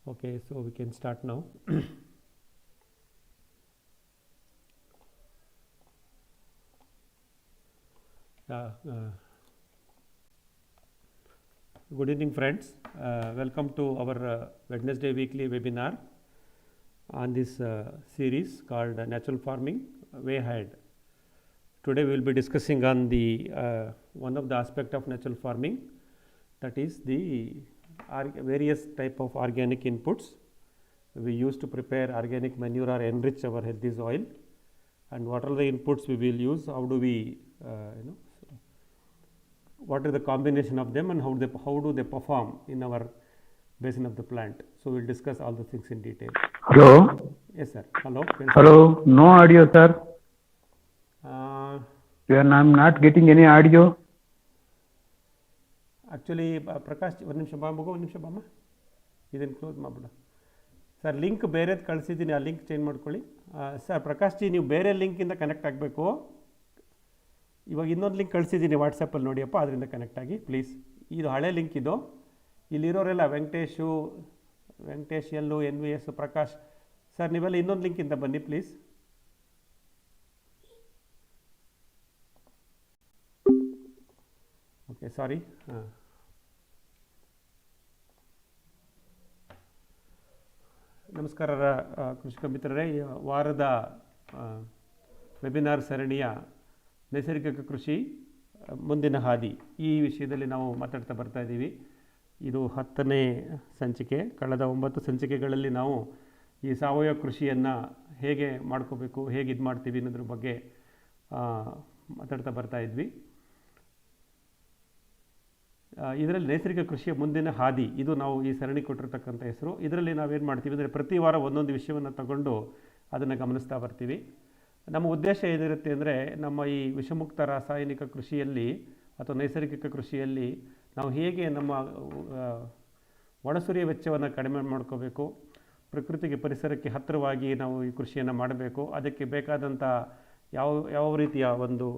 Okay, so we can start now. uh, Good evening, friends. Welcome to our Wednesday weekly webinar on this series called Natural Farming Way Ahead. Today we will be discussing on the one of the aspect of natural farming, that is the various type of organic inputs we use to prepare organic manure or enrich our healthy soil, and what are the inputs we will use, how do we what is the combination of them, and how do they perform in our basin of the plant. So we will discuss all the things in detail. Hello. Yes, sir. Hello. Hello. No audio, sir. I'm not getting any audio. Actually, Prakash ಒಂದು ನಿಮಿಷ ಮಗು, ಒಂದು ನಿಮಿಷ ಬಾಮ, ಇದನ್ನು close ಮಾಡಿಬಿಡ sir. Link ಬೇರೆದು ಕಳಿಸಿದ್ದೀನಿ, ಆ link change ಮಾಡ್ಕೊಳ್ಳಿ. ಸರ್ ಪ್ರಕಾಶ್ ಜಿ, ನೀವು ಬೇರೆ ಲಿಂಕಿಂದ ಕನೆಕ್ಟ್ ಆಗಬೇಕು. ಇವಾಗ ಇನ್ನೊಂದು ಲಿಂಕ್ ಕಳಿಸಿದ್ದೀನಿ ವಾಟ್ಸಪ್ಪಲ್ಲಿ, ನೋಡಿಯಪ್ಪ, ಅದರಿಂದ ಕನೆಕ್ಟ್ ಆಗಿ ಪ್ಲೀಸ್. ಇದು ಹಳೆ ಲಿಂಕ್ ಇದು. ಇಲ್ಲಿರೋರೆಲ್ಲ ವೆಂಕಟೇಶ್ ಎಲ್ಲು, NVS, ಪ್ರಕಾಶ್ ಸರ್, ನೀವೆಲ್ಲ ಇನ್ನೊಂದು ಲಿಂಕಿಂದ ಬನ್ನಿ ಪ್ಲೀಸ್. ಓಕೆ, ಸಾರಿ. ನಮಸ್ಕಾರ ಕೃಷಿಕ ಮಿತ್ರರೇ. ವಾರದ ವೆಬಿನಾರ್ ಸರಣಿಯ ನೈಸರ್ಗಿಕ ಕೃಷಿ ಮುಂದಿನ ಹಾದಿ, ಈ ವಿಷಯದಲ್ಲಿ ನಾವು ಮಾತಾಡ್ತಾ ಬರ್ತಾ ಇದ್ದೀವಿ. ಇದು 10ನೇ ಸಂಚಿಕೆ. ಕಳೆದ 9 ಸಂಚಿಕೆಗಳಲ್ಲಿ ನಾವು ಈ ಸಾವಯವ ಕೃಷಿಯನ್ನು ಹೇಗೆ ಮಾಡ್ಕೋಬೇಕು, ಹೇಗೆ ಇದು ಮಾಡ್ತೀವಿ ಅನ್ನೋದ್ರ ಬಗ್ಗೆ ಮಾತಾಡ್ತಾ ಬರ್ತಾ ಇದ್ವಿ. ಇದರಲ್ಲಿ ನೈಸರ್ಗಿಕ ಕೃಷಿಯ ಮುಂದಿನ ಹಾದಿ, ಇದು ನಾವು ಈ ಸರಣಿ ಕೊಟ್ಟಿರ್ತಕ್ಕಂಥ ಹೆಸರು. ಇದರಲ್ಲಿ ನಾವೇನು ಮಾಡ್ತೀವಿ ಅಂದರೆ, ಪ್ರತಿ ವಾರ ಒಂದೊಂದು ವಿಷಯವನ್ನು ತಗೊಂಡು ಅದನ್ನು ಗಮನಿಸ್ತಾ ಬರ್ತೀವಿ. ನಮ್ಮ ಉದ್ದೇಶ ಏನಿರುತ್ತೆ ಅಂದರೆ, ನಮ್ಮ ಈ ವಿಷಮುಕ್ತ ರಾಸಾಯನಿಕ ಕೃಷಿಯಲ್ಲಿ ಅಥವಾ ನೈಸರ್ಗಿಕ ಕೃಷಿಯಲ್ಲಿ ನಾವು ಹೇಗೆ ನಮ್ಮ ಒಳಸುರಿಯ ವೆಚ್ಚವನ್ನು ಕಡಿಮೆ ಮಾಡ್ಕೋಬೇಕು, ಪ್ರಕೃತಿಗೆ ಪರಿಸರಕ್ಕೆ ಹತ್ತಿರವಾಗಿ ನಾವು ಈ ಕೃಷಿಯನ್ನು ಮಾಡಬೇಕು, ಅದಕ್ಕೆ ಬೇಕಾದಂಥ ಯಾವ ರೀತಿಯ ಒಂದು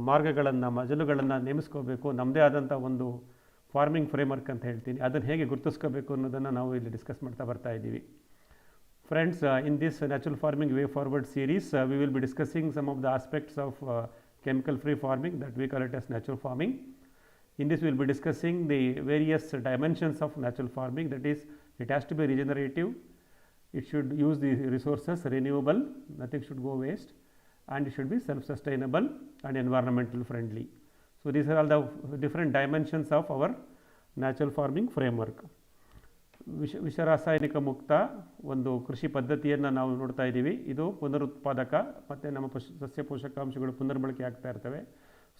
ಮಾರ್ಗಗಳನ್ನು, ಮಜಲುಗಳನ್ನು ನೇಮಿಸ್ಕೋಬೇಕು, ನಮ್ಮದೇ ಆದಂಥ ಒಂದು ಫಾರ್ಮಿಂಗ್ ಫ್ರೇಮ್ವರ್ಕ್ ಅಂತ ಹೇಳ್ತೀನಿ, ಅದನ್ನು ಹೇಗೆ ಗುರುತಿಸ್ಕೋಬೇಕು ಅನ್ನೋದನ್ನು ನಾವು ಇಲ್ಲಿ ಡಿಸ್ಕಸ್ ಮಾಡ್ತಾ ಬರ್ತಾ ಇದ್ದೀವಿ. Friends, in this natural farming way forward series, we will be discussing some of the aspects of chemical free farming, that we call it as natural farming. In this we will be discussing the various dimensions of natural farming, that is, it has to be regenerative, it should use the resources renewable, nothing should go waste, and it should be self sustainable and environmental friendly. So these are all the different dimensions of our natural farming framework. ವಿಷರಾಸಾಯನಿಕ ಮುಕ್ತ ಒಂದು ಕೃಷಿ ಪದ್ಧತಿಯನ್ನು ನಾವು ನೋಡ್ತಾ ಇದ್ದೀವಿ. ಇದು ಪುನರುತ್ಪಾದಕ, ಮತ್ತು ನಮ್ಮ ಸಸ್ಯ ಪೋಷಕಾಂಶಗಳು ಪುನರ್ಬಳಕೆ ಆಗ್ತಾ ಇರ್ತವೆ.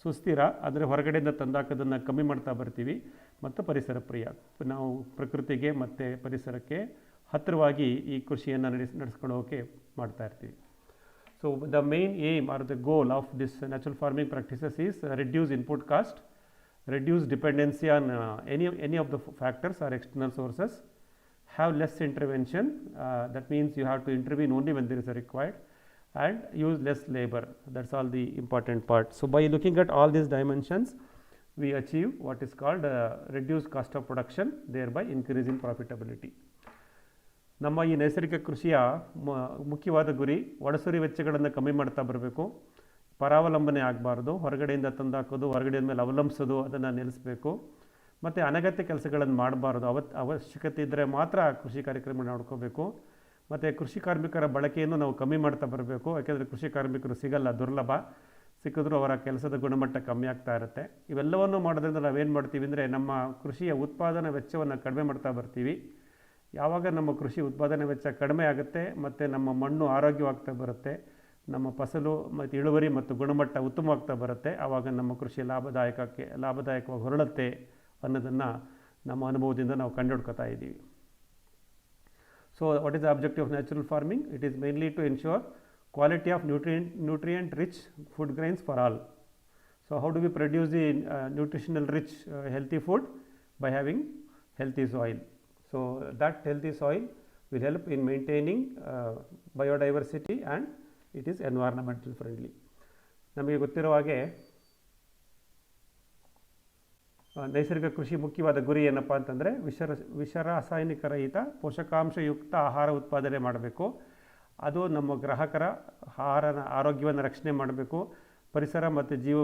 ಸುಸ್ಥಿರ, ಅಂದರೆ ಹೊರಗಡೆಯಿಂದ ತಂದಾಕೋದನ್ನು ಕಮ್ಮಿ ಮಾಡ್ತಾ ಬರ್ತೀವಿ. ಮತ್ತು ಪರಿಸರ ಪ್ರಿಯ, ನಾವು ಪ್ರಕೃತಿಗೆ ಮತ್ತು ಪರಿಸರಕ್ಕೆ ಹತ್ತಿರವಾಗಿ ಈ ಕೃಷಿಯನ್ನು ನಡೆಸ್ಕೊಂಡು ಹೋಗೋಕ್ಕೆ ಮಾಡ್ತಾ ಇರ್ತೀವಿ. So the main aim or the goal of this natural farming practices is reduce input cost, reduce dependency on any of the factors or external sources, have less intervention, that means you have to intervene only when there is a required, and use less labor. That's all the important part. So by looking at all these dimensions, we achieve what is called reduced cost of production, thereby increasing profitability. ನಮ್ಮ ಈ ನೈಸರ್ಗಿಕ ಕೃಷಿಯ ಮುಖ್ಯವಾದ ಗುರಿ ಒಳಸುರಿ ವೆಚ್ಚಗಳನ್ನು ಕಮ್ಮಿ ಮಾಡ್ತಾ ಬರಬೇಕು, ಪರಾವಲಂಬನೆ ಆಗಬಾರ್ದು, ಹೊರಗಡೆಯಿಂದ ತಂದಾಕೋದು, ಹೊರಗಡೆಯ ಮೇಲೆ ಅವಲಂಬಿಸೋದು, ಅದನ್ನು ನಿಲ್ಲಿಸಬೇಕು, ಮತ್ತು ಅನಗತ್ಯ ಕೆಲಸಗಳನ್ನು ಮಾಡಬಾರ್ದು. ಅವಶ್ಯಕತೆ ಇದ್ದರೆ ಮಾತ್ರ ಕೃಷಿ ಕಾರ್ಯಕ್ರಮ ನೋಡ್ಕೋಬೇಕು, ಮತ್ತು ಕೃಷಿ ಕಾರ್ಮಿಕರ ಬಳಕೆಯನ್ನು ನಾವು ಕಮ್ಮಿ ಮಾಡ್ತಾ ಬರಬೇಕು. ಯಾಕೆಂದರೆ ಕೃಷಿ ಕಾರ್ಮಿಕರು ಸಿಗಲ್ಲ, ದುರ್ಲಭ, ಸಿಕ್ಕಿದ್ರೂ ಅವರ ಕೆಲಸದ ಗುಣಮಟ್ಟ ಕಮ್ಮಿ ಆಗ್ತಾ ಇರುತ್ತೆ. ಇವೆಲ್ಲವನ್ನು ಮಾಡೋದ್ರಿಂದ ನಾವೇನು ಮಾಡ್ತೀವಿ ಅಂದರೆ, ನಮ್ಮ ಕೃಷಿಯ ಉತ್ಪಾದನಾ ವೆಚ್ಚವನ್ನು ಕಡಿಮೆ ಮಾಡ್ತಾ ಬರ್ತೀವಿ. ಯಾವಾಗ ನಮ್ಮ ಕೃಷಿ ಉತ್ಪಾದನೆ ವೆಚ್ಚ ಕಡಿಮೆ ಆಗುತ್ತೆ ಮತ್ತು ನಮ್ಮ ಮಣ್ಣು ಆರೋಗ್ಯವಾಗ್ತಾ ಬರುತ್ತೆ, ನಮ್ಮ ಫಸಲು ಮತ್ತು ಇಳುವರಿ ಮತ್ತು ಗುಣಮಟ್ಟ ಉತ್ತಮವಾಗ್ತಾ ಬರುತ್ತೆ, ಆವಾಗ ನಮ್ಮ ಕೃಷಿ ಲಾಭದಾಯಕವಾಗಿ ಹೊರಳುತ್ತೆ ಅನ್ನೋದನ್ನು ನಮ್ಮ ಅನುಭವದಿಂದ ನಾವು ಕಂಡುಹಿಡ್ಕೊತಾ ಇದ್ದೀವಿ. So what is the objective of natural farming? It is mainly to ensure quality of nutrient rich food grains for all. So how do we produce the nutritional rich healthy food? By having healthy soil. So that healthy soil will help in maintaining biodiversity, and it is environmental friendly. ನಮಗೆ ಗೊತ್ತಿರೋ ಹಾಗೆ ನೈಸರ್ಗಿಕ ಕೃಷಿ ಮುಖ್ಯವಾದ ಗುರಿ ಏನಪ್ಪ ಅಂತಂದರೆ ವಿಷರಾಸಾಯನಿಕ ರಹಿತ ಪೋಷಕಾಂಶಯುಕ್ತ ಆಹಾರ ಉತ್ಪಾದನೆ ಮಾಡಬೇಕು. ಅದು ನಮ್ಮ ಗ್ರಾಹಕರ ಆರೋಗ್ಯವನ್ನು ರಕ್ಷಣೆ ಮಾಡಬೇಕು, ಪರಿಸರ ಮತ್ತು ಜೀವ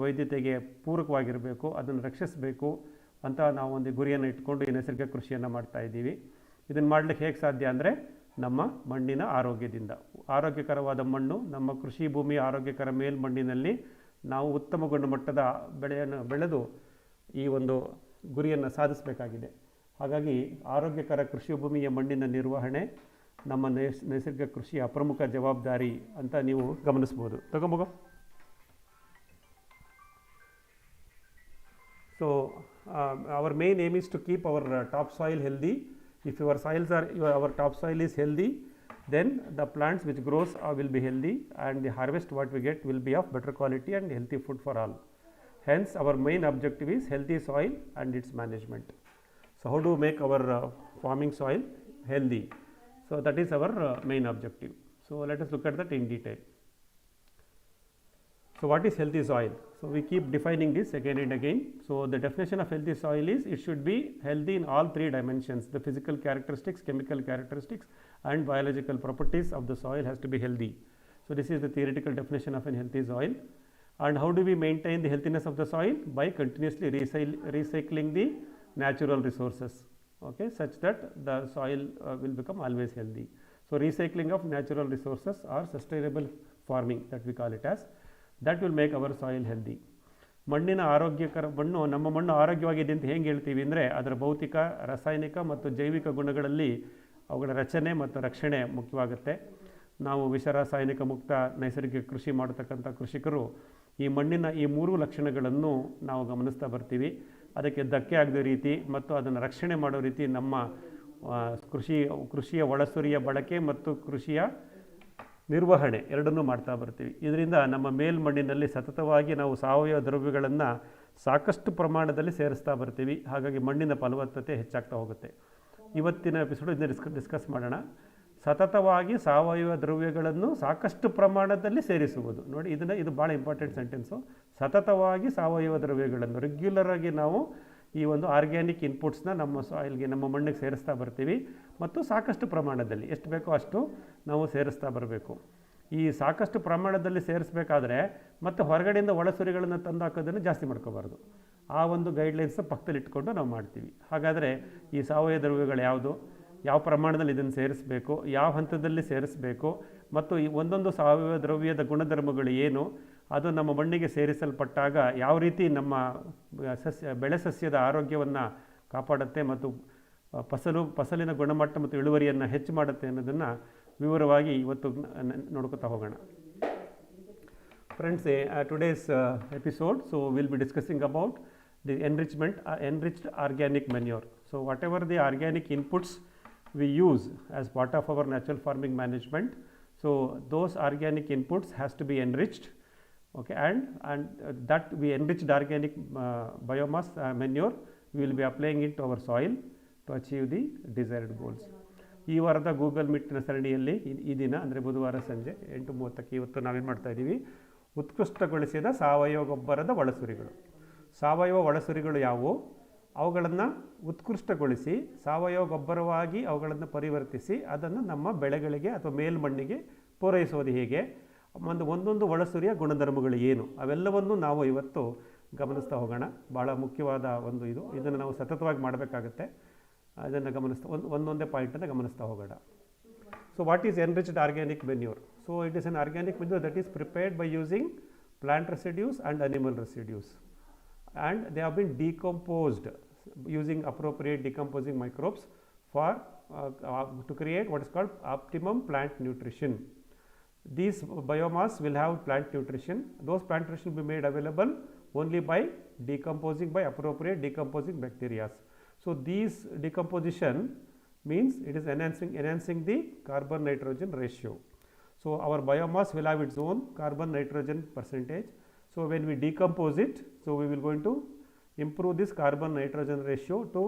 ವೈವಿಧ್ಯತೆಗೆ ಪೂರಕವಾಗಿರಬೇಕು, ಅದನ್ನು ರಕ್ಷಿಸಬೇಕು ಅಂತ ನಾವು ಒಂದು ಗುರಿಯನ್ನು ಇಟ್ಕೊಂಡು ಈ ನೈಸರ್ಗಿಕ ಕೃಷಿಯನ್ನು ಮಾಡ್ತಾ ಇದ್ದೀವಿ. ಇದನ್ನು ಮಾಡಲಿಕ್ಕೆ ಹೇಗೆ ಸಾಧ್ಯ ಅಂದರೆ ನಮ್ಮ ಮಣ್ಣಿನ ಆರೋಗ್ಯದಿಂದ. ಆರೋಗ್ಯಕರವಾದ ಮಣ್ಣು, ನಮ್ಮ ಕೃಷಿ ಭೂಮಿಯ ಆರೋಗ್ಯಕರ ಮೇಲ್ಮಣ್ಣಿನಲ್ಲಿ ನಾವು ಉತ್ತಮ ಗುಣಮಟ್ಟದ ಬೆಳೆಯನ್ನು ಬೆಳೆದು ಈ ಒಂದು ಗುರಿಯನ್ನು ಸಾಧಿಸಬೇಕಾಗಿದೆ. ಹಾಗಾಗಿ ಆರೋಗ್ಯಕರ ಕೃಷಿ ಭೂಮಿಯ ಮಣ್ಣಿನ ನಿರ್ವಹಣೆ ನಮ್ಮ ನೈಸರ್ಗಿಕ ಕೃಷಿಯ ಪ್ರಮುಖ ಜವಾಬ್ದಾರಿ ಅಂತ ನೀವು ಗಮನಿಸ್ಬೋದು. ತಗೊಂಬೋಗ. So our main aim is to keep our topsoil healthy. If our topsoil is healthy, then the plants which grows will be healthy, and the harvest what we get will be of better quality and healthy food for all. Hence our main objective is healthy soil and its management. So how do we make our farming soil healthy? So that is our main objective. So let us look at that in detail. So what is healthy soil? So we keep defining this again and again. So the definition of healthy soil is it should be healthy in all three dimensions. The physical characteristics, chemical characteristics and biological properties of the soil has to be healthy. So this is the theoretical definition of a healthy soil. And how do we maintain the healthiness of the soil? By continuously recycling the natural resources, okay, such that the soil will become always healthy. So recycling of natural resources or sustainable farming, that we call it as, that will make our soil healthy. ಮಣ್ಣಿನ ಆರೋಗ್ಯಕರ ಮಣ್ಣು, ನಮ್ಮ ಮಣ್ಣು ಆರೋಗ್ಯವಾಗಿದೆ ಅಂತ ಹೆಂಗೆ ಹೇಳ್ತೀವಿ ಅಂದರೆ ಅದರ ಭೌತಿಕ, ರಾಸಾಯನಿಕ ಮತ್ತು ಜೈವಿಕ ಗುಣಗಳಲ್ಲಿ ಅವುಗಳ ರಚನೆ ಮತ್ತು ರಕ್ಷಣೆ ಮುಖ್ಯವಾಗುತ್ತೆ. ನಾವು ವಿಷರಾಸಾಯನಿಕ ಮುಕ್ತ ನೈಸರ್ಗಿಕ ಕೃಷಿ ಮಾಡತಕ್ಕಂಥ ಕೃಷಿಕರು ಈ ಮಣ್ಣಿನ ಈ ಮೂರು ಲಕ್ಷಣಗಳನ್ನು ನಾವು ಗಮನಿಸ್ತಾ ಬರ್ತೀವಿ. ಅದಕ್ಕೆ ಧಕ್ಕೆ ಆಗದ ರೀತಿ ಮತ್ತು ಅದನ್ನು ರಕ್ಷಣೆ ಮಾಡೋ ರೀತಿ ನಮ್ಮ ಕೃಷಿಯ ಒಳಸುರಿಯ ಬಳಕೆ ಮತ್ತು ಕೃಷಿಯ ನಿರ್ವಹಣೆ ಎರಡನ್ನೂ ಮಾಡ್ತಾ ಬರ್ತೀವಿ. ಇದರಿಂದ ನಮ್ಮ ಮೇಲ್ಮಣ್ಣಿನಲ್ಲಿ ಸತತವಾಗಿ ನಾವು ಸಾವಯವ ದ್ರವ್ಯಗಳನ್ನು ಸಾಕಷ್ಟು ಪ್ರಮಾಣದಲ್ಲಿ ಸೇರಿಸ್ತಾ ಬರ್ತೀವಿ. ಹಾಗಾಗಿ ಮಣ್ಣಿನ ಫಲವತ್ತತೆ ಹೆಚ್ಚಾಗ್ತಾ ಹೋಗುತ್ತೆ. ಇವತ್ತಿನ ಎಪಿಸೋಡ್ ಇದನ್ನು ಡಿಸ್ಕಸ್ ಮಾಡೋಣ. ಸತತವಾಗಿ ಸಾವಯವ ದ್ರವ್ಯಗಳನ್ನು ಸಾಕಷ್ಟು ಪ್ರಮಾಣದಲ್ಲಿ ಸೇರಿಸುವುದು. ನೋಡಿ, ಇದು ಭಾಳ ಇಂಪಾರ್ಟೆಂಟ್ ಸೆಂಟೆನ್ಸು. ಸತತವಾಗಿ ಸಾವಯವ ದ್ರವ್ಯಗಳನ್ನು ರೆಗ್ಯುಲರಾಗಿ ನಾವು ಈ ಒಂದು ಆರ್ಗ್ಯಾನಿಕ್ ಇನ್ಪುಟ್ಸ್ನ ನಮ್ಮ ಸಾಯಿಲ್ಗೆ, ನಮ್ಮ ಮಣ್ಣಿಗೆ ಸೇರಿಸ್ತಾ ಬರ್ತೀವಿ. ಮತ್ತು ಸಾಕಷ್ಟು ಪ್ರಮಾಣದಲ್ಲಿ ಎಷ್ಟು ಬೇಕೋ ಅಷ್ಟು ನಾವು ಸೇರಿಸ್ತಾ ಬರಬೇಕು. ಈ ಸಾಕಷ್ಟು ಪ್ರಮಾಣದಲ್ಲಿ ಸೇರಿಸಬೇಕಾದ್ರೆ ಮತ್ತು ಹೊರಗಡೆಯಿಂದ ಒಳಸುರಿಗಳನ್ನು ತಂದು ಹಾಕೋದನ್ನು ಜಾಸ್ತಿ ಮಾಡ್ಕೋಬಾರ್ದು. ಆ ಒಂದು ಗೈಡ್ಲೈನ್ಸ್ ಪಕ್ಕದಲ್ಲಿ ಇಟ್ಕೊಂಡು ನಾವು ಮಾಡ್ತೀವಿ. ಹಾಗಾದರೆ ಈ ಸಾವಯವ ದ್ರವ್ಯಗಳು ಯಾವುದು, ಯಾವ ಪ್ರಮಾಣದಲ್ಲಿ ಇದನ್ನು ಸೇರಿಸಬೇಕು, ಯಾವ ಹಂತದಲ್ಲಿ ಸೇರಿಸಬೇಕು, ಮತ್ತು ಈ ಒಂದೊಂದು ಸಾವಯವ ದ್ರವ್ಯದ ಗುಣಧರ್ಮಗಳು ಏನು, ಅದು ನಮ್ಮ ಮಣ್ಣಿಗೆ ಸೇರಿಸಲ್ಪಟ್ಟಾಗ ಯಾವ ರೀತಿ ನಮ್ಮ ಬೆಳೆ ಸಸ್ಯದ ಆರೋಗ್ಯವನ್ನು ಕಾಪಾಡುತ್ತೆ ಮತ್ತು ಫಸಲಿನ ಗುಣಮಟ್ಟ ಮತ್ತು ಇಳುವರಿಯನ್ನು ಹೆಚ್ಚು ಮಾಡುತ್ತೆ ಅನ್ನೋದನ್ನು ವಿವರವಾಗಿ ಇವತ್ತು ನೋಡ್ಕೊತಾ ಹೋಗೋಣ. Friends, today's episode, so we'll be discussing about the enriched organic manure. So whatever the organic inputs we use as part of our natural farming management, so those organic inputs has to be enriched, okay, and that we enriched organic biomass manure we will be applying it to our soil to achieve the desired goals. ಈ ವಾರದ Google ಮೀಟ್ನ ಸರಣಿಯಲ್ಲಿ ಈ ದಿನ ಅಂದರೆ ಬುಧವಾರ ಸಂಜೆ 8:30ಕ್ಕೆ ಇವತ್ತು ನಾವೇನು ಮಾಡ್ತಾ ಇದ್ದೀವಿ, ಉತ್ಕೃಷ್ಟಗೊಳಿಸಿದ ಸಾವಯವ ಗೊಬ್ಬರದ ಒಳಸುರಿಗಳು. ಸಾವಯವ ಒಳಸುರಿಗಳು ಯಾವುವು, ಅವುಗಳನ್ನು ಉತ್ಕೃಷ್ಟಗೊಳಿಸಿ ಸಾವಯವ ಗೊಬ್ಬರವಾಗಿ ಅವುಗಳನ್ನು ಪರಿವರ್ತಿಸಿ ಅದನ್ನು ನಮ್ಮ ಬೆಳೆಗಳಿಗೆ ಅಥವಾ ಮೇಲ್ಮಣ್ಣಿಗೆ ಪೂರೈಸೋದು ಹೇಗೆ, ಒಂದೊಂದು ಒಳಸುರಿಯ ಗುಣಧರ್ಮಗಳು ಏನು, ಅವೆಲ್ಲವನ್ನು ನಾವು ಇವತ್ತು ಗಮನಿಸ್ತಾ ಹೋಗೋಣ. ಭಾಳ ಮುಖ್ಯವಾದ ಒಂದು ಇದನ್ನು ನಾವು ಸತತವಾಗಿ ಮಾಡಬೇಕಾಗತ್ತೆ. ಅದನ್ನು ಗಮನಿಸ್ತಾ ಒಂದೊಂದೇ ಪಾಯಿಂಟನ್ನು ಗಮನಿಸ್ತಾ ಹೋಗೋಣ. So what is enriched organic manure? So it is an organic manure that is prepared by using plant residues and animal residues, and they have been decomposed using appropriate decomposing microbes for to create what is called optimum plant nutrition. These biomass will have plant nutrition. Those plant nutrition will be made available only by decomposing by appropriate decomposing bacteria. So these decomposition means it is enhancing the carbon nitrogen ratio. So our biomass will have its own carbon nitrogen percentage. So when we decompose it, so we will going to improve this carbon nitrogen ratio to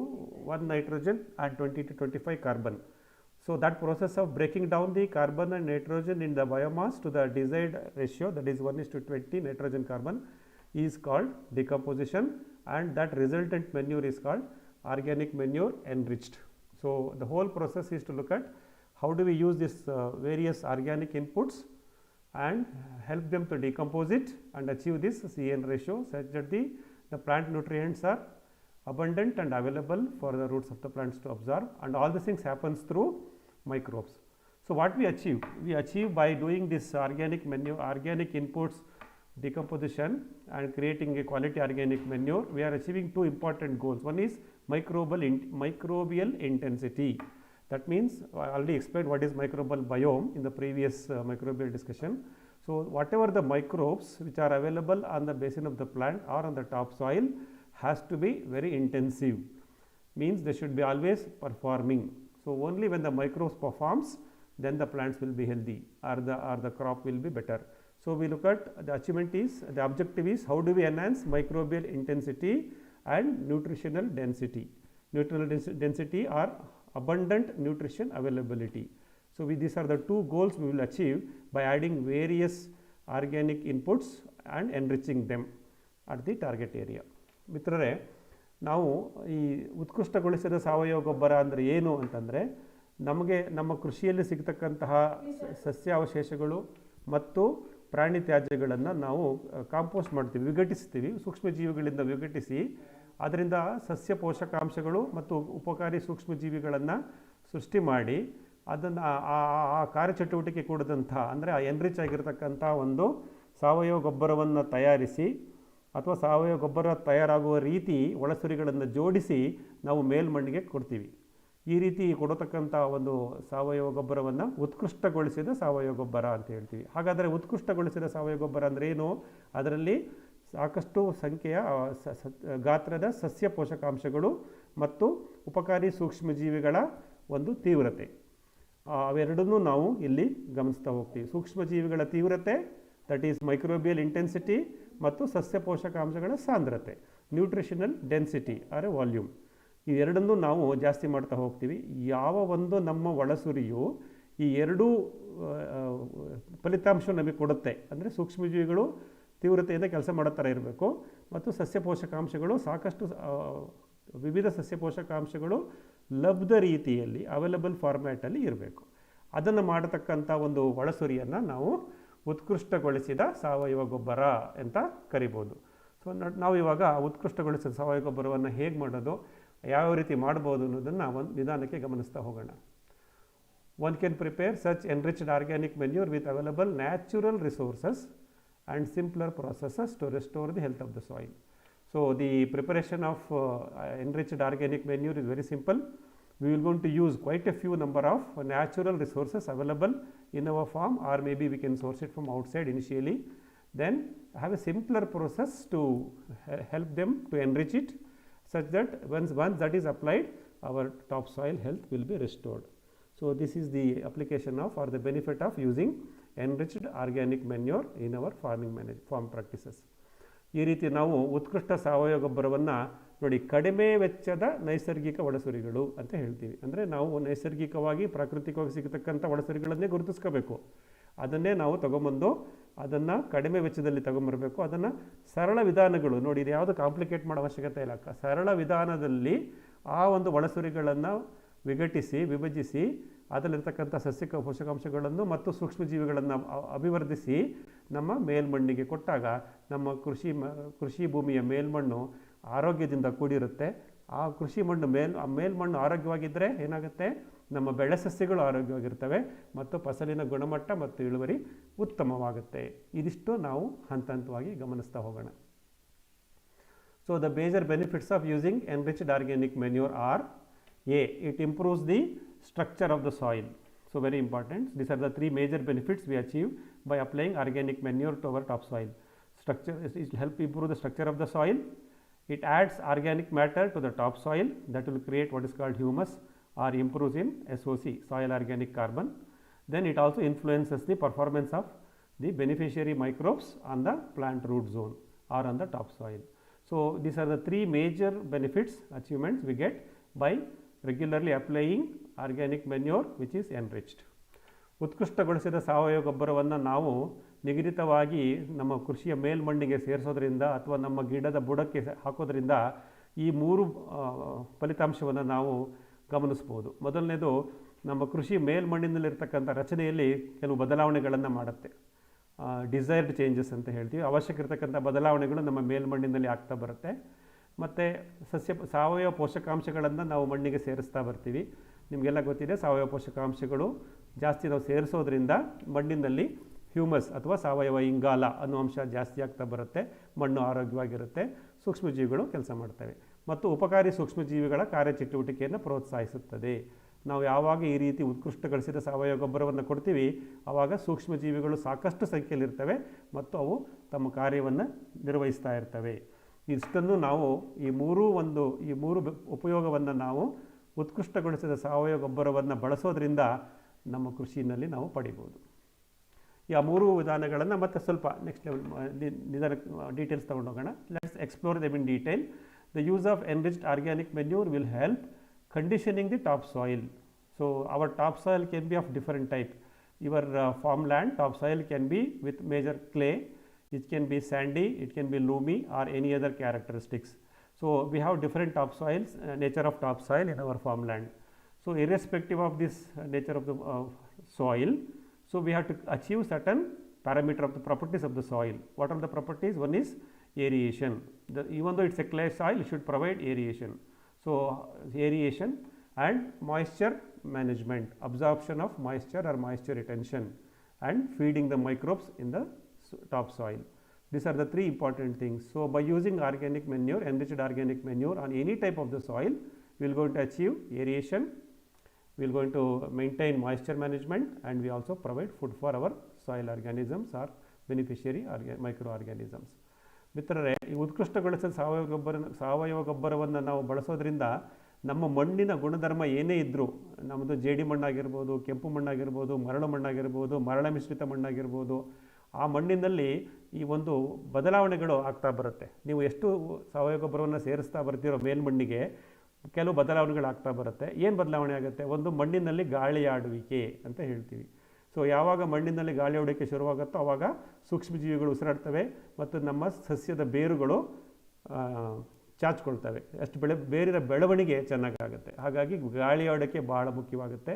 1 nitrogen and 20 to 25 carbon. So that process of breaking down the carbon and nitrogen in the biomass to the desired ratio, that is 1:20 nitrogen carbon, is called decomposition, and that resultant manure is called organic manure enriched. So the whole process is to look at how do we use this various organic inputs and help them to decompose it and achieve this CN ratio such that the plant nutrients are abundant and available for the roots of the plants to absorb, and all these things happens through microbes. So what we achieve by doing this organic manure, organic inputs decomposition and creating a quality organic manure, we are achieving two important goals. One is microbial intensity. That means I already explained what is microbial biome in the previous microbial discussion. So whatever the microbes which are available on the basin of the plant or on the topsoil has to be very intensive, means they should be always performing. So only when the microbes performs, then the plants will be healthy or the crop will be better. So we look at the achievement is, the objective is how do we enhance microbial intensity and nutritional density. Nutritional density or abundant nutrition availability. So these are the two goals we will achieve by adding various organic inputs and enriching them at the target area. ಮಿತ್ರರೇ, ನಾವು ಈ ಉತ್ಕೃಷ್ಟಗೊಳಿಸಿದ ಸಾವಯವ ಗೊಬ್ಬರ ಅಂದರೆ ಏನು ಅಂತಂದರೆ, ನಮಗೆ ನಮ್ಮ ಕೃಷಿಯಲ್ಲಿ ಸಿಗ್ತಕ್ಕಂತಹ ಸಸ್ಯಾವಶೇಷಗಳು ಮತ್ತು ಪ್ರಾಣಿ ತ್ಯಾಜ್ಯಗಳನ್ನು ನಾವು ಕಾಂಪೋಸ್ಟ್ ಮಾಡ್ತೀವಿ, ವಿಘಟಿಸ್ತೀವಿ, ಸೂಕ್ಷ್ಮಜೀವಿಗಳಿಂದ ವಿಘಟಿಸಿ ಅದರಿಂದ ಸಸ್ಯ ಪೋಷಕಾಂಶಗಳು ಮತ್ತು ಉಪಕಾರಿ ಸೂಕ್ಷ್ಮಜೀವಿಗಳನ್ನು ಸೃಷ್ಟಿ ಮಾಡಿ ಅದನ್ನು ಆ ಕಾರ್ಯಚಟುವಟಿಕೆ ಕೂಡಿದಂಥ ಅಂದರೆ ಆ ಎನ್ರಿಚ್ ಆಗಿರತಕ್ಕಂಥ ಒಂದು ಸಾವಯವ ಗೊಬ್ಬರವನ್ನು ತಯಾರಿಸಿ ಅಥವಾ ಸಾವಯವ ಗೊಬ್ಬರ ತಯಾರಾಗುವ ರೀತಿ ಒಳಸುರಿಗಳನ್ನು ಜೋಡಿಸಿ ನಾವು ಮೇಲ್ಮಣ್ಣಿಗೆ ಕೊಡ್ತೀವಿ. ಈ ರೀತಿ ಕೊಡತಕ್ಕಂಥ ಒಂದು ಸಾವಯವ ಗೊಬ್ಬರವನ್ನು ಉತ್ಕೃಷ್ಟಗೊಳಿಸಿದ ಸಾವಯವ ಗೊಬ್ಬರ ಅಂತ ಹೇಳ್ತೀವಿ. ಹಾಗಾದರೆ ಉತ್ಕೃಷ್ಟಗೊಳಿಸಿದ ಸಾವಯವ ಗೊಬ್ಬರ ಅಂದರೆ ಏನು? ಅದರಲ್ಲಿ ಸಾಕಷ್ಟು ಸಂಖ್ಯೆಯ ಗಾತ್ರದ ಸಸ್ಯ ಪೋಷಕಾಂಶಗಳು ಮತ್ತು ಉಪಕಾರಿ ಸೂಕ್ಷ್ಮಜೀವಿಗಳ ಒಂದು ತೀವ್ರತೆ, ಅವೆರಡನ್ನೂ ನಾವು ಇಲ್ಲಿ ಗಮನಿಸ್ತಾ ಹೋಗ್ತೀವಿ. ಸೂಕ್ಷ್ಮಜೀವಿಗಳ ತೀವ್ರತೆ, ದಟ್ ಈಸ್ ಮೈಕ್ರೋಬಿಯಲ್ ಇಂಟೆನ್ಸಿಟಿ, ಮತ್ತು ಸಸ್ಯ ಪೋಷಕಾಂಶಗಳ ಸಾಂದ್ರತೆ, ನ್ಯೂಟ್ರಿಷನಲ್ ಡೆನ್ಸಿಟಿ ಆರ್ ವಾಲ್ಯೂಮ್, ಇವೆರಡನ್ನೂ ನಾವು ಜಾಸ್ತಿ ಮಾಡ್ತಾ ಹೋಗ್ತೀವಿ. ಯಾವ ಒಂದು ನಮ್ಮ ಒಳಸುರಿಯು ಈ ಎರಡೂ ಫಲಿತಾಂಶ ನಮಗೆ ಕೊಡುತ್ತೆ, ಅಂದರೆ ಸೂಕ್ಷ್ಮಜೀವಿಗಳು ತೀವ್ರತೆಯಿಂದ ಕೆಲಸ ಮಾಡೋ ಥರ ಇರಬೇಕು ಮತ್ತು ಸಸ್ಯ ಪೋಷಕಾಂಶಗಳು ಸಾಕಷ್ಟು ವಿವಿಧ ಸಸ್ಯ ಪೋಷಕಾಂಶಗಳು ಲಬ್ಧ ರೀತಿಯಲ್ಲಿ ಅವೈಲಬಲ್ ಫಾರ್ಮ್ಯಾಟಲ್ಲಿ ಇರಬೇಕು. ಅದನ್ನು ಮಾಡತಕ್ಕಂಥ ಒಂದು ಒಳಸುರಿಯನ್ನು ನಾವು ಉತ್ಕೃಷ್ಟಗೊಳಿಸಿದ ಸಾವಯವ ಗೊಬ್ಬರ ಅಂತ ಕರಿಬೋದು. ಸೊ ನಾವು ಇವಾಗ ಉತ್ಕೃಷ್ಟಗೊಳಿಸಿದ ಸಾವಯವ ಗೊಬ್ಬರವನ್ನು ಹೇಗೆ ಮಾಡೋದು, ಯಾವ ರೀತಿ ಮಾಡ್ಬೋದು ಅನ್ನೋದನ್ನು ಒಂದು ನಿಧಾನಕ್ಕೆ ಗಮನಿಸ್ತಾ ಹೋಗೋಣ. One can prepare such enriched organic manure with available natural resources and simpler processes to restore the health of the soil. So the preparation of enriched organic manure is very simple. We will going to use quite a few number of natural resources available in our farm, or maybe we can source it from outside initially. Then have a simpler process to help them to enrich it, such that once that is applied, our topsoil health will be restored. So this is the application of or the benefit of using enriched organic manure in our farm practices. ಈ ರೀತಿ ನಾವು ಉತ್ಕೃಷ್ಟ ಸಾವಯವ ಗೊಬ್ಬರವನ್ನು ನೋಡಿ ಕಡಿಮೆ ವೆಚ್ಚದ ನೈಸರ್ಗಿಕ ಒಳಸುರಿಗಳು ಅಂತ ಹೇಳ್ತೀವಿ. ಅಂದರೆ ನಾವು ನೈಸರ್ಗಿಕವಾಗಿ ಪ್ರಾಕೃತಿಕವಾಗಿ ಸಿಗತಕ್ಕಂಥ ಒಳಸುರಿಗಳನ್ನೇ ಗುರುತಿಸ್ಕೋಬೇಕು, ಅದನ್ನೇ ನಾವು ತೊಗೊಂಬಂದು ಅದನ್ನು ಕಡಿಮೆ ವೆಚ್ಚದಲ್ಲಿ ತೊಗೊಂಬರಬೇಕು. ಅದನ್ನು ಸರಳ ವಿಧಾನಗಳು ನೋಡಿ, ಇದು ಯಾವುದು ಕಾಂಪ್ಲಿಕೇಟ್ ಮಾಡೋ ಅವಶ್ಯಕತೆ ಇಲ್ಲ, ಸರಳ ವಿಧಾನದಲ್ಲಿ ಆ ಒಂದು ಒಳಸುರಿಗಳನ್ನು ವಿಘಟಿಸಿ ವಿಭಜಿಸಿ ಅದರಲ್ಲಿರ್ತಕ್ಕಂಥ ಸಸ್ಯ ಪೋಷಕಾಂಶಗಳನ್ನು ಮತ್ತು ಸೂಕ್ಷ್ಮಜೀವಿಗಳನ್ನು ಅಭಿವರ್ಧಿಸಿ ನಮ್ಮ ಮೇಲ್ಮಣ್ಣಿಗೆ ಕೊಟ್ಟಾಗ ನಮ್ಮ ಕೃಷಿ ಭೂಮಿಯ ಮೇಲ್ಮಣ್ಣು ಆರೋಗ್ಯದಿಂದ ಕೂಡಿರುತ್ತೆ. ಆ ಕೃಷಿ ಮಣ್ಣು ಮೇಲ್ಮಣ್ಣು ಆರೋಗ್ಯವಾಗಿದ್ದರೆ ಏನಾಗುತ್ತೆ, ನಮ್ಮ ಬೆಳೆ ಸಸ್ಯಗಳು ಆರೋಗ್ಯವಾಗಿರ್ತವೆ ಮತ್ತು ಫಸಲಿನ ಗುಣಮಟ್ಟ ಮತ್ತು ಇಳುವರಿ ಉತ್ತಮವಾಗುತ್ತೆ. ಇದಿಷ್ಟು ನಾವು ಹಂತ ಹಂತವಾಗಿ ಗಮನಿಸ್ತಾ ಹೋಗೋಣ. So the major benefits of using enriched organic manure are: A, it improves the structure of the soil. So very important. These are the three major benefits we achieve by applying organic manure to our topsoil. Structure, it will help improve the structure of the soil. It adds organic matter to the topsoil that will create what is called humus or improves in SOC, soil organic carbon. Then it also influences the performance of the beneficiary microbes on the plant root zone or on the topsoil. So these are the three major benefits, achievements we get by regularly applying organic manure which is enriched. ಉತ್ಕೃಷ್ಟಗೊಳಿಸಿದ ಸಾವಯವ ಗೊಬ್ಬರವನ್ನು ನಾವು ನಿಗದಿತವಾಗಿ ನಮ್ಮ ಕೃಷಿಯ ಮೇಲ್ಮಣ್ಣಿಗೆ ಸೇರಿಸೋದ್ರಿಂದ ಅಥವಾ ನಮ್ಮ ಗಿಡದ ಬುಡಕ್ಕೆ ಹಾಕೋದ್ರಿಂದ ಈ ಮೂರು ಫಲಿತಾಂಶವನ್ನು ನಾವು ಗಮನಿಸ್ಬೋದು. ಮೊದಲನೇದು, ನಮ್ಮ ಕೃಷಿ ಮೇಲ್ಮಣ್ಣಿನಲ್ಲಿರ್ತಕ್ಕಂಥ ರಚನೆಯಲ್ಲಿ ಕೆಲವು ಬದಲಾವಣೆಗಳನ್ನು ಮಾಡುತ್ತೆ. ಡಿಸೈರ್ಡ್ ಚೇಂಜಸ್ ಅಂತ ಹೇಳ್ತೀವಿ. ಅವಶ್ಯಕ ಇರತಕ್ಕಂಥ ಬದಲಾವಣೆಗಳು ನಮ್ಮ ಮೇಲ್ಮಣ್ಣಿನಲ್ಲಿ ಆಗ್ತಾ ಬರುತ್ತೆ. ಮತ್ತು ಸಾವಯವ ಪೋಷಕಾಂಶಗಳನ್ನು ನಾವು ಮಣ್ಣಿಗೆ ಸೇರಿಸ್ತಾ ಬರ್ತೀವಿ. ನಿಮಗೆಲ್ಲ ಗೊತ್ತಿದೆ, ಸಾವಯವ ಪೋಷಕಾಂಶಗಳು ಜಾಸ್ತಿ ನಾವು ಸೇರಿಸೋದ್ರಿಂದ ಮಣ್ಣಿನಲ್ಲಿ ಹ್ಯೂಮಸ್ ಅಥವಾ ಸಾವಯವ ಇಂಗಾಲ ಅನ್ನೋ ಅಂಶ ಜಾಸ್ತಿ ಆಗ್ತಾ ಬರುತ್ತೆ, ಮಣ್ಣು ಆರೋಗ್ಯವಾಗಿರುತ್ತೆ, ಸೂಕ್ಷ್ಮಜೀವಿಗಳು ಕೆಲಸ ಮಾಡ್ತವೆ ಮತ್ತು ಉಪಕಾರಿ ಸೂಕ್ಷ್ಮಜೀವಿಗಳ ಕಾರ್ಯಚಟುವಟಿಕೆಯನ್ನು ಪ್ರೋತ್ಸಾಹಿಸುತ್ತದೆ. ನಾವು ಯಾವಾಗ ಈ ರೀತಿ ಉತ್ಕೃಷ್ಟಗೊಳಿಸಿದ ಸಾವಯವ ಗೊಬ್ಬರವನ್ನು ಕೊಡ್ತೀವಿ, ಆವಾಗ ಸೂಕ್ಷ್ಮಜೀವಿಗಳು ಸಾಕಷ್ಟು ಸಂಖ್ಯೆಯಲ್ಲಿರ್ತವೆ ಮತ್ತು ಅವು ತಮ್ಮ ಕಾರ್ಯವನ್ನು ನಿರ್ವಹಿಸ್ತಾ ಇರ್ತವೆ. ಇಷ್ಟನ್ನು ನಾವು ಈ ಮೂರು ಉಪಯೋಗವನ್ನು ನಾವು ಉತ್ಕೃಷ್ಟಗೊಳಿಸಿದ ಸಾವಯವ ಗೊಬ್ಬರವನ್ನು ಬಳಸೋದ್ರಿಂದ ನಮ್ಮ ಕೃಷಿಯಲ್ಲಿ ನಾವು ಪಡಿಬೋದು. ಈ ಮೂರು ವಿಧಾನಗಳನ್ನು ಮತ್ತೆ ಸ್ವಲ್ಪ ನೆಕ್ಸ್ಟ್ ಲೆವೆಲ್ ಡೀಟೇಲ್ಸ್ ತೊಗೊಂಡೋಗೋಣ. Let's explore them in detail. The use of enriched organic manure will help conditioning the topsoil. So our topsoil can be of different type. Your farmland topsoil can be with major clay, it can be sandy, it can be loamy or any other characteristics. So we have different topsoils, nature of topsoil in our farmland. So irrespective of this nature of the soil, so we have to achieve certain parameter of the properties of the soil. What are the properties? One is aeration. Even though it's a clay soil, it should provide aeration. So aeration and moisture management, absorption of moisture or moisture retention, and feeding the microbes in the topsoil. These are the three important things. So by using organic manure, enriched organic manure on any type of the soil, we are going to achieve aeration, we are going to maintain moisture management, and we also provide food for our soil organisms or beneficiary microorganisms. ಮಿತ್ರರೇ, ಈ ಉತ್ಕೃಷ್ಟಗೊಳಿಸಿದ ಸಾವಯವ ಗೊಬ್ಬರವನ್ನು ನಾವು ಬಳಸೋದ್ರಿಂದ ನಮ್ಮ ಮಣ್ಣಿನ ಗುಣಧರ್ಮ ಏನೇ ಇದ್ದರೂ, ನಮ್ಮದು ಜೇಡಿ ಮಣ್ಣಾಗಿರ್ಬೋದು, ಕೆಂಪು ಮಣ್ಣಾಗಿರ್ಬೋದು, ಮರಳು ಮಣ್ಣಾಗಿರ್ಬೋದು, ಮರಳ ಮಿಶ್ರಿತ ಮಣ್ಣಾಗಿರ್ಬೋದು, ಆ ಮಣ್ಣಿನಲ್ಲಿ ಈ ಒಂದು ಬದಲಾವಣೆಗಳು ಆಗ್ತಾ ಬರುತ್ತೆ. ನೀವು ಎಷ್ಟು ಸಾವಯವ ಗೊಬ್ಬರವನ್ನು ಸೇರಿಸ್ತಾ ಬರ್ತೀರೋ ಮೇಲ್ಮಣ್ಣಿಗೆ, ಕೆಲವು ಬದಲಾವಣೆಗಳು ಆಗ್ತಾ ಬರುತ್ತೆ. ಏನು ಬದಲಾವಣೆ ಆಗುತ್ತೆ? ಒಂದು, ಮಣ್ಣಿನಲ್ಲಿ ಗಾಳಿ ಆಡುವಿಕೆ ಅಂತ ಹೇಳ್ತೀವಿ. ಸೊ ಯಾವಾಗ ಮಣ್ಣಿನಲ್ಲಿ ಗಾಳಿ ಆಡೋಕ್ಕೆ ಶುರುವಾಗುತ್ತೋ ಆವಾಗ ಸೂಕ್ಷ್ಮಜೀವಿಗಳು ಉಸಿರಾಡ್ತವೆ ಮತ್ತು ನಮ್ಮ ಸಸ್ಯದ ಬೇರುಗಳು ಚಾಚ್ಕೊಳ್ತವೆ. ಅಷ್ಟು ಬೇರಿನ ಬೆಳವಣಿಗೆ ಚೆನ್ನಾಗಾಗುತ್ತೆ. ಹಾಗಾಗಿ ಗಾಳಿ ಆಡೋಕ್ಕೆ ಭಾಳ ಮುಖ್ಯವಾಗುತ್ತೆ.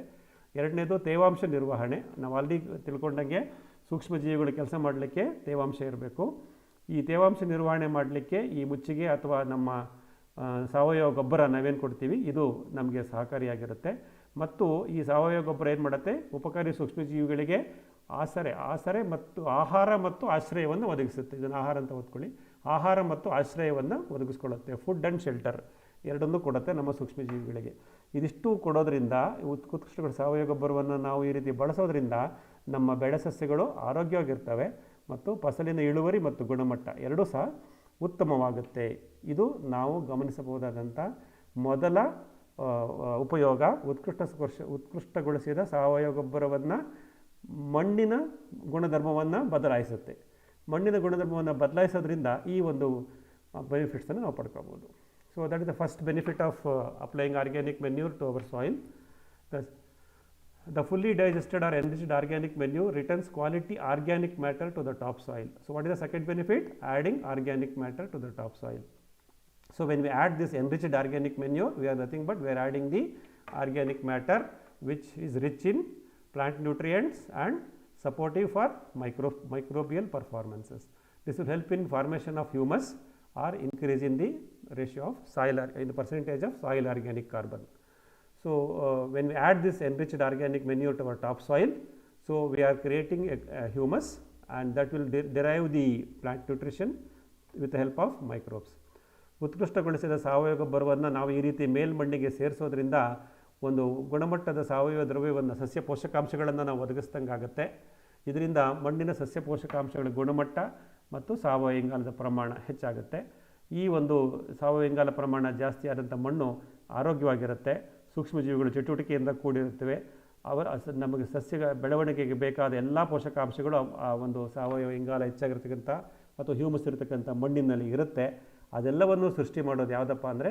ಎರಡನೇದು, ತೇವಾಂಶ ನಿರ್ವಹಣೆ. ನಾವು ಆಲ್ರೆಡಿ ತಿಳ್ಕೊಂಡಂಗೆ ಸೂಕ್ಷ್ಮಜೀವಿಗಳು ಕೆಲಸ ಮಾಡಲಿಕ್ಕೆ ತೇವಾಂಶ ಇರಬೇಕು. ಈ ತೇವಾಂಶ ನಿರ್ವಹಣೆ ಮಾಡಲಿಕ್ಕೆ ಈ ಮುಚ್ಚಿಗೆ ಅಥವಾ ನಮ್ಮ ಸಾವಯವ ಗೊಬ್ಬರ ನಾವೇನು ಕೊಡ್ತೀವಿ, ಇದು ನಮಗೆ ಸಹಕಾರಿಯಾಗಿರುತ್ತೆ. ಮತ್ತು ಈ ಸಾವಯವ ಗೊಬ್ಬರ ಏನು ಮಾಡುತ್ತೆ? ಉಪಕಾರಿ ಸೂಕ್ಷ್ಮಜೀವಿಗಳಿಗೆ ಆಸರೆ ಮತ್ತು ಆಹಾರ ಮತ್ತು ಆಶ್ರಯವನ್ನು ಒದಗಿಸುತ್ತೆ. ಇದನ್ನು ಆಹಾರ ಅಂತ ಓದ್ಕೊಳ್ಳಿ. ಆಹಾರ ಮತ್ತು ಆಶ್ರಯವನ್ನು ಒದಗಿಸ್ಕೊಳ್ಳುತ್ತೆ. ಫುಡ್ ಆ್ಯಂಡ್ ಶೆಲ್ಟರ್ ಎರಡನ್ನೂ ಕೊಡುತ್ತೆ ನಮ್ಮ ಸೂಕ್ಷ್ಮಜೀವಿಗಳಿಗೆ. ಇದಿಷ್ಟು ಕೊಡೋದ್ರಿಂದ, ಉತ್ಕೃಷ್ಟಗಳ ಸಾವಯವ ಗೊಬ್ಬರವನ್ನು ನಾವು ಈ ರೀತಿ ಬಳಸೋದ್ರಿಂದ ನಮ್ಮ ಬೆಳೆ ಸಸ್ಯಗಳು ಆರೋಗ್ಯವಾಗಿರ್ತವೆ ಮತ್ತು ಫಸಲಿನ ಇಳುವರಿ ಮತ್ತು ಗುಣಮಟ್ಟ ಎರಡೂ ಸಹ ಉತ್ತಮವಾಗುತ್ತೆ. ಇದು ನಾವು ಗಮನಿಸಬಹುದಾದಂಥ ಮೊದಲ ಉಪಯೋಗ. ಉತ್ಕೃಷ್ಟಗೊಳಿಸಿದ ಸಾವಯವ ಗೊಬ್ಬರವನ್ನು ಮಣ್ಣಿನ ಗುಣಧರ್ಮವನ್ನು ಬದಲಾಯಿಸುತ್ತೆ. ಮಣ್ಣಿನ ಗುಣಧರ್ಮವನ್ನು ಬದಲಾಯಿಸೋದ್ರಿಂದ ಈ ಒಂದು ಬೆನಿಫಿಟ್ಸನ್ನು ನಾವು ಪಡ್ಕೋಬೋದು. So that is the first benefit of applying organic manure to our soil. The fully digested or enriched organic manure returns quality organic matter to the topsoil. So what is the second benefit? Adding organic matter to the topsoil. So when we add this enriched organic manure, we are nothing but we are adding the organic matter which is rich in plant nutrients and supportive for microbial performances. This will help in formation of humus or increase in the ratio of soil, in the percentage of soil organic carbon. So when we add this enriched organic manure to our topsoil, so we are creating a humus, and that will derive the plant nutrition with the help of microbes. ಉತ್ಕೃಷ್ಟಗೊಳಿಸಿದ ಸಾವಯವ ಗೊಬ್ಬರವನ್ನು ನಾವು ಈ ರೀತಿ ಮೇಲ್ಮಣ್ಣಿಗೆ ಸೇರಿಸೋದ್ರಿಂದ ಒಂದು ಗುಣಮಟ್ಟದ ಸಾವಯವ ದ್ರವ್ಯವನ್ನು, ಸಸ್ಯ ಪೋಷಕಾಂಶಗಳನ್ನು ನಾವು ಒದಗಿಸ್ದಂಗಾಗುತ್ತೆ. ಇದರಿಂದ ಮಣ್ಣಿನ ಸಸ್ಯ ಪೋಷಕಾಂಶಗಳ ಗುಣಮಟ್ಟ ಮತ್ತು ಸಾವಯವ ಇಂಗಾಲದ ಪ್ರಮಾಣ ಹೆಚ್ಚಾಗುತ್ತೆ. ಈ ಒಂದು ಸಾವಯವ ಇಂಗಾಲ ಪ್ರಮಾಣ ಜಾಸ್ತಿ ಆದಂಥ ಮಣ್ಣು ಆರೋಗ್ಯವಾಗಿರುತ್ತೆ. ಸೂಕ್ಷ್ಮಜೀವಿಗಳು ಚಟುವಟಿಕೆಯಿಂದ ಕೂಡಿರುತ್ತವೆ. ನಮಗೆ ಸಸ್ಯ ಬೆಳವಣಿಗೆಗೆ ಬೇಕಾದ ಎಲ್ಲ ಪೋಷಕಾಂಶಗಳು ಆ ಒಂದು ಸಾವಯವ ಇಂಗಾಲ ಹೆಚ್ಚಾಗಿರ್ತಕ್ಕಂಥ ಮತ್ತು ಹ್ಯೂಮಸ್ ಇರತಕ್ಕಂಥ ಮಣ್ಣಿನಲ್ಲಿ ಇರುತ್ತೆ. ಅದೆಲ್ಲವನ್ನು ಸೃಷ್ಟಿ ಮಾಡೋದು ಯಾವುದಪ್ಪ ಅಂದರೆ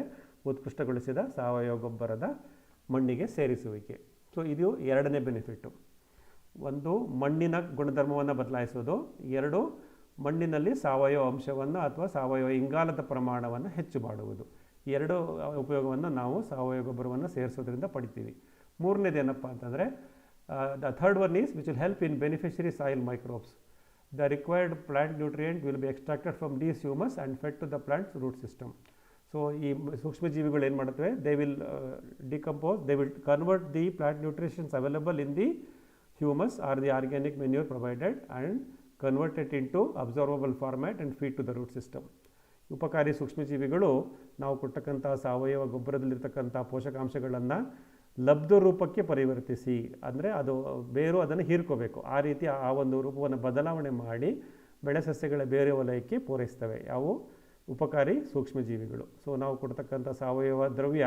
ಉತ್ಕೃಷ್ಟಗೊಳಿಸಿದ ಸಾವಯವ ಗೊಬ್ಬರದ ಮಣ್ಣಿಗೆ ಸೇರಿಸುವಿಕೆ. ಸೊ ಇದು ಎರಡನೇ ಬೆನಿಫಿಟ್ಟು. ಒಂದು ಮಣ್ಣಿನ ಗುಣಧರ್ಮವನ್ನು ಬದಲಾಯಿಸೋದು, ಎರಡು ಮಣ್ಣಿನಲ್ಲಿ ಸಾವಯವ ಅಂಶವನ್ನು ಅಥವಾ ಸಾವಯವ ಇಂಗಾಲದ ಪ್ರಮಾಣವನ್ನು ಹೆಚ್ಚು ಮಾಡುವುದು. ಈ ಎರಡು ಉಪಯೋಗವನ್ನು ನಾವು ಸಾವಯವ ಗೊಬ್ಬರವನ್ನು ಸೇರಿಸೋದ್ರಿಂದ ಪಡಿತೀವಿ. ಮೂರನೇದೇನಪ್ಪ ಅಂತಂದರೆ the third one is which will help in beneficiary soil microbes. The required plant nutrient will be extracted from these humus and fed to the plant's root system. So, ಈ ಸೂಕ್ಷ್ಮಜೀವಿಗಳು ಏನು ಮಾಡುತ್ತವೆ, they will decompose, they will convert the plant nutrients available in the humus or the organic manure provided and convert it into absorbable format and feed to the root system. ಉಪಕಾರಿ ಸೂಕ್ಷ್ಮಜೀವಿಗಳು ನಾವು ಕೊಟ್ಟಕ್ಕಂಥ ಸಾವಯವ ಗೊಬ್ಬರದಲ್ಲಿರ್ತಕ್ಕಂಥ ಪೋಷಕಾಂಶಗಳನ್ನು ಲಬ್ಧ ರೂಪಕ್ಕೆ ಪರಿವರ್ತಿಸಿ, ಅಂದರೆ ಅದು ಬೇರು ಅದನ್ನು ಹೀರ್ಕೋಬೇಕು, ಆ ರೀತಿ ಆ ಒಂದು ರೂಪವನ್ನು ಬದಲಾವಣೆ ಮಾಡಿ ಬೆಳೆ ಸಸ್ಯಗಳ ಬೇರೆ ವಲಯಕ್ಕೆ ಪೂರೈಸ್ತವೆ ಯಾವುವು ಉಪಕಾರಿ ಸೂಕ್ಷ್ಮಜೀವಿಗಳು. ಸೊ ನಾವು ಕೊಡ್ತಕ್ಕಂಥ ಸಾವಯವ ದ್ರವ್ಯ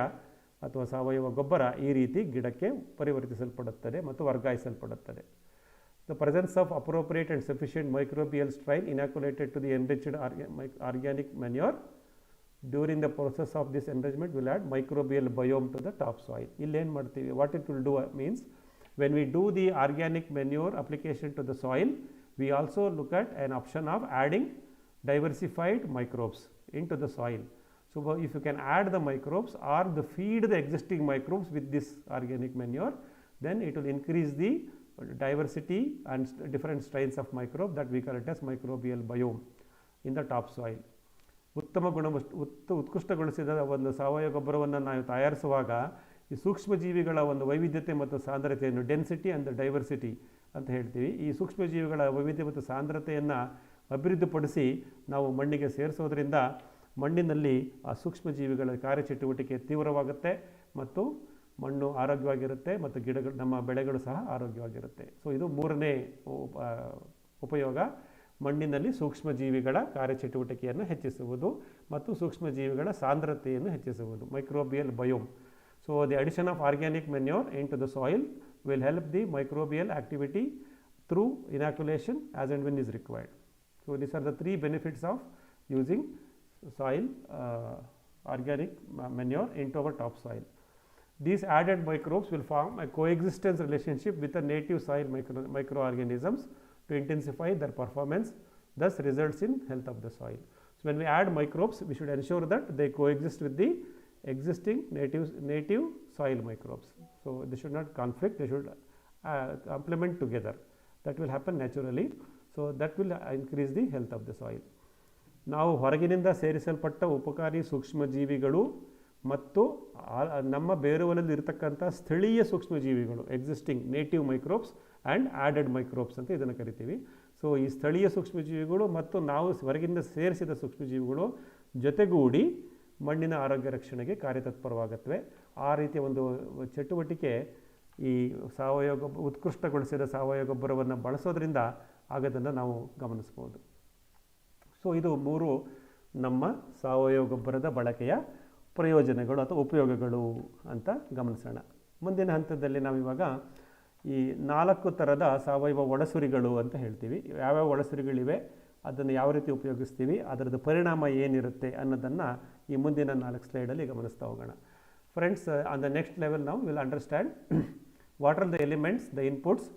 ಅಥವಾ ಸಾವಯವ ಗೊಬ್ಬರ ಈ ರೀತಿ ಗಿಡಕ್ಕೆ ಪರಿವರ್ತಿಸಲ್ಪಡುತ್ತದೆ ಮತ್ತು ವರ್ಗಾಯಿಸಲ್ಪಡುತ್ತದೆ. The presence of appropriate and sufficient microbial strain inoculated to the enriched organic manure during the process of this enrichment will add microbial biome to the topsoil. ಇಲ್ಲಿ ಏನು ಮಾಡ್ತೀವಿ, what it will do means when we do the organic manure application to the soil, we also look at an option of adding diversified microbes into the soil. So if you can add the microbes or the feed the existing microbes with this organic manure, then it will increase the diversity and different strains of microbe that we call it as microbial biome in the topsoil. ಉತ್ತಮ ಉತ್ಕೃಷ್ಟಗೊಳಿಸಿದ ಒಂದು ಸಾವಯವ ಗೊಬ್ಬರವನ್ನು ನಾವು ತಯಾರಿಸುವಾಗ ಈ ಸೂಕ್ಷ್ಮಜೀವಿಗಳ ಒಂದು ವೈವಿಧ್ಯತೆ ಮತ್ತು ಸಾಂದ್ರತೆಯನ್ನು ಡೆನ್ಸಿಟಿ ಆ್ಯಂಡ್ ಡೈವರ್ಸಿಟಿ ಅಂತ ಹೇಳ್ತೀವಿ. ಈ ಸೂಕ್ಷ್ಮಜೀವಿಗಳ ವೈವಿಧ್ಯ ಮತ್ತು ಸಾಂದ್ರತೆಯನ್ನು ಅಭಿವೃದ್ಧಿಪಡಿಸಿ ನಾವು ಮಣ್ಣಿಗೆ ಸೇರಿಸೋದ್ರಿಂದ ಮಣ್ಣಿನಲ್ಲಿ ಆ ಸೂಕ್ಷ್ಮಜೀವಿಗಳ ಕಾರ್ಯಚಟುವಟಿಕೆ ತೀವ್ರವಾಗುತ್ತೆ ಮತ್ತು ಮಣ್ಣು ಆರೋಗ್ಯವಾಗಿರುತ್ತೆ ಮತ್ತು ಗಿಡಗಳು ನಮ್ಮ ಬೆಳೆಗಳು ಸಹ ಆರೋಗ್ಯವಾಗಿರುತ್ತೆ. ಸೊ ಇದು ಮೂರನೇ ಉಪಯೋಗ, ಮಣ್ಣಿನಲ್ಲಿ ಸೂಕ್ಷ್ಮಜೀವಿಗಳ ಕಾರ್ಯಚಟುವಟಿಕೆಯನ್ನು ಹೆಚ್ಚಿಸುವುದು ಮತ್ತು ಸೂಕ್ಷ್ಮಜೀವಿಗಳ ಸಾಂದ್ರತೆಯನ್ನು ಹೆಚ್ಚಿಸುವುದು, microbial biome. So the addition of organic manure into the soil will help the microbial activity through inoculation as and when is required. So these are the 3 benefits of using soil organic manure into our topsoil. These added microbes will form a coexistence relationship with the native soil microorganisms to intensify their performance, thus results in health of the soil. So when we add microbes, we should ensure that they coexist with the existing native soil microbes. So they should not conflict, they should complement together. That will happen naturally. So that will increase the health of the soil. ನಾವು ಹೊರಗಿನಿಂದ ಸೇರಿಸಲ್ಪಟ್ಟ ಉಪಕಾರಿ ಸೂಕ್ಷ್ಮಜೀವಿಗಳು ಮತ್ತು ನಮ್ಮ ಬೇರುವಲಲ್ಲಿ ಇರತಕ್ಕಂಥ ಸ್ಥಳೀಯ ಸೂಕ್ಷ್ಮಜೀವಿಗಳು, existing native microbes and added microbes ಅಂತ ಇದನ್ನು ಕರಿತೀವಿ. ಸೊ ಈ ಸ್ಥಳೀಯ ಸೂಕ್ಷ್ಮಜೀವಿಗಳು ಮತ್ತು ನಾವು ಹೊರಗಿಂದ ಸೇರಿಸಿದ ಸೂಕ್ಷ್ಮಜೀವಿಗಳು ಜೊತೆಗೂಡಿ ಮಣ್ಣಿನ ಆರೋಗ್ಯ ರಕ್ಷಣೆಗೆ ಕಾರ್ಯತತ್ಪರವಾಗುತ್ತವೆ. ಆ ರೀತಿಯ ಒಂದು ಚಟುವಟಿಕೆ ಈ ಸಾವಯವ ಉತ್ಕೃಷ್ಟಗೊಳಿಸಿದ ಸಾವಯವ ಗೊಬ್ಬರವನ್ನು ಬಳಸೋದ್ರಿಂದ ಆಗೋದನ್ನು ನಾವು ಗಮನಿಸ್ಬೋದು. ಸೊ ಇದು 3 ನಮ್ಮ ಸಾವಯವ ಗೊಬ್ಬರದ ಬಳಕೆಯ ಪ್ರಯೋಜನಗಳು ಅಥವಾ ಉಪಯೋಗಗಳು ಅಂತ ಗಮನಿಸೋಣ. ಮುಂದಿನ ಹಂತದಲ್ಲಿ ನಾವಿವಾಗ ಈ 4 ಥರದ ಸಾವಯವ ಒಳಸುರಿಗಳು ಅಂತ ಹೇಳ್ತೀವಿ. ಯಾವ್ಯಾವ ಒಳಸುರಿಗಳಿವೆ, ಅದನ್ನು ಯಾವ ರೀತಿ ಉಪಯೋಗಿಸ್ತೀವಿ, ಅದರದ್ದು ಪರಿಣಾಮ ಏನಿರುತ್ತೆ ಅನ್ನೋದನ್ನು ಈ ಮುಂದಿನ 4 ಸ್ಲೈಡಲ್ಲಿ ಗಮನಿಸ್ತಾ ಹೋಗೋಣ. Friends, on the next level ನಾವು will understand what are the elements, the inputs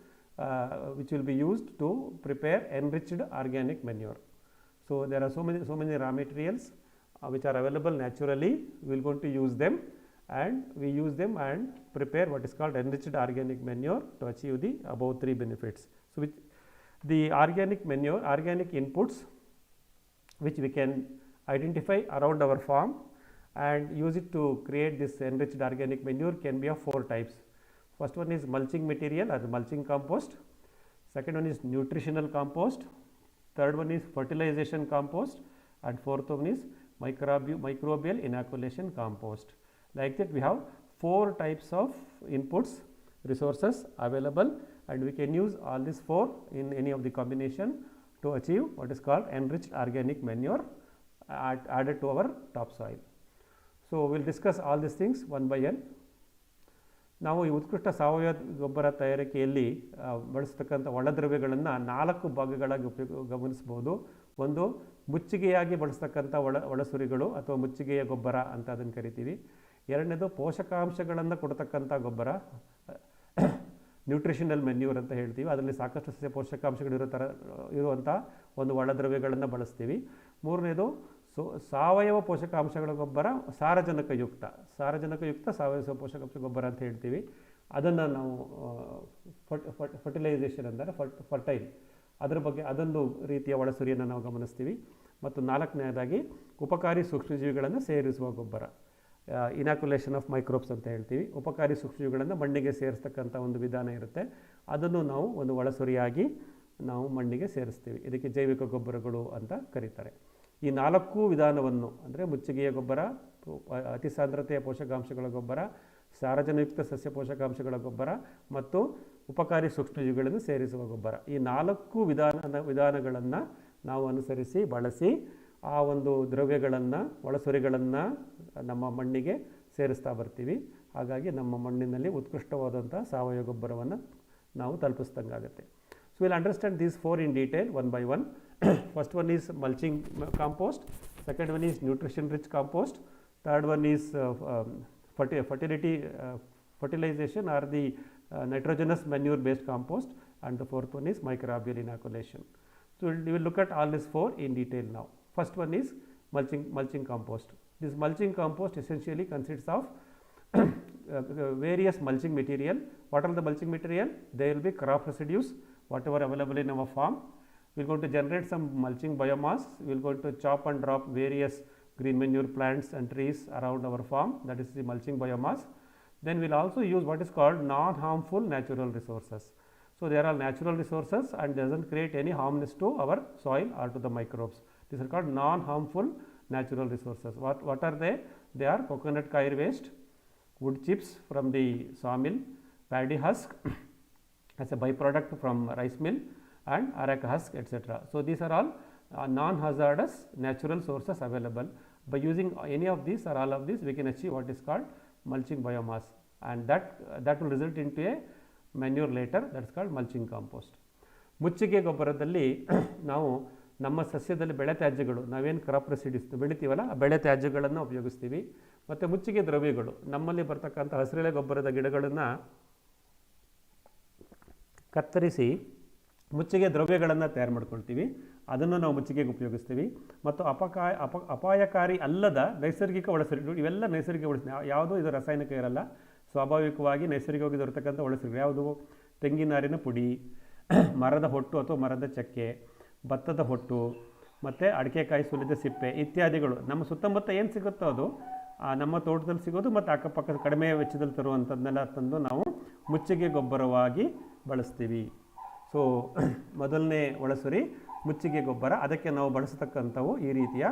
which will be used to prepare enriched organic manure. So there are so many raw materials which are available naturally. We will going to use them, and we use them and prepare what is called enriched organic manure to achieve the above 3 benefits. So which the organic manure, organic inputs which we can identify around our farm and use it to create this enriched organic manure can be of 4 types. First one is mulching material or mulching compost. Second one is nutritional compost. Third one is fertilization compost, and fourth one is microbial inoculation compost. Like that we have 4 types of inputs, resources available, and we can use all these 4 in any of the combination to achieve what is called enriched organic manure added to our topsoil. So we will discuss all these things one by one. ನಾವು ಈ ಉತ್ಕೃಷ್ಟ ಸಾವಯವ ಗೊಬ್ಬರ ತಯಾರಿಕೆಯಲ್ಲಿ ಬಳಸ್ತಕ್ಕಂಥ ಒಳದ್ರವ್ಯಗಳನ್ನು 4 ಭಾಗಗಳಾಗಿ ಗಮನಿಸ್ಬೋದು. ಒಂದು ಮುಚ್ಚಿಗೆಯಾಗಿ ಬಳಸ್ತಕ್ಕಂಥ ಒಳಸುರಿಗಳು ಅಥವಾ ಮುಚ್ಚಿಗೆಯ ಗೊಬ್ಬರ ಅಂತ ಅದನ್ನು ಕರಿತೀವಿ. ಎರಡನೇದು ಪೋಷಕಾಂಶಗಳನ್ನು ಕೊಡ್ತಕ್ಕಂಥ ಗೊಬ್ಬರ, ನ್ಯೂಟ್ರಿಷನಲ್ ಮೆನ್ಯೂರ್ ಅಂತ ಹೇಳ್ತೀವಿ. ಅದರಲ್ಲಿ ಸಾಕಷ್ಟು ಸಸ್ಯ ಪೋಷಕಾಂಶಗಳಿರೋ ಥರ ಇರುವಂಥ ಒಂದು ಒಳದ್ರವ್ಯಗಳನ್ನು ಬಳಸ್ತೀವಿ. ಮೂರನೇದು ಸಾವಯವ ಪೋಷಕಾಂಶಗಳ ಗೊಬ್ಬರ, ಸಾರಜನಕಯುಕ್ತ ಸಾವಯವ ಪೋಷಕಾಂಶ ಗೊಬ್ಬರ ಅಂತ ಹೇಳ್ತೀವಿ. ಅದನ್ನು ನಾವು ಫರ್ಟಿಲೈಸೇಷನ್ ಅಂದರೆ ಫರ್ಟೈಲ್, ಅದರ ಬಗ್ಗೆ ಅದೊಂದು ರೀತಿಯ ಒಳಸುರಿಯನ್ನು ನಾವು ಗಮನಿಸ್ತೀವಿ. ಮತ್ತು ನಾಲ್ಕನೇದಾಗಿ ಉಪಕಾರಿ ಸೂಕ್ಷ್ಮಜೀವಿಗಳನ್ನು ಸೇರಿಸುವ ಗೊಬ್ಬರ, ಇನಾಕ್ಯುಲೇಷನ್ ಆಫ್ ಮೈಕ್ರೋಬ್ಸ್ ಅಂತ ಹೇಳ್ತೀವಿ. ಉಪಕಾರಿ ಸೂಕ್ಷ್ಮಜೀವಿಗಳನ್ನು ಮಣ್ಣಿಗೆ ಸೇರಿಸ್ತಕ್ಕಂಥ ಒಂದು ವಿಧಾನ ಇರುತ್ತೆ. ಅದನ್ನು ನಾವು ಒಂದು ಒಳಸುರಿಯಾಗಿ ನಾವು ಮಣ್ಣಿಗೆ ಸೇರಿಸ್ತೀವಿ. ಇದಕ್ಕೆ ಜೈವಿಕ ಗೊಬ್ಬರಗಳು ಅಂತ ಕರೀತಾರೆ. ಈ 4 ವಿಧಾನವನ್ನು ಅಂದರೆ ಮುಚ್ಚಿಗೆಯ ಗೊಬ್ಬರ, ಅತಿ ಸಾಂದ್ರತೆಯ ಪೋಷಕಾಂಶಗಳ ಗೊಬ್ಬರ, ಸಾರಜನಯುಕ್ತ ಸಸ್ಯ ಪೋಷಕಾಂಶಗಳ ಗೊಬ್ಬರ ಮತ್ತು ಉಪಕಾರಿ ಸೂಕ್ಷ್ಮಜೀವಿಗಳನ್ನು ಸೇರಿಸುವ ಗೊಬ್ಬರ, ಈ 4 ವಿಧಾನಗಳನ್ನು ನಾವು ಅನುಸರಿಸಿ ಬಳಸಿ ಆ ಒಂದು ದ್ರವ್ಯಗಳನ್ನು, ಒಳಸುರಿಗಳನ್ನು ನಮ್ಮ ಮಣ್ಣಿಗೆ ಸೇರಿಸ್ತಾ ಬರ್ತೀವಿ. ಹಾಗಾಗಿ ನಮ್ಮ ಮಣ್ಣಿನಲ್ಲಿ ಉತ್ಕೃಷ್ಟವಾದಂಥ ಸಾವಯವ ಗೊಬ್ಬರವನ್ನು ನಾವು ತಲುಪಿಸ್ದಂಗಾಗುತ್ತೆ. So will understand these 4 in detail one by one. First one is mulching compost, second one is nutrition rich compost, third one is fertilization or the nitrogenous manure based compost, and the fourth one is microbial inoculation. So we will look at all these 4 in detail now. First one is mulching compost. This mulching compost essentially consists of various mulching material. What are the mulching material? There will be crop residues, whatever available in our farm. We are going to generate some mulching biomass. We are going to chop and drop various green manure plants and trees around our farm. That is the mulching biomass. Then we will also use what is called non-harmful natural resources. So they are all natural resources and doesn't create any harmness to our soil or to the microbes. These are called non-harmful natural resources. What are they? They are coconut coir waste, wood chips from the sawmill, paddy husk as a byproduct from rice mill, and areca husk, etc. So these are all non-hazardous natural sources available. By using any of these or all of these, we can achieve what is called mulching biomass, and that will result into a manure later, that is called mulching compost. ಮುಚ್ಚಿಗೆ ಗೊಬ್ಬರದಲ್ಲಿ ನಾವು ನಮ್ಮ ಸಸ್ಯದಲ್ಲಿ ಬೆಳೆ ತ್ಯಾಜ್ಯಗಳು, ನಾವೇನು crop residues ಬೆಳಿತೀವಲ್ಲ, ಆ ಬೆಳೆ ತ್ಯಾಜ್ಯಗಳನ್ನು ಉಪಯೋಗಿಸ್ತೀವಿ. ಮತ್ತು ಮುಚ್ಚಿಗೆ ದ್ರವ್ಯಗಳು, ನಮ್ಮಲ್ಲಿ ಬರ್ತಕ್ಕಂಥ ಹಸಿರೆಲೆ ಗೊಬ್ಬರದ ಗಿಡಗಳನ್ನು ಕತ್ತರಿಸಿ ಮುಚ್ಚಿಗೆ ದ್ರವ್ಯಗಳನ್ನು ತಯಾರು ಮಾಡ್ಕೊಳ್ತೀವಿ. ಅದನ್ನು ನಾವು ಮುಚ್ಚಿಗೆಗೆ ಉಪಯೋಗಿಸ್ತೀವಿ. ಮತ್ತು ಅಪಾಯಕಾರಿ ಅಲ್ಲದ ನೈಸರ್ಗಿಕ ಒಳಸುರಿಗಳು, ಇವೆಲ್ಲ ನೈಸರ್ಗಿಕ ಒಳಸುರಿ, ಯಾವುದೂ ಇದು ರಾಸಾಯನಿಕ ಇರಲ್ಲ, ಸ್ವಾಭಾವಿಕವಾಗಿ ನೈಸರ್ಗಿಕವಾಗಿ ದೊರೆತಕ್ಕಂಥ ಒಳಸುರಿಗಳು. ಯಾವುದು? ತೆಂಗಿನಾರಿನ ಪುಡಿ, ಮರದ ಹೊಟ್ಟು ಅಥವಾ ಮರದ ಚಕ್ಕೆ, ಭತ್ತದ ಹೊಟ್ಟು, ಮತ್ತು ಅಡಿಕೆಕಾಯಿ ಸುಲಿದ ಸಿಪ್ಪೆ ಇತ್ಯಾದಿಗಳು. ನಮ್ಮ ಸುತ್ತಮುತ್ತ ಏನು ಸಿಗುತ್ತೋ ಅದು ನಮ್ಮ ತೋಟದಲ್ಲಿ ಸಿಗೋದು, ಮತ್ತು ಅಕ್ಕಪಕ್ಕ ಕಡಿಮೆ ವೆಚ್ಚದಲ್ಲಿ ತರುವಂಥದ್ದನ್ನೆಲ್ಲ ತಂದು ನಾವು ಮುಚ್ಚಿಗೆ ಗೊಬ್ಬರವಾಗಿ ಬಳಸ್ತೀವಿ. ಸೊ ಮೊದಲನೇ ಒಳಸುರಿ ಮುಚ್ಚಿಗೆ ಗೊಬ್ಬರ. ಅದಕ್ಕೆ ನಾವು ಬಳಸತಕ್ಕಂಥವು ಈ ರೀತಿಯ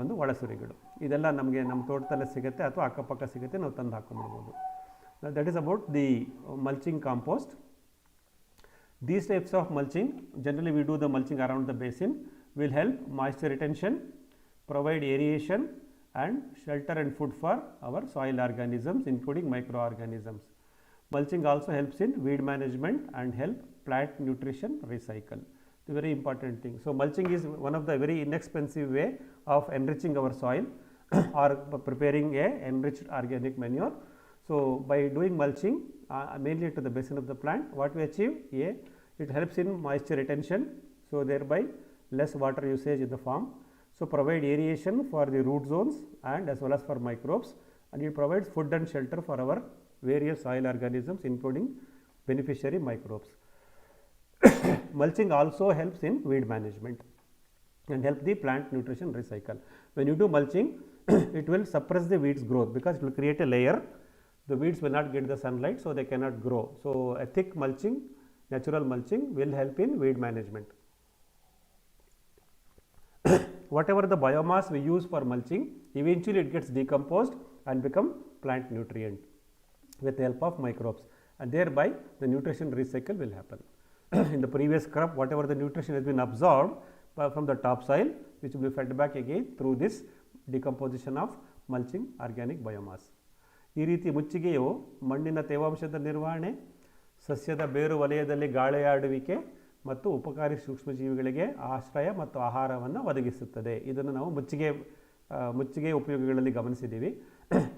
ಒಂದು ಒಳಸುರಿಗಳು. ಇದೆಲ್ಲ ನಮಗೆ ನಮ್ಮ ತೋಟದಲ್ಲೇ ಸಿಗುತ್ತೆ ಅಥವಾ ಅಕ್ಕಪಕ್ಕ ಸಿಗುತ್ತೆ, ನಾವು ತಂದು ಹಾಕೊಂಡ್ಬಿಡ್ಬೋದು. That is about the mulching compost. These types of mulching, generally we do the mulching around the basin, will help moisture retention, provide aeration and shelter and food for our soil organisms including microorganisms. Mulching also helps in weed management and help plant nutrition recycle. The very important thing. So mulching is one of the very inexpensive way of enriching our soil or preparing a enriched organic manure. So by doing mulching mainly to the basin of the plant, what we achieve? It helps in moisture retention, so thereby less water usage in the farm. So provide aeration for the root zones and as well as for microbes, and it provides food and shelter for our various soil organisms including beneficiary microbes. Mulching also helps in weed management and help the plant nutrition recycle. When you do mulching, it will suppress the weeds growth because it will create a layer. The weeds will not get the sunlight, so they cannot grow. So a thick mulching, natural mulching will help in weed management. Whatever the biomass we use for mulching, eventually it gets decomposed and become plant nutrient with the help of microbes, and thereby the nutrition recycle will happen. In the previous crop, whatever the nutrition has been absorbed from the topsoil, which will be fed back again through this decomposition of mulching organic biomass. ಈ ರೀತಿ ಮುಚ್ಚಿಗೆಯು ಮಣ್ಣಿನ ತೇವಾಂಶದ ನಿರ್ವಹಣೆ, ಸಸ್ಯದ ಬೇರು ವಲಯದಲ್ಲಿ ಗಾಳಿಯಾಡುವಿಕೆ ಮತ್ತು ಉಪಕಾರಿ ಸೂಕ್ಷ್ಮಜೀವಿಗಳಿಗೆ ಆಶ್ರಯ ಮತ್ತು ಆಹಾರವನ್ನು ಒದಗಿಸುತ್ತದೆ. ಇದನ್ನು ನಾವು ಮುಚ್ಚಿಗೆ ಉಪಯೋಗಗಳಲ್ಲಿ ಗಮನಿಸಿದ್ದೀವಿ.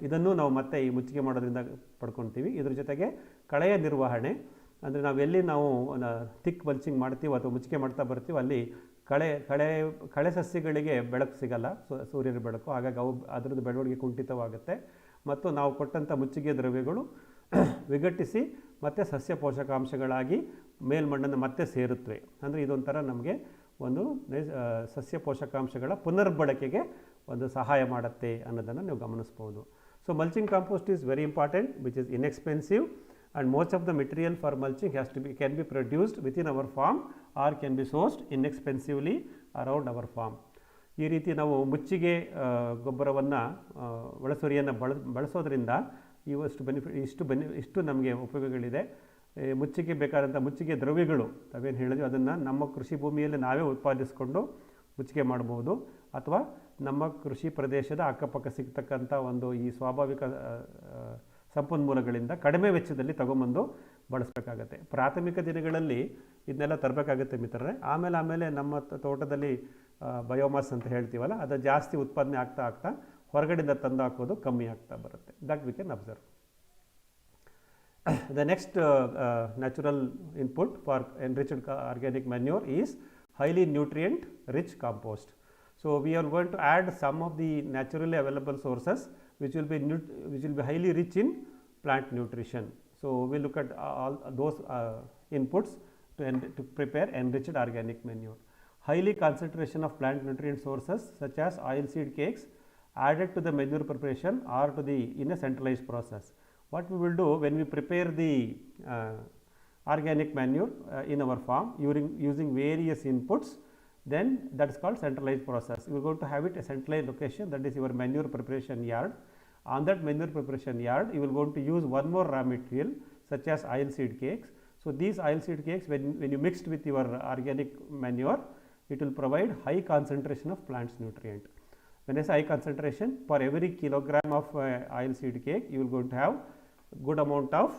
ಇದನ್ನು ನಾವು ಮತ್ತೆ ಈ ಮುಚ್ಚಿಗೆ ಮಾಡೋದ್ರಿಂದ ಪಡ್ಕೊಳ್ತೀವಿ. ಇದರ ಜೊತೆಗೆ ಕಳೆಯ ನಿರ್ವಹಣೆ, ಅಂದರೆ ನಾವು ಥಿಕ್ ಮಲ್ಚಿಂಗ್ ಮಾಡ್ತೀವೋ ಅಥವಾ ಮುಚ್ಚಿಗೆ ಮಾಡ್ತಾ ಬರ್ತೀವೋ ಅಲ್ಲಿ ಕಳೆ ಸಸ್ಯಗಳಿಗೆ ಬೆಳಕು ಸಿಗಲ್ಲ, ಸೂರ್ಯನ ಬೆಳಕು. ಹಾಗಾಗಿ ಅದರದ್ದು ಬೆಳವಣಿಗೆ ಕುಂಠಿತವಾಗುತ್ತೆ ಮತ್ತು ನಾವು ಕೊಟ್ಟಂಥ ಮುಚ್ಚಿಗೆ ದ್ರವ್ಯಗಳು ವಿಘಟಿಸಿ ಮತ್ತು ಸಸ್ಯ ಪೋಷಕಾಂಶಗಳಾಗಿ ಮೇಲ್ಮಣ್ಣನ್ನು ಮತ್ತೆ ಸೇರುತ್ತವೆ. ಅಂದರೆ ಇದೊಂಥರ ನಮಗೆ ಒಂದು ಸಸ್ಯ ಪೋಷಕಾಂಶಗಳ ಪುನರ್ಬಳಕೆಗೆ ಒಂದು ಸಹಾಯ ಮಾಡುತ್ತೆ ಅನ್ನೋದನ್ನು ನೀವು ಗಮನಿಸ್ಬೋದು. So mulching compost is very important, which is inexpensive, and most of the material for mulching can be produced within our farm or can be sourced inexpensively around our farm. ಈ ರೀತಿ ನಾವು ಮುಚ್ಚಿಗೆ ಗೊಬ್ಬರವನ್ನು ಒಳಸುರಿಯನ್ನು ಬಳಸೋದ್ರಿಂದ ಇಷ್ಟು ನಮಗೆ ಉಪಯೋಗಗಳಿದೆ. ಮುಚ್ಚಿಗೆ ಬೇಕಾದಂಥ ಮುಚ್ಚಿಗೆ ದ್ರವ್ಯಗಳು ನಾವೇನು ಹೇಳಿದ್ವಿ ಅದನ್ನು ನಮ್ಮ ಕೃಷಿ ಭೂಮಿಯಲ್ಲಿ ನಾವೇ ಉತ್ಪಾದಿಸಿಕೊಂಡು ಮುಚ್ಚಿಗೆ ಮಾಡ್ಬೋದು, ಅಥವಾ ನಮ್ಮ ಕೃಷಿ ಪ್ರದೇಶದ ಅಕ್ಕಪಕ್ಕ ಸಿಗ್ತಕ್ಕಂಥ ಒಂದು ಈ ಸ್ವಾಭಾವಿಕ ಸಂಪನ್ಮೂಲಗಳಿಂದ ಕಡಿಮೆ ವೆಚ್ಚದಲ್ಲಿ ತಗೊಂಬಂದು ಬಳಸಬೇಕಾಗತ್ತೆ. ಪ್ರಾಥಮಿಕ ದಿನಗಳಲ್ಲಿ ಇದನ್ನೆಲ್ಲ ತರಬೇಕಾಗುತ್ತೆ ಮಿತ್ರರೇ. ಆಮೇಲೆ ನಮ್ಮ ತೋಟದಲ್ಲಿ ಬಯೋಮಾಸ್ ಅಂತ ಹೇಳ್ತೀವಲ್ಲ, ಅದು ಜಾಸ್ತಿ ಉತ್ಪಾದನೆ ಆಗ್ತಾ ಹೊರಗಡೆಯಿಂದ ತಂದು ಹಾಕೋದು ಕಮ್ಮಿ ಆಗ್ತಾ ಬರುತ್ತೆ. That we can observe. The next natural input for enriched organic manure is highly nutrient rich compost. So we are going to add some of the naturally available sources which will be highly rich in plant nutrition. So we look at all those inputs to prepare enriched organic manure. Highly concentration of plant nutrient sources such as oil seed cakes added to the manure preparation or in a centralized process. What we will do when we prepare the organic manure in our farm using various inputs, then that is called centralized process. We are going to have it a centralized location, that is your manure preparation yard. On that manure preparation yard, you will going to use one more raw material such as oil seed cakes. So these oil seed cakes, when you mixed with your organic manure, it will provide high concentration of plants nutrient. When I say high concentration, for every kilogram of oil seed cake, you will going to have good amount of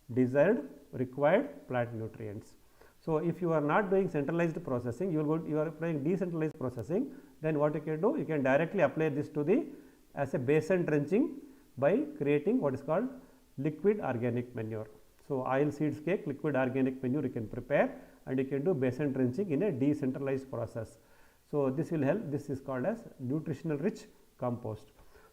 desired required plant nutrients. So if you are not doing centralized processing, you are applying decentralized processing, then what you can do, you can directly apply this to as a basin drenching by creating what is called liquid organic manure. So oil seeds cake, liquid organic manure you can prepare, and you can do basin drenching in a decentralized process. So this will help. This is called as nutritional rich compost.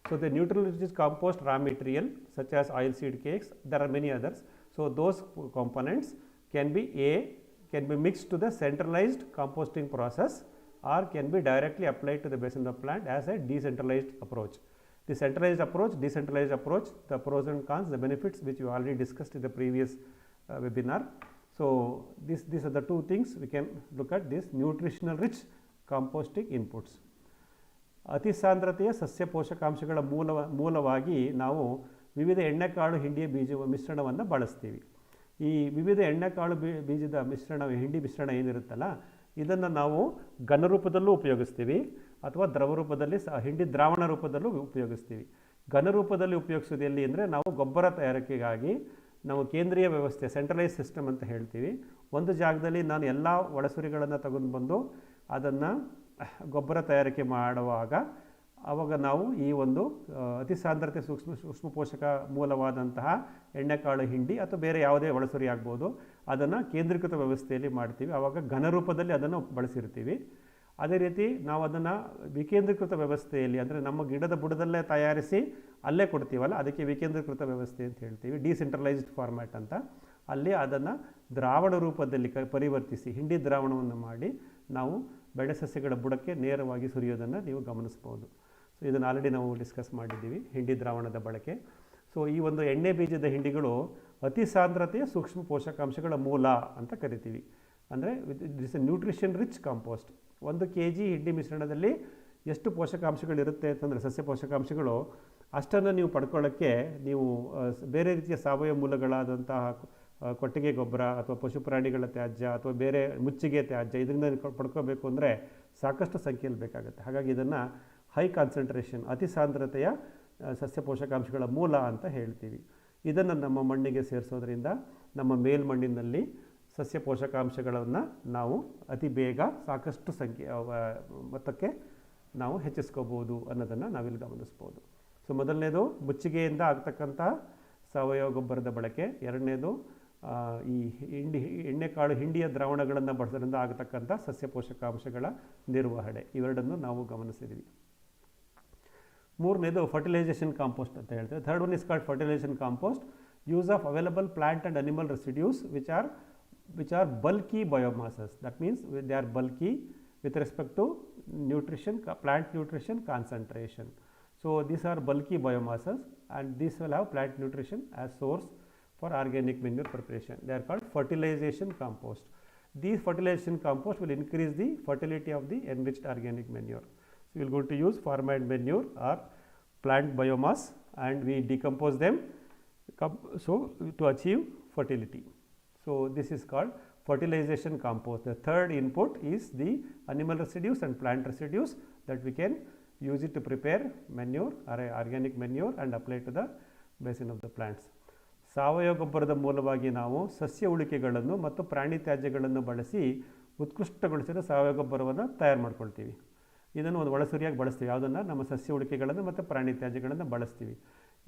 So the nutritional rich compost raw material such as oil seed cakes, there are many others. So those components can be mixed to the centralized composting process or can be directly applied to the basin of plant as a decentralized approach. The centralized approach, decentralized approach, the pros and cons, the benefits which we already discussed in the previous webinar. So these are the two things we can look at, this nutritional rich composting inputs. ಅತಿ ಸಾಂದ್ರತೆಯ ಸಸ್ಯ ಪೋಷಕಾಂಶಗಳ ಮೂಲವಾಗಿ ನಾವು ವಿವಿಧ ಎಣ್ಣೆಕಾಳು ಹಿಂಡಿಯ ಮಿಶ್ರಣವನ್ನು ಬಳಸ್ತೀವಿ. ಈ ವಿವಿಧ ಎಣ್ಣೆಕಾಳು ಬೀಜದ ಹಿಂಡಿ ಮಿಶ್ರಣ ಏನಿರುತ್ತಲ್ಲ, ಇದನ್ನು ನಾವು ಘನ ರೂಪದಲ್ಲೂ ಉಪಯೋಗಿಸ್ತೀವಿ ಅಥವಾ ದ್ರವ ರೂಪದಲ್ಲಿ ಹಿಂಡಿ ದ್ರಾವಣ ರೂಪದಲ್ಲೂ ಉಪಯೋಗಿಸ್ತೀವಿ. ಘನ ರೂಪದಲ್ಲಿ ಉಪಯೋಗಿಸೋದು ಎಲ್ಲಿ ಅಂದರೆ ನಾವು ಗೊಬ್ಬರ ತಯಾರಿಕೆಗಾಗಿ ನಾವು ಕೇಂದ್ರೀಯ ವ್ಯವಸ್ಥೆ ಸೆಂಟ್ರಲೈಸ್ ಸಿಸ್ಟಮ್ ಅಂತ ಹೇಳ್ತೀವಿ. ಒಂದು ಜಾಗದಲ್ಲಿ ನಾನು ಎಲ್ಲ ಒಳಸುರಿಗಳನ್ನು ತಗೊಂಡು ಬಂದು ಅದನ್ನು ಗೊಬ್ಬರ ತಯಾರಿಕೆ ಮಾಡುವಾಗ ಆವಾಗ ನಾವು ಈ ಒಂದು ಅತಿ ಸಾಂದ್ರತೆ ಸೂಕ್ಷ್ಮ ಪೋಷಕ ಮೂಲವಾದಂತಹ ಎಣ್ಣೆಕಾಳು ಹಿಂಡಿ ಅಥವಾ ಬೇರೆ ಯಾವುದೇ ಒಳಸುರಿ ಆಗ್ಬೋದು, ಅದನ್ನು ಕೇಂದ್ರೀಕೃತ ವ್ಯವಸ್ಥೆಯಲ್ಲಿ ಮಾಡ್ತೀವಿ. ಆವಾಗ ಘನ ರೂಪದಲ್ಲಿ ಅದನ್ನು ಬಳಸಿರ್ತೀವಿ. ಅದೇ ರೀತಿ ನಾವು ಅದನ್ನು ವಿಕೇಂದ್ರೀಕೃತ ವ್ಯವಸ್ಥೆಯಲ್ಲಿ ಅಂದರೆ ನಮ್ಮ ಗಿಡದ ಬುಡದಲ್ಲೇ ತಯಾರಿಸಿ ಅಲ್ಲೇ ಕೊಡ್ತೀವಲ್ಲ, ಅದಕ್ಕೆ ವಿಕೇಂದ್ರೀಕೃತ ವ್ಯವಸ್ಥೆ ಅಂತ ಹೇಳ್ತೀವಿ, ಡಿಸೆಂಟ್ರಲೈಸ್ಡ್ ಫಾರ್ಮ್ಯಾಟ್ ಅಂತ. ಅಲ್ಲಿ ಅದನ್ನು ದ್ರಾವಣ ರೂಪದಲ್ಲಿ ಪರಿವರ್ತಿಸಿ ಹಿಂಡಿ ದ್ರಾವಣವನ್ನು ಮಾಡಿ ನಾವು ಬೆಳೆ ಸಸ್ಯಗಳ ಬುಡಕ್ಕೆ ನೇರವಾಗಿ ಸುರಿಯೋದನ್ನು ನೀವು ಗಮನಿಸ್ಬೋದು. ಸೊ ಇದನ್ನು ಆಲ್ರೆಡಿ ನಾವು ಡಿಸ್ಕಸ್ ಮಾಡಿದ್ದೀವಿ, ಹಿಂಡಿ ದ್ರಾವಣದ ಬಳಕೆ. ಸೊ ಈ ಒಂದು ಎಣ್ಣೆ ಬೀಜದ ಹಿಂಡಿಗಳು ಅತಿ ಸಾಂದ್ರತೆಯ ಸೂಕ್ಷ್ಮ ಪೋಷಕಾಂಶಗಳ ಮೂಲ ಅಂತ ಕರಿತೀವಿ. ಅಂದರೆ it's A nutrition rich compost. 1 kg ಹಿಂಡಿ ಮಿಶ್ರಣದಲ್ಲಿ ಎಷ್ಟು ಪೋಷಕಾಂಶಗಳಿರುತ್ತೆ ಅಂತಂದರೆ ಸಸ್ಯ ಪೋಷಕಾಂಶಗಳು ಅಷ್ಟನ್ನು ನೀವು ಪಡ್ಕೊಳ್ಳೋಕ್ಕೆ ನೀವು ಬೇರೆ ರೀತಿಯ ಸಾವಯವ ಮೂಲಗಳಾದಂತಹ ಕೊಟ್ಟಿಗೆ ಗೊಬ್ಬರ ಅಥವಾ ಪಶು ಪ್ರಾಣಿಗಳ ತ್ಯಾಜ್ಯ ಅಥವಾ ಬೇರೆ ಮುಚ್ಚಿಗೆ ತ್ಯಾಜ್ಯ ಇದರಿಂದ ಪಡ್ಕೋಬೇಕು ಅಂದರೆ ಸಾಕಷ್ಟು ಸಂಖ್ಯೆಯಲ್ಲಿ ಬೇಕಾಗುತ್ತೆ. ಹಾಗಾಗಿ ಇದನ್ನು ಹೈ ಕಾನ್ಸಂಟ್ರೇಷನ್ ಅತಿ ಸಾಂದ್ರತೆಯ ಸಸ್ಯ ಪೋಷಕಾಂಶಗಳ ಮೂಲ ಅಂತ ಹೇಳ್ತೀವಿ. ಇದನ್ನು ನಮ್ಮ ಮಣ್ಣಿಗೆ ಸೇರಿಸೋದ್ರಿಂದ ನಮ್ಮ ಮೇಲ್ಮಣ್ಣಿನಲ್ಲಿ ಸಸ್ಯ ಪೋಷಕಾಂಶಗಳನ್ನು ನಾವು ಅತಿ ಬೇಗ ಸಾಕಷ್ಟು ಮೊತ್ತಕ್ಕೆ ನಾವು ಹೆಚ್ಚಿಸ್ಕೋಬೋದು ಅನ್ನೋದನ್ನು ನಾವಿಲ್ಲಿ ಗಮನಿಸ್ಬೋದು. ಸೊ ಮೊದಲನೇದು ಮುಚ್ಚಿಗೆಯಿಂದ ಆಗ್ತಕ್ಕಂಥ ಸಾವಯವ ಗೊಬ್ಬರದ ಬಳಕೆ, ಎರಡನೇದು ಈ ಎಣ್ಣೆಕಾಳು ಹಿಂಡಿಯ ದ್ರಾವಣಗಳನ್ನು ಬಳಸೋದ್ರಿಂದ ಆಗತಕ್ಕಂಥ ಸಸ್ಯ ಪೋಷಕಾಂಶಗಳ ನಿರ್ವಹಣೆ ಇವೆರಡನ್ನು ನಾವು ಗಮನಿಸಿದ್ವಿ. ಮೂರನೇದು ಫರ್ಟಿಲೈಸೇಷನ್ ಕಾಂಪೋಸ್ಟ್ ಅಂತ ಹೇಳ್ತೇವೆ. Third one is called fertilization compost, use of available plant and animal residues which are bulky biomasses. That means they are bulky with respect to nutrition, plant nutrition concentration. So these are bulky biomasses and these will have plant nutrition as source for organic manure preparation. They are called fertilization compost. These fertilization compost will increase the fertility of the enriched organic manure. So we are going to use farmyard manure or plant biomass and we decompose them so to achieve fertility. So this is called fertilization compost. The third input is the animal residues and plant residues that we can use it to prepare manure or organic manure and apply to the basin of the plants. ಸಾವಯವ ಗೊಬ್ಬರದ ಮೂಲವಾಗಿ ನಾವು ಸಸ್ಯ ಉಳಿಕೆಗಳನ್ನು ಮತ್ತು ಪ್ರಾಣಿ ತ್ಯಾಜ್ಯಗಳನ್ನು ಬಳಸಿ ಉತ್ಕೃಷ್ಟಗೊಳಿಸಿದ ಸಾವಯವ ಗೊಬ್ಬರವನ್ನು ತಯಾರು ಮಾಡ್ಕೊಳ್ತೀವಿ. ಇದನ್ನು ಒಂದು ಒಳಸುರಿಯಾಗಿ ಬಳಸ್ತೀವಿ. ಯಾವುದನ್ನು? ನಮ್ಮ ಸಸ್ಯ ಉಳಿಕೆಗಳನ್ನು ಮತ್ತು ಪ್ರಾಣಿ ತ್ಯಾಜ್ಯಗಳನ್ನು ಬಳಸ್ತೀವಿ.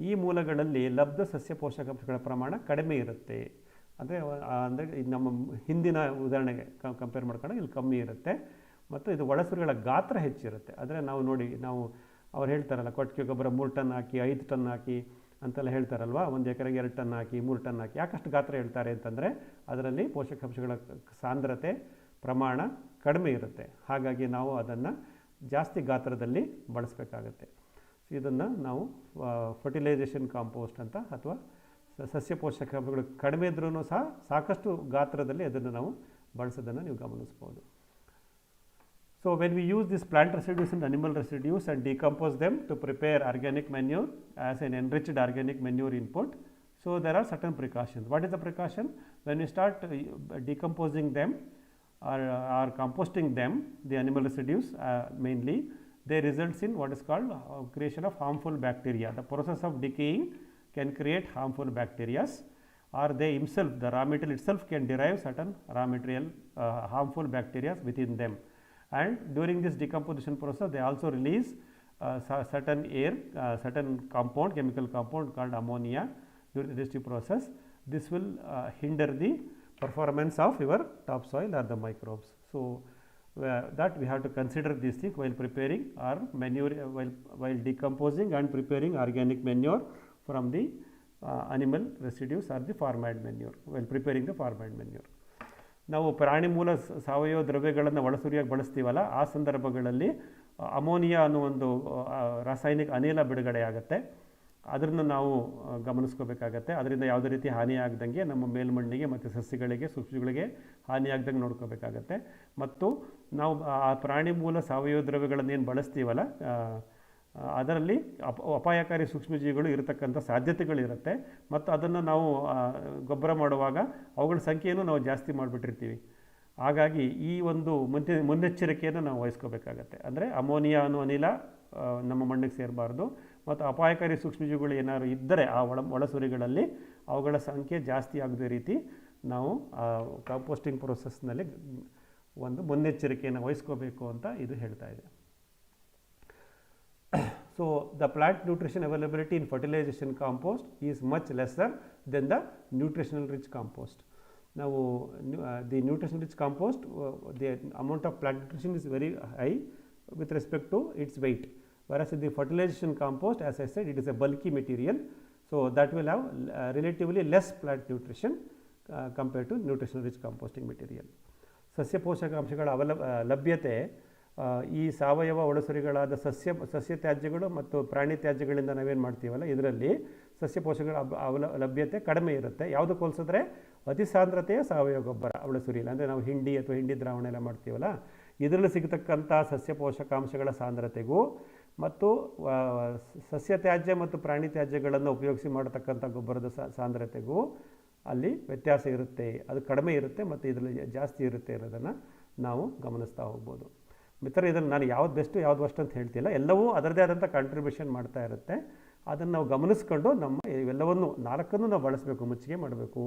ಈ ಮೂಲಗಳಲ್ಲಿ ಲಬ್ಧ ಸಸ್ಯ ಪೋಷಕಾಂಶಗಳ ಪ್ರಮಾಣ ಕಡಿಮೆ ಇರುತ್ತೆ. ಅಂದರೆ ನಮ್ಮ ಹಿಂದಿನ ಉದಾಹರಣೆಗೆ ಕಂಪೇರ್ ಮಾಡ್ಕೊಂಡಾಗ ಇಲ್ಲಿ ಕಮ್ಮಿ ಇರುತ್ತೆ ಮತ್ತು ಇದು ಒಳಸುರಿಗಳ ಗಾತ್ರ ಹೆಚ್ಚಿರುತ್ತೆ. ಅಂದರೆ ನಾವು ಅವ್ರು ಹೇಳ್ತಾರಲ್ಲ, ಕೊಟ್ಟಿಗೆ ಗೊಬ್ಬರ 3 ಟನ್ ಹಾಕಿ 5 ಟನ್ ಹಾಕಿ ಅಂತೆಲ್ಲ ಹೇಳ್ತಾರಲ್ವ, 1 ಎಕರೆಗೆ 2 ಟನ್ ಹಾಕಿ 3 ಟನ್ ಹಾಕಿ. ಯಾಕಷ್ಟು ಗಾತ್ರ ಹೇಳ್ತಾರೆ ಅಂತಂದರೆ ಅದರಲ್ಲಿ ಪೋಷಕಾಂಶಗಳ ಸಾಂದ್ರತೆ ಪ್ರಮಾಣ ಕಡಿಮೆ ಇರುತ್ತೆ. ಹಾಗಾಗಿ ನಾವು ಅದನ್ನು ಜಾಸ್ತಿ ಗಾತ್ರದಲ್ಲಿ ಬಳಸಬೇಕಾಗತ್ತೆ. ಇದನ್ನು ನಾವು ಫರ್ಟಿಲೈಸೇಷನ್ ಕಾಂಪೋಸ್ಟ್ ಅಂತ ಅಥವಾ ಸಸ್ಯ ಪೋಷಕಾಂಶಗಳು ಕಡಿಮೆ ಇದ್ರೂ ಸಹ ಸಾಕಷ್ಟು ಗಾತ್ರದಲ್ಲಿ ಅದನ್ನು ನಾವು ಬಳಸೋದನ್ನು ನೀವು ಗಮನಿಸ್ಬೋದು. So when we use these plant residues and animal residues and decompose them to prepare organic manure as an enriched organic manure input, so there are certain precautions. What is the precaution? When we start decomposing them or composting them, the animal residues mainly, they results in what is called creation of harmful bacteria. The process of decaying can create harmful bacteria, or they himself, the raw material itself can derive certain raw material harmful bacteria within them. And during this decomposition process they also release certain air, certain compound, chemical compound called ammonia during the digestive process. This will hinder the performance of your topsoil or the microbes. So that we have to consider these things while preparing our manure, while decomposing and preparing organic manure from the animal residues or the farmyard manure, while preparing the farmyard manure. ನಾವು ಪ್ರಾಣಿ ಮೂಲ ಸಾವಯವ ದ್ರವ್ಯಗಳನ್ನು ಒಳಸುರಿಯಾಗಿ ಬಳಸ್ತೀವಲ್ಲ, ಆ ಸಂದರ್ಭಗಳಲ್ಲಿ ammonia ಅನ್ನೋ ಒಂದು ರಾಸಾಯನಿಕ ಅನಿಲ ಬಿಡುಗಡೆ ಆಗುತ್ತೆ. ಅದನ್ನು ನಾವು ಗಮನಿಸ್ಕೋಬೇಕಾಗತ್ತೆ. ಅದರಿಂದ ಯಾವುದೇ ರೀತಿ ಹಾನಿಯಾಗದಂಗೆ ನಮ್ಮ ಮೇಲ್ಮಣ್ಣಿಗೆ ಮತ್ತು ಸಸ್ಯಗಳಿಗೆ ಸೂಕ್ಷ್ಮಗಳಿಗೆ ಹಾನಿಯಾಗದಂಗೆ ನೋಡ್ಕೋಬೇಕಾಗತ್ತೆ. ಮತ್ತು ನಾವು ಆ ಪ್ರಾಣಿ ಮೂಲ ಸಾವಯವ ದ್ರವ್ಯಗಳನ್ನು ಏನು ಬಳಸ್ತೀವಲ್ಲ, ಅದರಲ್ಲಿ ಅಪಾಯಕಾರಿ ಸೂಕ್ಷ್ಮಜೀವಿಗಳು ಇರತಕ್ಕಂಥ ಸಾಧ್ಯತೆಗಳಿರುತ್ತೆ. ಮತ್ತು ಅದನ್ನು ನಾವು ಗೊಬ್ಬರ ಮಾಡುವಾಗ ಅವುಗಳ ಸಂಖ್ಯೆಯನ್ನು ನಾವು ಜಾಸ್ತಿ ಮಾಡಿಬಿಟ್ಟಿರ್ತೀವಿ. ಹಾಗಾಗಿ ಈ ಒಂದು ಮುನ್ನೆಚ್ಚರಿಕೆಯನ್ನು ನಾವು ವಹಿಸ್ಕೋಬೇಕಾಗತ್ತೆ. ಅಂದರೆ ಅಮೋನಿಯಾ ಅನ್ನೋ ಅನಿಲ ನಮ್ಮ ಮಣ್ಣಿಗೆ ಸೇರಬಾರ್ದು. ಮತ್ತು ಅಪಾಯಕಾರಿ ಸೂಕ್ಷ್ಮಜೀವಿಗಳು ಏನಾದ್ರು ಇದ್ದರೆ ಆ ಒಳಸುರಿಗಳಲ್ಲಿ ಅವುಗಳ ಸಂಖ್ಯೆ ಜಾಸ್ತಿ ಆಗದ ರೀತಿ ನಾವು ಕಾಂಪೋಸ್ಟಿಂಗ್ ಪ್ರೊಸೆಸ್ನಲ್ಲಿ ಒಂದು ಮುನ್ನೆಚ್ಚರಿಕೆಯನ್ನು ವಹಿಸ್ಕೋಬೇಕು ಅಂತ ಇದು ಹೇಳ್ತಾ ಇದೆ. So the plant nutrition availability in fertilization compost is much lesser than the nutritional rich compost. Now the nutrition rich compost, the amount of plant nutrition is very high with respect to its weight, whereas in the fertilization compost, as I said, it is a bulky material, so that will have relatively less plant nutrition compared to nutritional rich composting material. ಸಸ್ಯ ಪೋಷಕಾಂಶಗಳ ಲಭ್ಯತೆ ಈ ಸಾವಯವ ಒಳಸುರಿಗಳಾದ ಸಸ್ಯ ತ್ಯಾಜ್ಯಗಳು ಮತ್ತು ಪ್ರಾಣಿ ತ್ಯಾಜ್ಯಗಳಿಂದ ನಾವೇನು ಮಾಡ್ತೀವಲ್ಲ, ಇದರಲ್ಲಿ ಸಸ್ಯ ಪೋಷಕಗಳ ಲಭ್ಯತೆ ಕಡಿಮೆ ಇರುತ್ತೆ. ಯಾವುದಕ್ಕೆ ಹೋಲಿಸಿದ್ರೆ ಅತಿ ಸಾಂದ್ರತೆಯ ಸಾವಯವ ಗೊಬ್ಬರ ಒಳಸುರಿಯಲ್ಲಿ, ಅಂದರೆ ನಾವು ಹಿಂಡಿ ಅಥವಾ ಹಿಂಡಿ ದ್ರಾವಣ ಎಲ್ಲ ಮಾಡ್ತೀವಲ್ಲ, ಇದರಲ್ಲಿ ಸಿಗತಕ್ಕಂಥ ಸಸ್ಯ ಪೋಷಕಾಂಶಗಳ ಸಾಂದ್ರತೆಗೂ ಮತ್ತು ಸಸ್ಯ ತ್ಯಾಜ್ಯ ಮತ್ತು ಪ್ರಾಣಿ ತ್ಯಾಜ್ಯಗಳನ್ನು ಉಪಯೋಗಿಸಿ ಮಾಡತಕ್ಕಂಥ ಗೊಬ್ಬರದ ಸಾಂದ್ರತೆಗೂ ಅಲ್ಲಿ ವ್ಯತ್ಯಾಸ ಇರುತ್ತೆ. ಅದು ಕಡಿಮೆ ಇರುತ್ತೆ ಮತ್ತು ಇದರಲ್ಲಿ ಜಾಸ್ತಿ ಇರುತ್ತೆ ಇರೋದನ್ನು ನಾವು ಗಮನಿಸ್ತಾ ಹೋಗ್ಬೋದು. ಮಿತ್ರ, ಇದನ್ನು ನಾನು ಯಾವ್ದು ಬೆಸ್ಟು ಯಾವ್ದು ವರ್ಸ್ಟ್ ಅಂತ ಹೇಳ್ತಿಲ್ಲ, ಎಲ್ಲವೂ ಅದರದೇ ಆದಂಥ ಕಾಂಟ್ರಿಬ್ಯೂಷನ್ ಮಾಡ್ತಾ ಇರುತ್ತೆ. ಅದನ್ನು ನಾವು ಗಮನಿಸ್ಕೊಂಡು ನಮ್ಮ ಇವೆಲ್ಲವನ್ನು 4 ನಾವು ಬಳಸಬೇಕು. ಮುಚ್ಚಿಗೆ ಮಾಡಬೇಕು,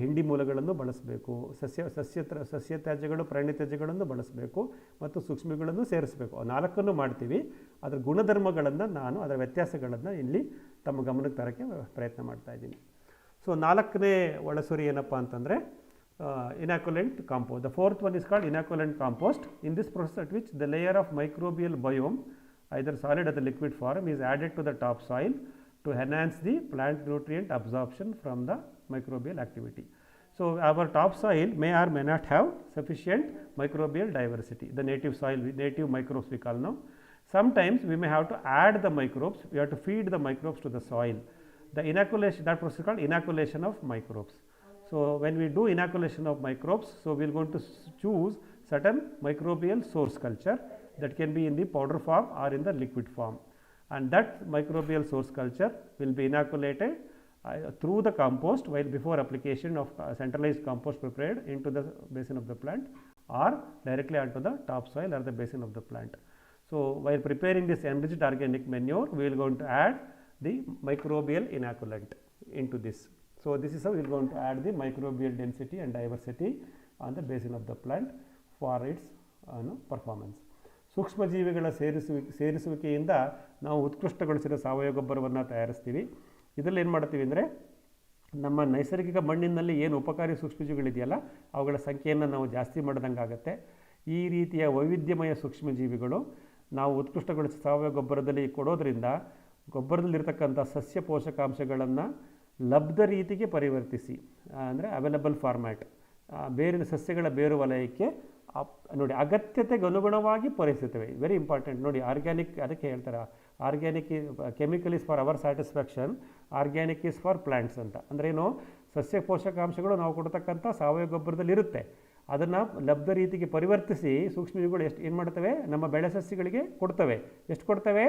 ಹಿಂಡಿ ಮೂಲಗಳನ್ನು ಬಳಸಬೇಕು, ಸಸ್ಯ ತ್ಯಾಜ್ಯಗಳು ಪ್ರಾಣಿ ತ್ಯಾಜ್ಯಗಳನ್ನು ಬಳಸಬೇಕು ಮತ್ತು ಸೂಕ್ಷ್ಮಗಳನ್ನು ಸೇರಿಸಬೇಕು. 4 ಮಾಡ್ತೀವಿ. ಅದರ ಗುಣಧರ್ಮಗಳನ್ನು ಅದರ ವ್ಯತ್ಯಾಸಗಳನ್ನು ಇಲ್ಲಿ ತಮ್ಮ ಗಮನಕ್ಕೆ ತರೋಕ್ಕೆ ಪ್ರಯತ್ನ ಮಾಡ್ತಾ ಇದ್ದೀನಿ. ಸೊ ನಾಲ್ಕನೇ ಒಳಸುರಿ ಏನಪ್ಪ ಅಂತಂದರೆ inoculant compost. The fourth one is called inoculant compost. In this process at which the layer of microbial biome, either solid or the liquid form, is added to the topsoil to enhance the plant nutrient absorption from the microbial activity. So our topsoil may or may not have sufficient microbial diversity, the native soil, native microbes we call now. Sometimes we may have to add the microbes, we have to feed the microbes to the soil. The inoculation, that process is called inoculation of microbes. So when we do inoculation of microbes, so we are going to choose certain microbial source culture that can be in the powder form or in the liquid form, and that microbial source culture will be inoculated through the compost while before application of centralized compost prepared into the basin of the plant or directly onto the topsoil or the basin of the plant. So while preparing this enriched organic manure, we will going to add the microbial inoculant into this. So this is how we are going to add the microbial density and diversity on the basin of the plant for its performance. ಸೂಕ್ಷ್ಮ ಜೀವಿಗಳ ಸೇರಿಸುವಿಕೆಯಿಂದ ನಾವು ಉತ್ಕೃಷ್ಟಗೊಳಿಸಿದ ಸಾವಯವ ಗೊಬ್ಬರವನ್ನು ತಯಾರಿಸ್ತೀವಿ. ಇದರಲ್ಲಿ ಏನು ಮಾಡ್ತೀವಿ ಅಂದರೆ ನಮ್ಮ ನೈಸರ್ಗಿಕ ಮಣ್ಣಿನಲ್ಲಿ ಏನು ಉಪಕಾರಿ ಸೂಕ್ಷ್ಮಜೀವಿಗಳಿದೆಯಲ್ಲ ಅವುಗಳ ಸಂಖ್ಯೆಯನ್ನು ನಾವು ಜಾಸ್ತಿ ಮಾಡಿದಂಗೆ ಆಗುತ್ತೆ. ಈ ರೀತಿಯ ವೈವಿಧ್ಯಮಯ ಸೂಕ್ಷ್ಮಜೀವಿಗಳು ನಾವು ಉತ್ಕೃಷ್ಟಗೊಳಿಸಿದ ಸಾವಯವ ಗೊಬ್ಬರದಲ್ಲಿ ಕೊಡೋದ್ರಿಂದ ಗೊಬ್ಬರದಲ್ಲಿರ್ತಕ್ಕಂಥ ಸಸ್ಯ ಪೋಷಕಾಂಶಗಳನ್ನು ಲಬ್ಧ ರೀತಿಗೆ ಪರಿವರ್ತಿಸಿ, ಅಂದರೆ ಅವೈಲಬಲ್ ಫಾರ್ಮ್ಯಾಟ್, ಬೇರಿನ ಸಸ್ಯಗಳ ಬೇರು ವಲಯಕ್ಕೆ ನೋಡಿ ಅಗತ್ಯತೆಗೆ ಅನುಗುಣವಾಗಿ ಪರಿಸ್ಥಿತವೆ. ವೆರಿ ಇಂಪಾರ್ಟೆಂಟ್ ನೋಡಿ. ಆರ್ಗ್ಯಾನಿಕ್ ಅದಕ್ಕೆ ಹೇಳ್ತಾರೆ, organic chemical is for our satisfaction, organic is for plants ಅಂತ. ಅಂದ್ರೇನು, ಸಸ್ಯ ಪೋಷಕಾಂಶಗಳು ನಾವು ಕೊಡ್ತಕ್ಕಂಥ ಸಾವಯವ ಗೊಬ್ಬರದಲ್ಲಿ ಇರುತ್ತೆ, ಅದನ್ನು ಲಬ್ಧ ರೀತಿಗೆ ಪರಿವರ್ತಿಸಿ ಸೂಕ್ಷ್ಮಜೀವಿಗಳು ಏನು ಮಾಡ್ತವೆ, ನಮ್ಮ ಬೆಳೆ ಸಸ್ಯಗಳಿಗೆ ಕೊಡ್ತವೆ. ಎಷ್ಟು ಕೊಡ್ತವೆ?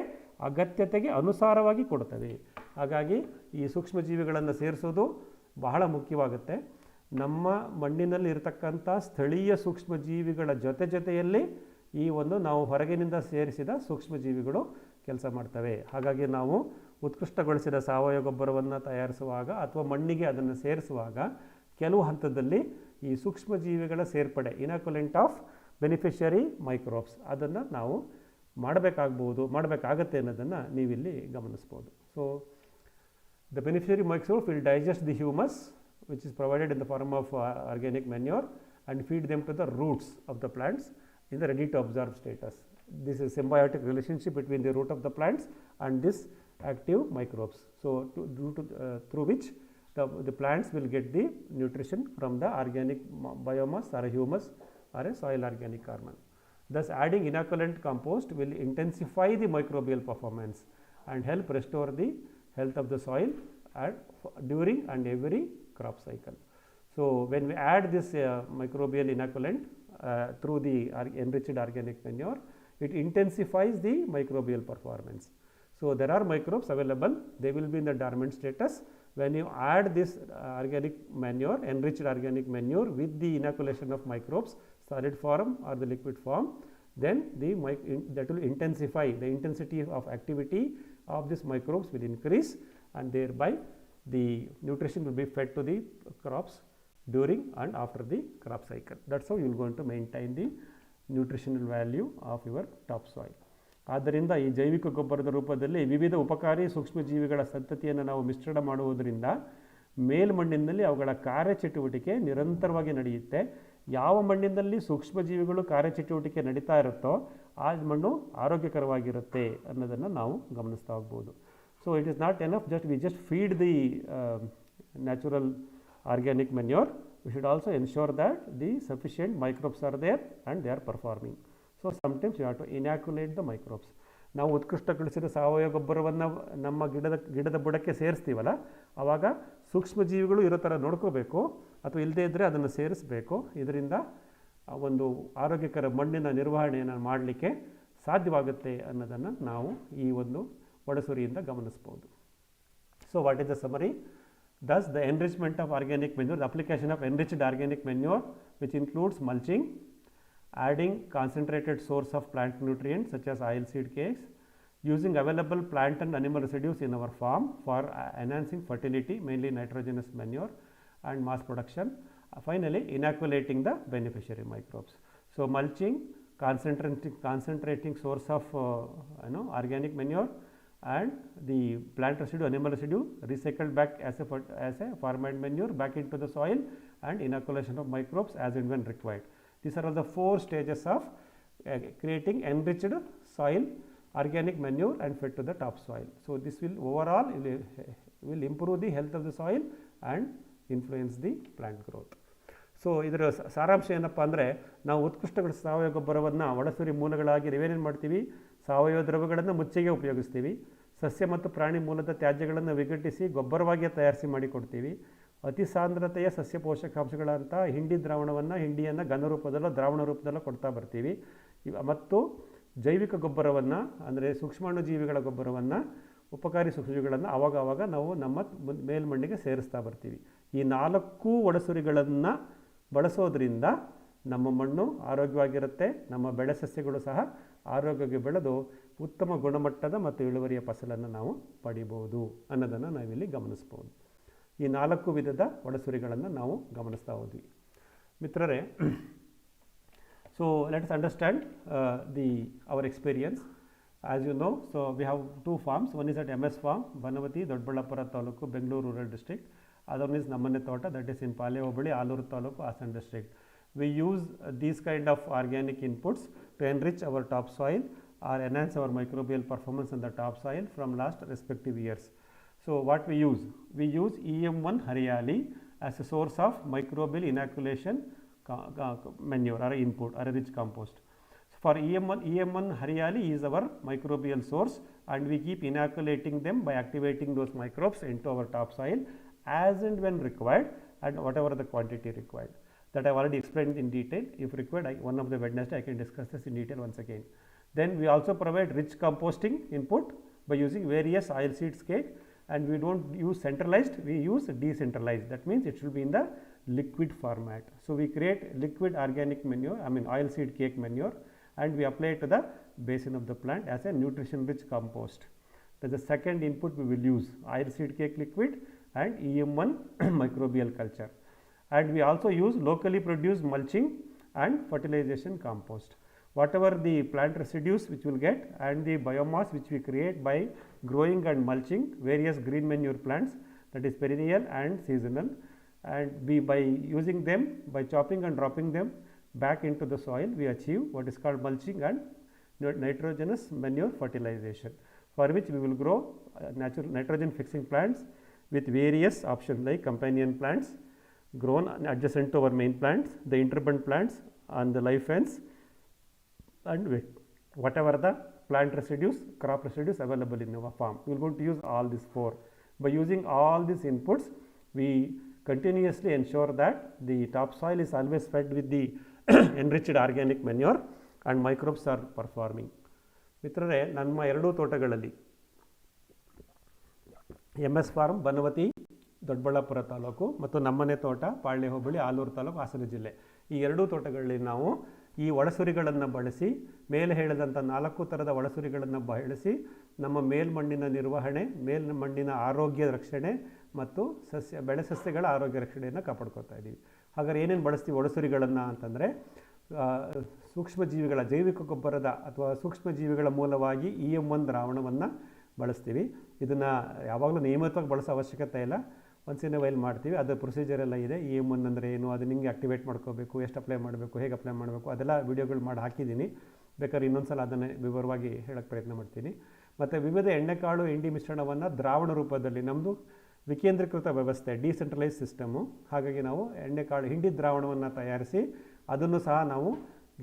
ಅಗತ್ಯತೆಗೆ ಅನುಸಾರವಾಗಿ ಕೊಡ್ತವೆ. ಹಾಗಾಗಿ ಈ ಸೂಕ್ಷ್ಮಜೀವಿಗಳನ್ನು ಸೇರಿಸೋದು ಬಹಳ ಮುಖ್ಯವಾಗುತ್ತೆ. ನಮ್ಮ ಮಣ್ಣಿನಲ್ಲಿ ಇರತಕ್ಕಂಥ ಸ್ಥಳೀಯ ಸೂಕ್ಷ್ಮಜೀವಿಗಳ ಜೊತೆಯಲ್ಲಿ ಈ ಒಂದು ನಾವು ಹೊರಗಿನಿಂದ ಸೇರಿಸಿದ ಸೂಕ್ಷ್ಮಜೀವಿಗಳು ಕೆಲಸ ಮಾಡ್ತವೆ. ಹಾಗಾಗಿ ನಾವು ಉತ್ಕೃಷ್ಟಗೊಳಿಸಿದ ಸಾವಯವ ಗೊಬ್ಬರವನ್ನು ತಯಾರಿಸುವಾಗ ಅಥವಾ ಮಣ್ಣಿಗೆ ಅದನ್ನು ಸೇರಿಸುವಾಗ ಕೆಲವು ಹಂತದಲ್ಲಿ ಈ ಸೂಕ್ಷ್ಮಜೀವಿಗಳ ಸೇರ್ಪಡೆ, ಇನಾಕ್ಯುಲೆಂಟ್ ಆಫ್ ಬೆನಿಫಿಷರಿ ಮೈಕ್ರೋಬ್ಸ್, ಅದನ್ನು ನಾವು ಮಾಡಬೇಕಾಗತ್ತೆ ಅನ್ನೋದನ್ನು ನೀವಿಲ್ಲಿ ಗಮನಿಸ್ಬೋದು. So the beneficiary microbes will digest the humus which is provided in the form of organic manure and feed them to the roots of the plants in the ready to absorb status. This is symbiotic relationship between the root of the plants and this active microbes. So through which the plants will get the nutrition from the organic biomass or a humus or a soil organic carbon. Thus adding inoculant compost will intensify the microbial performance and help restore the health of the soil during and every crop cycle. So when we add this microbial inoculant through the enriched organic manure, it intensifies the microbial performance. So there are microbes available, they will be in the dormant status. When you add this organic manure, enriched organic manure with the inoculation of microbes, solid form or the liquid form, then that will intensify, the intensity of activity of these microbes will increase, and thereby the nutrition will be fed to the crops during and after the crop cycle. That's how you are going to maintain the nutritional value of your topsoil. ಆದ್ದರಿಂದ ಈ ಜೈವಿಕ ಗೊಬ್ಬರದ ರೂಪದಲ್ಲಿ ವಿವಿಧ ಉಪಕಾರಿ ಸೂಕ್ಷ್ಮಜೀವಿಗಳ ಸಂತತಿಯನ್ನು ನಾವು ಮಿಶ್ರಣ ಮಾಡುವುದರಿಂದ ಮೇಲ್ಮಣ್ಣಿನಲ್ಲಿ ಅವುಗಳ ಕಾರ್ಯಚಟುವಟಿಕೆ ನಿರಂತರವಾಗಿ ನಡೆಯುತ್ತೆ. ಯಾವ ಮಣ್ಣಿನಲ್ಲಿ ಸೂಕ್ಷ್ಮಜೀವಿಗಳು ಕಾರ್ಯಚಟುವಟಿಕೆ ನಡೀತಾ ಇರುತ್ತೋ ಆ ಮಣ್ಣು ಆರೋಗ್ಯಕರವಾಗಿರುತ್ತೆ ಅನ್ನೋದನ್ನು ನಾವು ಗಮನಿಸ್ತಾ ಹೋಗ್ಬೋದು. So it is not enough we just feed the natural organic manure. We should also ensure that the sufficient microbes are there and they are performing. So sometimes you have to inoculate the microbes. ನಾವು ಉತ್ಕೃಷ್ಟಗೊಳಿಸಿದ ಸಾವಯವ ಗೊಬ್ಬರವನ್ನು ನಮ್ಮ ಗಿಡದ ಬುಡಕ್ಕೆ ಸೇರಿಸ್ತೀವಲ್ಲ, ಆವಾಗ ಸೂಕ್ಷ್ಮಜೀವಿಗಳು ಇರೋ ಥರ ನೋಡ್ಕೋಬೇಕು, ಅಥವಾ ಇಲ್ಲದೇ ಇದ್ದರೆ ಅದನ್ನು ಸೇರಿಸಬೇಕು. ಇದರಿಂದ ಒಂದು ಆರೋಗ್ಯಕರ ಮಣ್ಣಿನ ನಿರ್ವಹಣೆಯನ್ನು ಮಾಡಲಿಕ್ಕೆ ಸಾಧ್ಯವಾಗುತ್ತೆ ಅನ್ನೋದನ್ನು ನಾವು ಈ ಒಂದು ಒಡಸುರಿಯಿಂದ ಗಮನಿಸ್ಬೋದು. So what is the summary? Thus the enrichment of organic manure, the application of enriched organic manure which includes mulching, adding concentrated source of plant nutrients such as oil seed cakes, using available plant and animal residues in our farm for enhancing fertility, mainly nitrogenous manure and mass production, finally inoculating the beneficiary microbes. So mulching, concentrating source of organic manure, and the plant residue, animal residue recycled back as a farming manure back into the soil, and inoculation of microbes as and when required. These are all the 4 stages of creating enriched soil, organic manure and fed to the topsoil. So, this will overall will improve the health of the soil and influence the plant growth. So ಇದರ ಸಾರಾಂಶ ಏನಪ್ಪ ಅಂದರೆ, ನಾವು ಉತ್ಕೃಷ್ಟ ಸಾವಯವ ಗೊಬ್ಬರವನ್ನು ಒಳಸುರಿ ಮೂಲಗಳಾಗಿ ನಾವೇನೇನು ಮಾಡ್ತೀವಿ, ಸಾವಯವ ದ್ರವ್ಯಗಳನ್ನು ಮುಚ್ಚಿಗೆ ಉಪಯೋಗಿಸ್ತೀವಿ. ಸಸ್ಯ ಮತ್ತು ಪ್ರಾಣಿ ಮೂಲದ ತ್ಯಾಜ್ಯಗಳನ್ನು ವಿಘಟಿಸಿ ಗೊಬ್ಬರವಾಗಿ ತಯಾರಿಸಿ ಮಾಡಿಕೊಡ್ತೀವಿ. ಅತಿ ಸಾಂದ್ರತೆಯ ಸಸ್ಯ ಪೋಷಕಾಂಶಗಳಂಥ ಹಿಂಡಿಯನ್ನು ಘನ ರೂಪದಲ್ಲೋ ದ್ರಾವಣ ರೂಪದಲ್ಲೋ ಕೊಡ್ತಾ ಬರ್ತೀವಿ. ಮತ್ತು ಜೈವಿಕ ಗೊಬ್ಬರವನ್ನು ಅಂದರೆ ಸೂಕ್ಷ್ಮಾಣು ಜೀವಿಗಳ ಗೊಬ್ಬರವನ್ನು, ಉಪಕಾರಿ ಸೂಕ್ಷ್ಮಜೀವಿಗಳನ್ನು ಆವಾಗ ನಾವು ನಮ್ಮ ಮೇಲ್ಮಣ್ಣಿಗೆ ಸೇರಿಸ್ತಾ ಬರ್ತೀವಿ. ಈ 4 ಒಳಸುರಿಗಳನ್ನು ಬಳಸೋದ್ರಿಂದ ನಮ್ಮ ಮಣ್ಣು ಆರೋಗ್ಯವಾಗಿರುತ್ತೆ, ನಮ್ಮ ಬೆಳೆ ಸಸ್ಯಗಳು ಸಹ ಆರೋಗ್ಯವಾಗಿ ಬೆಳೆದು ಉತ್ತಮ ಗುಣಮಟ್ಟದ ಮತ್ತು ಇಳುವರಿಯ ಫಸಲನ್ನು ನಾವು ಪಡಿಬೋದು ಅನ್ನೋದನ್ನು ನಾವಿಲ್ಲಿ ಗಮನಿಸ್ಬೋದು. ಈ 4 ವಿಧದ ಒಳಸುರಿಗಳನ್ನು ನಾವು ಗಮನಿಸ್ತಾ ಹೋದ್ವಿ ಮಿತ್ರರೇ. So let us understand our experience. As you know, so we have 2 farms. One is at MS Farm, Banavati, Dodballapura Taluku, Bengaluru Rural District. Other one is Nammane Tota, that is in Pale Hobbali, Aluru Taluku, Hassan District. We use these kind of organic inputs to enrich our topsoil or enhance our microbial performance in the topsoil from last respective years. So what we use? We use EM1 Hariali as a source of microbial inoculation manure or input or a rich compost. For EM1 Hariali is our microbial source, and we keep inoculating them by activating those microbes into our topsoil as and when required and whatever the quantity required. That I have already explained in detail. If required, one of the Wednesday I can discuss this in detail once again. Then we also provide rich composting input by using various oil seeds cake, and we don't use centralized, we use decentralized. That means it should be in the liquid format. So we create liquid organic manure, oil seed cake manure, and we apply it to the basin of the plant as a nutrition rich compost. That is the second input we will use, oil seed cake liquid and EM1 microbial culture. And we also use locally produced mulching and fertilization compost. Whatever the plant residues which we will get and the biomass which we create by growing and mulching various green manure plants, that is perennial and seasonal, and by using them, by chopping and dropping them back into the soil, we achieve what is called mulching and nitrogenous manure fertilization, for which we will grow natural nitrogen fixing plants with various options like companion plants grown adjacent to our main plants, the interbund plants on the live fence, and whatever the plant residues, crop residues available in our farm. We are going to use all these 4. By using all these inputs, we continuously ensure that the topsoil is always fed with the enriched organic manure and microbes are performing. ಮಿತ್ರರೇ, ನಮ್ಮ 2 ತೋಟಗಳಲ್ಲಿ MS form ಬನವತಿ Doddaballapura taluk ಮತ್ತು ನಮ್ಮನೆ ತೋಟ ಪಾಳ್ಯ ಹೋಬಳಿ ಆಲೂರು ತಾಲೂಕು ಹಾಸನ ಜಿಲ್ಲೆ, ಈ 2 ತೋಟಗಳಲ್ಲಿ ನಾವು ಈ ಒಳಸುರಿಗಳನ್ನು ಬಳಸಿ, ಮೇಲೆ ಹೇಳಿದಂಥ 4 ಥರದ ಒಳಸುರಿಗಳನ್ನು ಬಳಸಿ ನಮ್ಮ ಮೇಲ್ಮಣ್ಣಿನ ನಿರ್ವಹಣೆ, ಮೇಲ್ಮಣ್ಣಿನ ಆರೋಗ್ಯ ರಕ್ಷಣೆ ಮತ್ತು ಬೆಳೆ ಸಸ್ಯಗಳ ಆರೋಗ್ಯ ರಕ್ಷಣೆಯನ್ನು ಕಾಪಾಡ್ಕೊತಾ ಇದ್ದೀವಿ. ಹಾಗಾದ್ರೆ ಏನೇನು ಬಳಸ್ತೀವಿ ಒಳಸುರಿಗಳನ್ನು ಅಂತಂದರೆ, ಸೂಕ್ಷ್ಮಜೀವಿಗಳ ಜೈವಿಕ ಗೊಬ್ಬರದ ಅಥವಾ ಸೂಕ್ಷ್ಮಜೀವಿಗಳ ಮೂಲವಾಗಿ EM1 ದ್ರಾವಣವನ್ನು ಬಳಸ್ತೀವಿ. ಇದನ್ನು ಯಾವಾಗಲೂ ನಿಯಮಿತವಾಗಿ ಬಳಸೋ ಅವಶ್ಯಕತೆ ಇಲ್ಲ, ಒನ್ಸ್ ಇನ್ ಎ ವೈಲ್ ಮಾಡ್ತೀವಿ. ಅದರ ಪ್ರೊಸೀಜರ್ ಎಲ್ಲ ಇದೆ. EM1 ಅಂದರೆ ಏನು, ಅದನ್ನು ಹಿಂಗೆ ಆಕ್ಟಿವೇಟ್ ಮಾಡ್ಕೋಬೇಕು, ಎಷ್ಟು ಅಪ್ಲೈ ಮಾಡಬೇಕು, ಹೇಗೆ ಅಪ್ಲೈ ಮಾಡಬೇಕು, ಅದೆಲ್ಲ ವೀಡಿಯೋಗಳು ಮಾಡಿ ಹಾಕಿದ್ದೀನಿ. ಬೇಕಾದ್ರೆ ಇನ್ನೊಂದು ಸಲ ಅದನ್ನು ವಿವರವಾಗಿ ಹೇಳೋಕ್ಕೆ ಪ್ರಯತ್ನ ಮಾಡ್ತೀನಿ. ಮತ್ತು ವಿವಿಧ ಎಣ್ಣೆಕಾಳು ಹಿಂಡಿ ಮಿಶ್ರಣವನ್ನು ದ್ರಾವಣ ರೂಪದಲ್ಲಿ, ನಮ್ಮದು ವಿಕೇಂದ್ರೀಕೃತ ವ್ಯವಸ್ಥೆ, ಡಿಸೆಂಟ್ರಲೈಸ್ ಸಿಸ್ಟಮು, ಹಾಗಾಗಿ ನಾವು ಎಣ್ಣೆಕಾಳು ಹಿಂಡಿ ದ್ರಾವಣವನ್ನು ತಯಾರಿಸಿ ಅದನ್ನು ಸಹ ನಾವು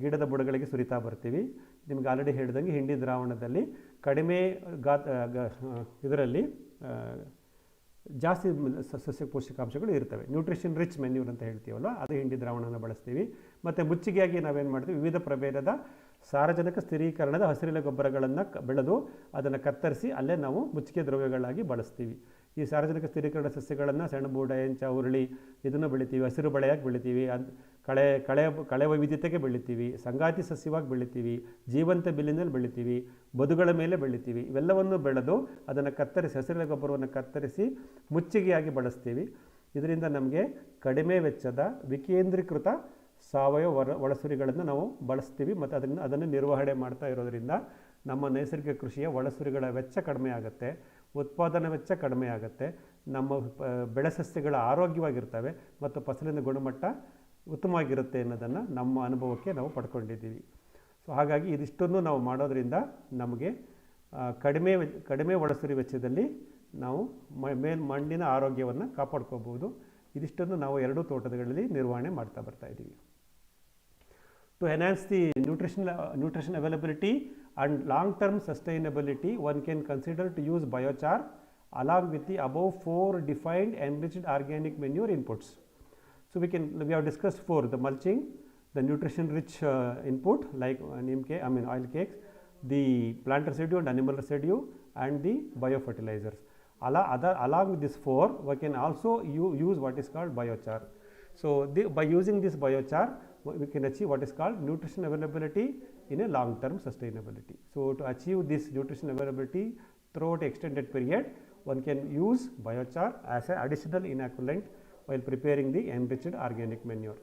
ಗಿಡದ ಬುಡಗಳಿಗೆ ಸುರಿತಾ ಬರ್ತೀವಿ. ನಿಮ್ಗೆ ಆಲ್ರೆಡಿ ಹೇಳಿದಂಗೆ ಹಿಂಡಿ ದ್ರಾವಣದಲ್ಲಿ ಕಡಿಮೆ ಇದರಲ್ಲಿ ಜಾಸ್ತಿ ಸಸ್ಯ ಪೋಷಕಾಂಶಗಳು ಇರ್ತವೆ. ನ್ಯೂಟ್ರಿಷನ್ ರಿಚ್ ಮೆನ್ಯೂರ್ ಅಂತ ಹೇಳ್ತೀವಲ್ಲ, ಅದು ಹಿಂಡಿ ದ್ರಾವಣನ ಬಳಸ್ತೀವಿ. ಮತ್ತು ಮುಚ್ಚಿಗೆಯಾಗಿ ನಾವೇನು ಮಾಡ್ತೀವಿ, ವಿವಿಧ ಪ್ರಭೇದದ ಸಾರಜನಕ ಸ್ಥಿರೀಕರಣದ ಹಸಿರೆಲೆ ಗೊಬ್ಬರಗಳನ್ನು ಬೆಳೆದು ಅದನ್ನು ಕತ್ತರಿಸಿ ಅಲ್ಲೇ ನಾವು ಮುಚ್ಚಿಗೆ ದ್ರವ್ಯಗಳಾಗಿ ಬಳಸ್ತೀವಿ. ಈ ಸಾರಜನಕ ಸ್ಥಿರೀಕರಣ ಸಸ್ಯಗಳನ್ನು ಸೆಣಬು, ಡಯಂಚ, ಹುರುಳಿ ಇದನ್ನು ಬೆಳಿತೀವಿ. ಹಸಿರು ಬೆಳೆಯಾಗಿ ಬೆಳಿತೀವಿ. ಕಳೆ ವೈವಿಧ್ಯತೆಗೆ ಬೆಳಿತೀವಿ. ಸಂಗಾತಿ ಸಸ್ಯವಾಗಿ ಬೆಳಿತೀವಿ. ಜೀವಂತ ಬಿಲ್ಲಿನಲ್ಲಿ ಬೆಳಿತೀವಿ. ಬದುಗಳ ಮೇಲೆ ಬೆಳಿತೀವಿ. ಇವೆಲ್ಲವನ್ನು ಬೆಳೆದು ಅದನ್ನು ಕತ್ತರಿಸಿ, ಹಸಿರೆಲೆ ಗೊಬ್ಬರವನ್ನು ಕತ್ತರಿಸಿ ಮುಚ್ಚಿಗೆಯಾಗಿ ಬಳಸ್ತೀವಿ. ಇದರಿಂದ ನಮಗೆ ಕಡಿಮೆ ವೆಚ್ಚದ ವಿಕೇಂದ್ರೀಕೃತ ಸಾವಯವ ಒಳಸುರಿಗಳನ್ನು ನಾವು ಬಳಸ್ತೀವಿ. ಮತ್ತು ಅದನ್ನು ನಿರ್ವಹಣೆ ಮಾಡ್ತಾ ಇರೋದರಿಂದ ನಮ್ಮ ನೈಸರ್ಗಿಕ ಕೃಷಿಯ ಒಳಸುರಿಗಳ ವೆಚ್ಚ ಕಡಿಮೆ ಆಗುತ್ತೆ, ಉತ್ಪಾದನಾ ವೆಚ್ಚ ಕಡಿಮೆ ಆಗುತ್ತೆ, ನಮ್ಮ ಬೆಳೆ ಸಸ್ಯಗಳ ಆರೋಗ್ಯವಾಗಿರ್ತವೆ ಮತ್ತು ಫಸಲಿನ ಗುಣಮಟ್ಟ ಉತ್ತಮವಾಗಿರುತ್ತೆ ಅನ್ನೋದನ್ನು ನಮ್ಮ ಅನುಭವಕ್ಕೆ ನಾವು ಪಡ್ಕೊಂಡಿದ್ದೀವಿ. ಸೊ ಹಾಗಾಗಿ ಇದಿಷ್ಟನ್ನು ನಾವು ಮಾಡೋದರಿಂದ ನಮಗೆ ಕಡಿಮೆ ಒಳಸುರಿ ವೆಚ್ಚದಲ್ಲಿ ನಾವು ಮಣ್ಣಿನ ಆರೋಗ್ಯವನ್ನು ಕಾಪಾಡ್ಕೋಬೋದು. ಇದಿಷ್ಟನ್ನು ನಾವು ಎರಡೂ ತೋಟಗಳಲ್ಲಿ ನಿರ್ವಹಣೆ ಮಾಡ್ತಾ ಬರ್ತಾ ಇದ್ದೀವಿ. To enhance the nutrition availability and long-term sustainability, one can consider to use biochar along with the above 4 defined enriched organic manure inputs. So we have discussed 4: the mulching, the nutrition-rich input like oil cakes, the plant residue and animal residue, and the biofertilizers. Along with these 4, we can also use what is called biochar. So by using this biochar, we can achieve what is called nutrition availability in a long-term sustainability. So to achieve this nutrition availability throughout extended period, one can use biochar as an additional inoculant while preparing the enriched organic manure.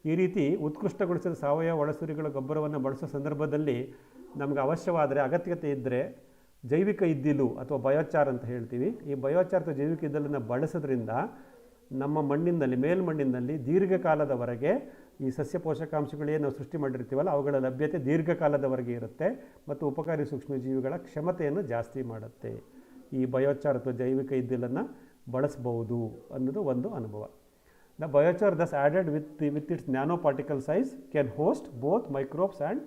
ಈ ರೀತಿ ಉತ್ಕೃಷ್ಟಗೊಳಿಸಿದ ಸಾವಯವ ಒಳಸುರಿಗಳ ಗೊಬ್ಬರವನ್ನು ಬಳಸೋ ಸಂದರ್ಭದಲ್ಲಿ ನಮಗೆ ಅವಶ್ಯವಾದರೆ, ಅಗತ್ಯತೆ ಇದ್ದರೆ ಜೈವಿಕ ಇದ್ದಿಲು ಅಥವಾ ಬಯೋಚಾರ್ ಅಂತ ಹೇಳ್ತೀವಿ. ಈ ಬಯೋಚಾರ್ ಅಥವಾ ಜೈವಿಕ ಇದ್ದಿಲನ್ನು ಬಳಸೋದ್ರಿಂದ ನಮ್ಮ ಮಣ್ಣಿನಲ್ಲಿ, ಮೇಲ್ಮಣ್ಣಿನಲ್ಲಿ ದೀರ್ಘಕಾಲದವರೆಗೆ ಈ ಸಸ್ಯ ಪೋಷಕಾಂಶಗಳೇನು ನಾವು ಸೃಷ್ಟಿ ಮಾಡಿರ್ತೀವಲ್ಲ ಅವುಗಳ ಲಭ್ಯತೆ ದೀರ್ಘಕಾಲದವರೆಗೆ ಇರುತ್ತೆ ಮತ್ತು ಉಪಕಾರಿ ಸೂಕ್ಷ್ಮಜೀವಿಗಳ ಕ್ಷಮತೆಯನ್ನು ಜಾಸ್ತಿ ಮಾಡುತ್ತೆ. ಈ ಬಯೋಚಾರ್ ಅಥವಾ ಜೈವಿಕ ಇದ್ದಿಲನ್ನು ಬಳಸಬಹುದು ಅನ್ನೋದು ಒಂದು ಅನುಭವ. The biochar thus added with its nanoparticle size can host both microbes and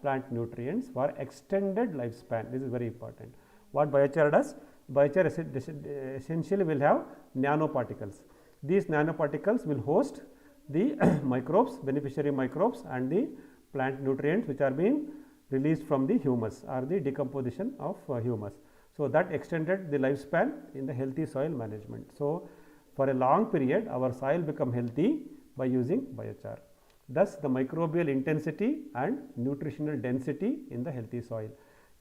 plant nutrients for extended lifespan. This is very important. What biochar does? Biochar essentially will have nanoparticles. These nanoparticles will host the microbes, beneficiary microbes, and the plant nutrients which are being released from the humus or the decomposition of humus. So that extended the lifespan in the healthy soil management. So for a long period our soil become healthy by using biochar. Thus the microbial intensity and nutritional density in the healthy soil.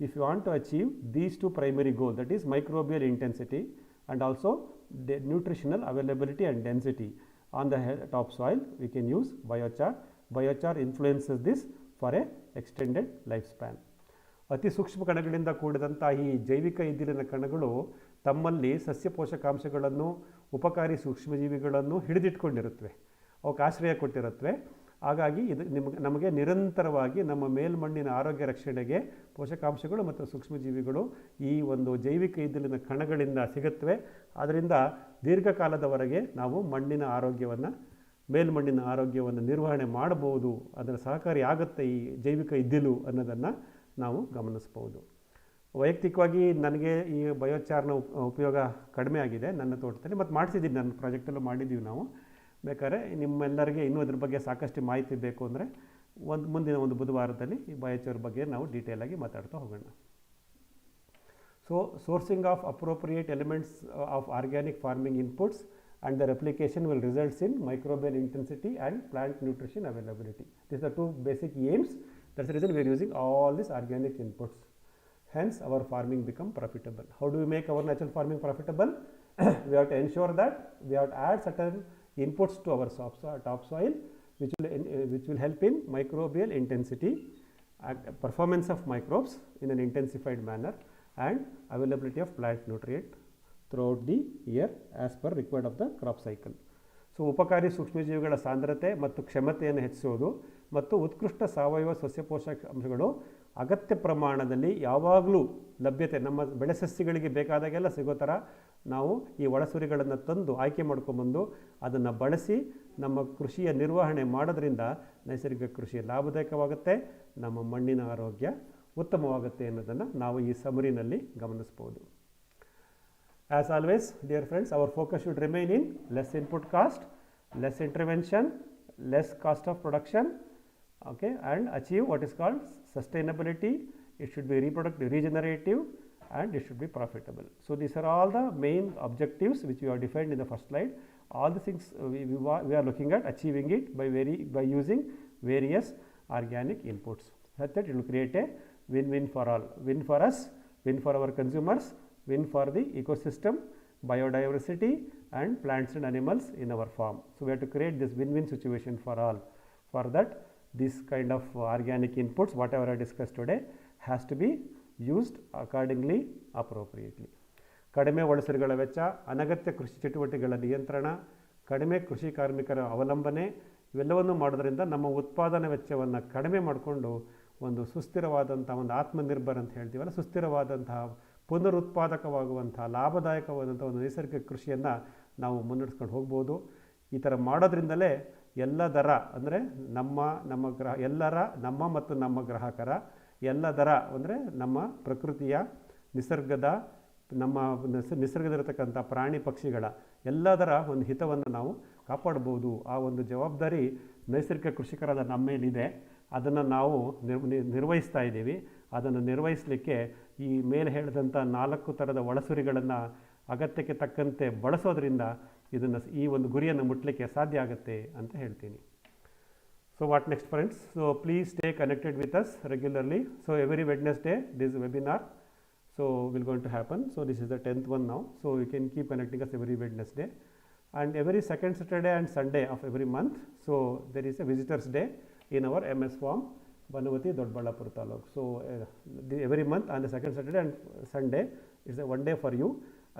If you want to achieve these two primary goals, that is microbial intensity and also the nutritional availability and density on the topsoil, we can use biochar. Biochar influences this for a extended lifespan. ಅತಿ ಸೂಕ್ಷ್ಮ ಕಣಗಳಿಂದ ಕೂಡಿದಂಥ ಈ ಜೈವಿಕ ಇದ್ದಿಲಿನ ಕಣಗಳು ತಮ್ಮಲ್ಲಿ ಸಸ್ಯ ಪೋಷಕಾಂಶಗಳನ್ನು, ಉಪಕಾರಿ ಸೂಕ್ಷ್ಮಜೀವಿಗಳನ್ನು ಹಿಡಿದಿಟ್ಕೊಂಡಿರುತ್ತವೆ, ಅವಕ್ಕೆ ಆಶ್ರಯ ಕೊಟ್ಟಿರುತ್ತವೆ. ಹಾಗಾಗಿ ಇದು ನಮಗೆ ನಿರಂತರವಾಗಿ ನಮ್ಮ ಮೇಲ್ಮಣ್ಣಿನ ಆರೋಗ್ಯ ರಕ್ಷಣೆಗೆ ಪೋಷಕಾಂಶಗಳು ಮತ್ತು ಸೂಕ್ಷ್ಮಜೀವಿಗಳು ಈ ಒಂದು ಜೈವಿಕ ಇದ್ದಿಲಿನ ಕಣಗಳಿಂದ ಸಿಗುತ್ತವೆ. ಅದರಿಂದ ದೀರ್ಘಕಾಲದವರೆಗೆ ನಾವು ಮಣ್ಣಿನ ಆರೋಗ್ಯವನ್ನು, ಮೇಲ್ಮಣ್ಣಿನ ಆರೋಗ್ಯವನ್ನು ನಿರ್ವಹಣೆ ಮಾಡಬಹುದು, ಅದರ ಸಹಕಾರಿ ಆಗುತ್ತೆ ಈ ಜೈವಿಕ ಇದ್ದಿಲು ಅನ್ನೋದನ್ನು ನಾವು ಗಮನಿಸ್ಬೋದು. ವೈಯಕ್ತಿಕವಾಗಿ ನನಗೆ ಈ ಬಯೋಚಾರ್ನ ಉಪಯೋಗ ಕಡಿಮೆ ಆಗಿದೆ ನನ್ನ ತೋಟದಲ್ಲಿ, ಮತ್ತು ಮಾಡಿಸಿದ್ದೀನಿ, ನನ್ನ ಪ್ರಾಜೆಕ್ಟಲ್ಲೂ ಮಾಡಿದ್ದೀವಿ ನಾವು. ಬೇಕಾದ್ರೆ ನಿಮ್ಮೆಲ್ಲರಿಗೆ ಇನ್ನೂ ಅದ್ರ ಬಗ್ಗೆ ಸಾಕಷ್ಟು ಮಾಹಿತಿ ಬೇಕು ಅಂದರೆ ಮುಂದಿನ ಒಂದು ಬುಧವಾರದಲ್ಲಿ ಈ ಬಯೋಚಾರ್ ಬಗ್ಗೆ ನಾವು ಡೀಟೇಲಾಗಿ ಮಾತಾಡ್ತಾ ಹೋಗೋಣ. So sourcing of appropriate elements of organic farming inputs and their application will result in microbial intensity and plant nutrition availability. These are two basic aims. That's the reason we are using all these organic inputs. Hence our farming become profitable. How do we make our natural farming profitable? We have to ensure that we have to add certain inputs to our topsoil which will help in microbial intensity, performance of microbes in an intensified manner, and availability of plant nutrient throughout the year as per required of the crop cycle. So ಉಪಕಾರಿ ಸೂಕ್ಷ್ಮಜೀವಿಗಳ ಸಾಂದ್ರತೆ ಮತ್ತು ಕ್ಷಮತೆಯನ್ನು ಹೆಚ್ಚಿಸುವುದು ಮತ್ತು ಉತ್ಕೃಷ್ಟ ಸಾವಯವ ಸಸ್ಯ ಪೋಷಕಾಂಶಗಳು ಅಗತ್ಯ ಪ್ರಮಾಣದಲ್ಲಿ ಯಾವಾಗಲೂ ಲಭ್ಯತೆ ನಮ್ಮ ಬೆಳೆ ಸಸ್ಯಗಳಿಗೆ ಬೇಕಾದಾಗೆಲ್ಲ ಸಿಗೋ ಥರ ನಾವು ಈ ಒಳಸುರಿಗಳನ್ನು ತಂದು ಆಯ್ಕೆ ಮಾಡ್ಕೊಂಬಂದು ಅದನ್ನು ಬಳಸಿ ನಮ್ಮ ಕೃಷಿಯ ನಿರ್ವಹಣೆ ಮಾಡೋದ್ರಿಂದ ನೈಸರ್ಗಿಕ ಕೃಷಿ ಲಾಭದಾಯಕವಾಗುತ್ತೆ, ನಮ್ಮ ಮಣ್ಣಿನ ಆರೋಗ್ಯ ಉತ್ತಮವಾಗುತ್ತೆ ಅನ್ನೋದನ್ನು ನಾವು ಈ ಸಮರಿನಲ್ಲಿ ಗಮನಿಸ್ಬೋದು. As always, dear friends, our focus should remain in less input cost, less intervention, less cost of production, okay, and achieve what is called sustainability. It should be regenerative, and it should be profitable. So these are all the main objectives which we have defined in the first slide. All the things we are looking at achieving it by using various organic inputs, such that it will create a win-win for all. Win for us, win for our consumers, win for the ecosystem, biodiversity, and plants and animals in our farm. So we have to create this win-win situation for all. For that, this kind of organic inputs, whatever I discussed today, has to be used accordingly appropriately. ಕಡಿಮೆ ಒಳಸರಿಗಳ ವೆಚ್ಚ, ಅನಗತ್ಯ ಕೃಷಿ ಚಟುವಟಿಕೆಗಳ ನಿಯಂತ್ರಣ, ಕಡಿಮೆ ಕೃಷಿ ಕಾರ್ಮಿಕರ ಅವಲಂಬನೆ ಇವೆಲ್ಲವನ್ನು ಮಾಡೋದ್ರಿಂದ ನಮ್ಮ ಉತ್ಪಾದನಾ ವೆಚ್ಚವನ್ನು ಕಡಿಮೆ ಮಾಡಿಕೊಂಡು ಒಂದು ಸುಸ್ಥಿರವಾದಂಥ ಒಂದು ಆತ್ಮನಿರ್ಭರ್ ಅಂತ ಹೇಳ್ತೀವಲ್ಲ, ಸುಸ್ಥಿರವಾದಂತಹ ಪುನರುತ್ಪಾದಕವಾಗುವಂಥ ಲಾಭದಾಯಕವಾದಂಥ ಒಂದು ನೈಸರ್ಗಿಕ ಕೃಷಿಯನ್ನು ನಾವು ಮುನ್ನಡೆಸ್ಕೊಂಡು ಹೋಗ್ಬೋದು. ಈ ಥರ ಮಾಡೋದ್ರಿಂದಲೇ ಎಲ್ಲದರ ಅಂದರೆ ನಮ್ಮ ಮತ್ತು ನಮ್ಮ ಗ್ರಾಹಕರ ಎಲ್ಲದರ ಅಂದರೆ ನಮ್ಮ ಪ್ರಕೃತಿಯ ನಿಸರ್ಗದ ನಿಸರ್ಗದಲ್ಲಿರತಕ್ಕಂಥ ಪ್ರಾಣಿ ಪಕ್ಷಿಗಳ ಎಲ್ಲದರ ಒಂದು ಹಿತವನ್ನು ನಾವು ಕಾಪಾಡ್ಬೋದು. ಆ ಒಂದು ಜವಾಬ್ದಾರಿ ನೈಸರ್ಗಿಕ ಕೃಷಿಕರಾದ ನಮ್ಮ ಮೇಲಿದೆ. ಅದನ್ನು ನಾವು ನಿರ್ವಹಿಸ್ತಾ ಇದ್ದೀವಿ. ಅದನ್ನು ನಿರ್ವಹಿಸಲಿಕ್ಕೆ ಈ ಮೇಲೆ ಹೇಳಿದಂಥ 4 ಥರದ ಒಳಸುರಿಗಳನ್ನು ಅಗತ್ಯಕ್ಕೆ ತಕ್ಕಂತೆ ಬಳಸೋದ್ರಿಂದ ಈ ಒಂದು ಗುರಿಯನ್ನು ಮುಟ್ಟಲಿಕ್ಕೆ ಸಾಧ್ಯ ಆಗುತ್ತೆ ಅಂತ ಹೇಳ್ತೀನಿ. So what next, friends? So please stay connected with us regularly. So every Wednesday this webinar will going to happen. So this is the 10th one now. So you can keep connecting us every Wednesday. And every second Saturday and Sunday of every month, so there is a visitors day in our MS farm, Banavati, Dodballapur Taluk. So every month on the second Saturday and Sunday is a one day for you.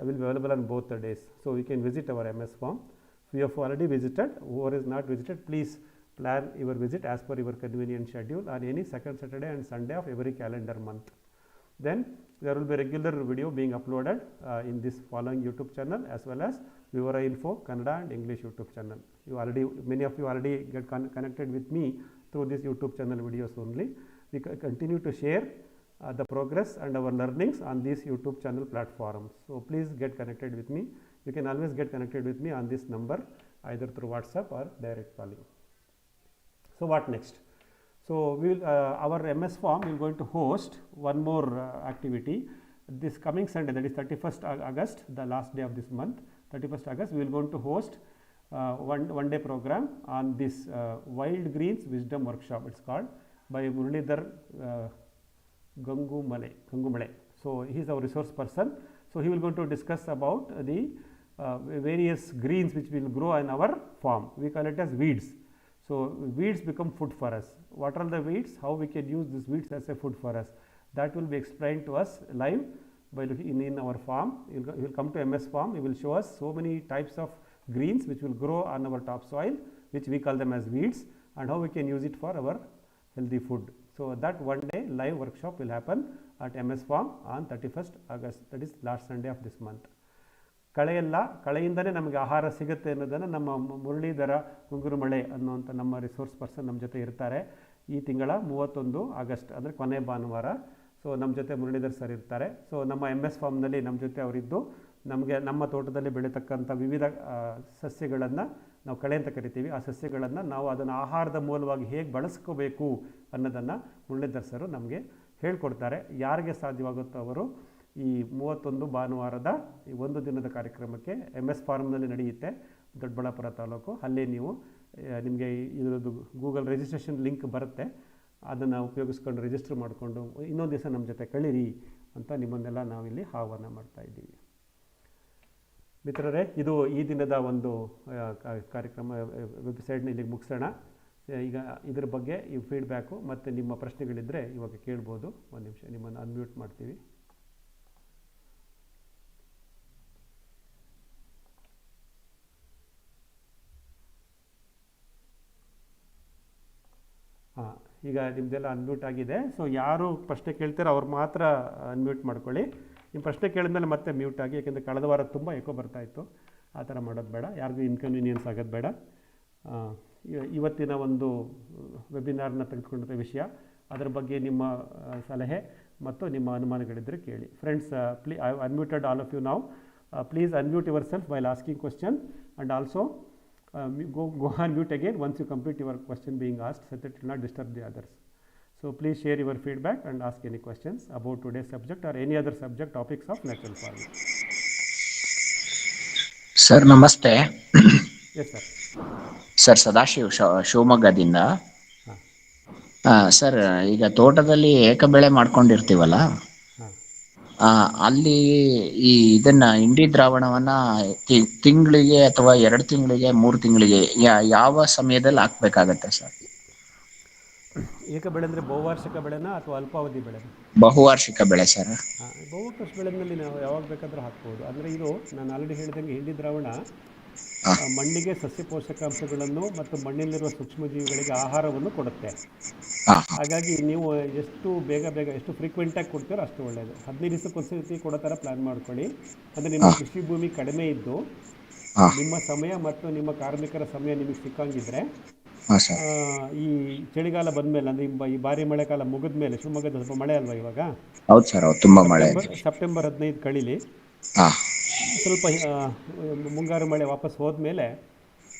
I will be available on both the days. So you can visit our MS farm. If you have already visited, whoever is not visited, please plan your visit as per your convenient schedule on any second Saturday and Sunday of every calendar month. Then there will be regular video being uploaded in this following YouTube channel as well as Vivara Info Kannada and English YouTube channel. Many of you already get connected with me through this YouTube channel videos only. We continue to share the progress and our learnings on these YouTube channel platforms. So please get connected with me. You can always get connected with me on this number either through WhatsApp or direct calling. So what next? So our MS farm will going to host one more activity this coming Sunday, that is 31st August, the last day of this month. 31st August we will going to host one day program on this Wild Greens Wisdom Workshop. It's called by Muralidhar Gangumale. So he is our resource person. So he will going to discuss about the various greens which will grow in our farm. We call it as weeds. So weeds become food for us. What are the weeds? How we can use these weeds as a food for us? That will be explained to us live by looking in our farm. He will come to MS farm. He will show us so many types of greens which will grow on our topsoil, which we call them as weeds, and how we can use it for our healthy food. So that one day live workshop will happen at MS farm on 31st August. That is last Sunday of this month. ಕಳೆಯಿಂದಲೇ ನಮಗೆ ಆಹಾರ ಸಿಗುತ್ತೆ ಅನ್ನೋದನ್ನು ನಮ್ಮ ಮುರಳೀಧರ ಗುಂಗುರುಮಳೆ ಅನ್ನುವಂಥ ನಮ್ಮ resource person ನಮ್ಮ ಜೊತೆ ಇರ್ತಾರೆ. ಈ ತಿಂಗಳ 31 ಆಗಸ್ಟ್ ಅಂದರೆ ಕೊನೆ ಭಾನುವಾರ. ಸೊ ನಮ್ಮ ಜೊತೆ ಮುರಳೀಧರ್ ಸರ್ ಇರ್ತಾರೆ. ಸೊ ನಮ್ಮ MS ಫಾರ್ಮ್ನಲ್ಲಿ ನಮ್ಮ ಜೊತೆ ಅವರಿದ್ದು ನಮಗೆ ನಮ್ಮ ತೋಟದಲ್ಲಿ ಬೆಳೀತಕ್ಕಂಥ ವಿವಿಧ ಸಸ್ಯಗಳನ್ನು ನಾವು ಕಳೆ ಅಂತ ಕರಿತೀವಿ. ಆ ಸಸ್ಯಗಳನ್ನು ನಾವು ಅದನ್ನು ಆಹಾರದ ಮೂಲವಾಗಿ ಹೇಗೆ ಬಳಸ್ಕೋಬೇಕು ಅನ್ನೋದನ್ನು ಮುರಳೀಧರ್ ಸರ್ ನಮಗೆ ಹೇಳ್ಕೊಡ್ತಾರೆ. ಯಾರಿಗೆ ಸಾಧ್ಯವಾಗುತ್ತೋ ಅವರು ಈ 31 ಭಾನುವಾರದ ಈ ಒಂದು ದಿನದ ಕಾರ್ಯಕ್ರಮಕ್ಕೆ MS ಫಾರ್ಮ್ನಲ್ಲಿ ನಡೆಯುತ್ತೆ, ದೊಡ್ಡಬಳ್ಳಾಪುರ ತಾಲೂಕು. ಅಲ್ಲಿ ನೀವು ನಿಮಗೆ ಇದರದ್ದು ಗೂಗಲ್ ರಿಜಿಸ್ಟ್ರೇಷನ್ ಲಿಂಕ್ ಬರುತ್ತೆ. ಅದನ್ನು ಉಪಯೋಗಿಸ್ಕೊಂಡು ರಿಜಿಸ್ಟರ್ ಮಾಡಿಕೊಂಡು ಇನ್ನೊಂದು ದಿವಸ ನಮ್ಮ ಜೊತೆ ಕಳೀರಿ ಅಂತ ನಿಮ್ಮನ್ನೆಲ್ಲ ನಾವಿಲ್ಲಿ ಆಹ್ವಾನ ಮಾಡ್ತಾ ಇದ್ದೀವಿ. ಮಿತ್ರರೇ, ಇದು ಈ ದಿನದ ಒಂದು ಕಾರ್ಯಕ್ರಮ ವೆಬ್ಸೈಟ್ನ ಇಲ್ಲಿಗೆ ಮುಗಿಸೋಣ. ಈಗ ಇದ್ರ ಬಗ್ಗೆ ಈ ಫೀಡ್ಬ್ಯಾಕು ಮತ್ತು ನಿಮ್ಮ ಪ್ರಶ್ನೆಗಳಿದ್ದರೆ ಇವಾಗ ಕೇಳ್ಬೋದು. ಒಂದು ನಿಮಿಷ ನಿಮ್ಮನ್ನು ಅನ್ಮ್ಯೂಟ್ ಮಾಡ್ತೀವಿ. ಈಗ ನಿಮ್ಮದೆಲ್ಲ ಅನ್ಮ್ಯೂಟ್ ಆಗಿದೆ. ಸೊ ಯಾರು ಪ್ರಶ್ನೆ ಕೇಳ್ತಾರೋ ಅವ್ರು ಮಾತ್ರ ಅನ್ಮ್ಯೂಟ್ ಮಾಡ್ಕೊಳ್ಳಿ. ನಿಮ್ಮ ಪ್ರಶ್ನೆ ಕೇಳಿದ್ಮೇಲೆ ಮತ್ತೆ ಮ್ಯೂಟ್ ಆಗಿ, ಯಾಕೆಂದರೆ ಕಳೆದ ವಾರ ತುಂಬ ಎಕೋ ಬರ್ತಾಯಿತ್ತು. ಆ ಥರ ಮಾಡೋದು ಬೇಡ, ಯಾರಿಗೂ ಇನ್ಕನ್ವೀನಿಯನ್ಸ್ ಆಗೋದು ಬೇಡ. ಇವತ್ತಿನ ಒಂದು ವೆಬಿನಾರ್ನ ತೆಗೆದುಕೊಂಡಿರೋ ವಿಷಯ, ಅದರ ಬಗ್ಗೆ ನಿಮ್ಮ ಸಲಹೆ ಮತ್ತು ನಿಮ್ಮ ಅನುಮಾನಗಳಿದ್ದರೆ ಕೇಳಿ. Friends, I unmuted all of you now. Please unmute yourself while asking question and also go on mute again once you complete your question being asked, so that it will not disturb the others. So please share your feedback and ask any questions about today's subject or any other subject topics of natural farming. Sir, namaste. Yes sir. Sir, Sadashiv ಶಿವಮೊಗ್ಗದಿಂದ. Sir, ಈಗ ತೋಟದಲ್ಲಿ ಏಕಬೆಳೆ ಮಾಡ್ಕೊಂಡಿರ್ತೀವಲ್ಲ, ಅಲ್ಲಿ ಇದನ್ನ ಇಂಡಿ ದ್ರಾವಣವನ್ನ ತಿಂಗಳಿಗೆ ಅಥವಾ 2 ತಿಂಗಳಿಗೆ 3 ತಿಂಗಳಿಗೆ ಯಾವ ಸಮಯದಲ್ಲಿ ಹಾಕ್ಬೇಕಾಗತ್ತೆ ಸರ್? ಏಕ ಬೆಳೆ ಅಂದರೆ ಬಹುವಾರ್ಷಿಕ ಬೆಳೆನಾ ಅಥವಾ ಅಲ್ಪಾವಧಿ ಬೆಳೆನಾ? ಬಹುವಾರ್ಷಿಕ ಬೆಳೆ ಸರ್. ಬಹುವಾರ್ಷಿಕ ಬೆಳೆನಲ್ಲಿ ನಾವು ಯಾವಾಗ ಬೇಕಾದರೂ ಹಾಕ್ಬೋದು. ಅಂದರೆ ಇದು ನಾನು ಆಲ್ರೆಡಿ ಹೇಳಿದಂಗೆ ಹಿಂಡಿ ದ್ರಾವಣ ಹಾ ಮಣ್ಣಿಗೆ ಸಸ್ಯ ಪೋಷಕಾಂಶಗಳನ್ನು ಮತ್ತು ಮಣ್ಣಿನಲ್ಲಿರುವ ಸೂಕ್ಷ್ಮಜೀವಿಗಳಿಗೆ ಆಹಾರವನ್ನು ಕೊಡುತ್ತೆ. ಹಾ ಹಾಗಾಗಿ ನೀವು ಎಷ್ಟು ಬೇಗ ಎಷ್ಟು ಫ್ರೀಕ್ವೆಂಟಾಗಿ ಕೊಡ್ತೀರೋ ಅಷ್ಟು ಒಳ್ಳೆಯದು. 15 ದಿವಸಕ್ಕೊಂದ್ಸತಿ ಕೊಡೋ ಥರ ಪ್ಲ್ಯಾನ್ ಮಾಡ್ಕೊಳ್ಳಿ. ಅಂದರೆ ನಿಮ್ಮ ಹಾ ಕೃಷಿ ಭೂಮಿ ಕಡಿಮೆ ಇದ್ದು ಹಾ ನಿಮ್ಮ ಸಮಯ ಮತ್ತು ನಿಮ್ಮ ಕಾರ್ಮಿಕರ ಸಮಯ ನಿಮಗೆ ಸಿಕ್ಕಂಗಿದ್ರೆ ಹಾ ಸರ್. ಈ ಚಳಿಗಾಲ ಬಂದಮೇಲೆ ಅಂದರೆ ಈ ಬಾರಿ ಮಳೆಗಾಲ ಮುಗಿದ ಮೇಲೆ, ಶಿವಮೊಗ್ಗದ ಸ್ವಲ್ಪ ಮಳೆ ಅಲ್ವಾ ಇವಾಗ, ಹೌದು ಸರ್, ಹೌದು, ತುಂಬಾ ಮಳೆ ಇದೆ. ಸೆಪ್ಟೆಂಬರ್ 15 ಕಳೀಲಿ, ಹಾ ಸ್ವಲ್ಪ ಮುಂಗಾರು ಮಳೆ ವಾಪಸ್ ಹೋದ್ಮೇಲೆ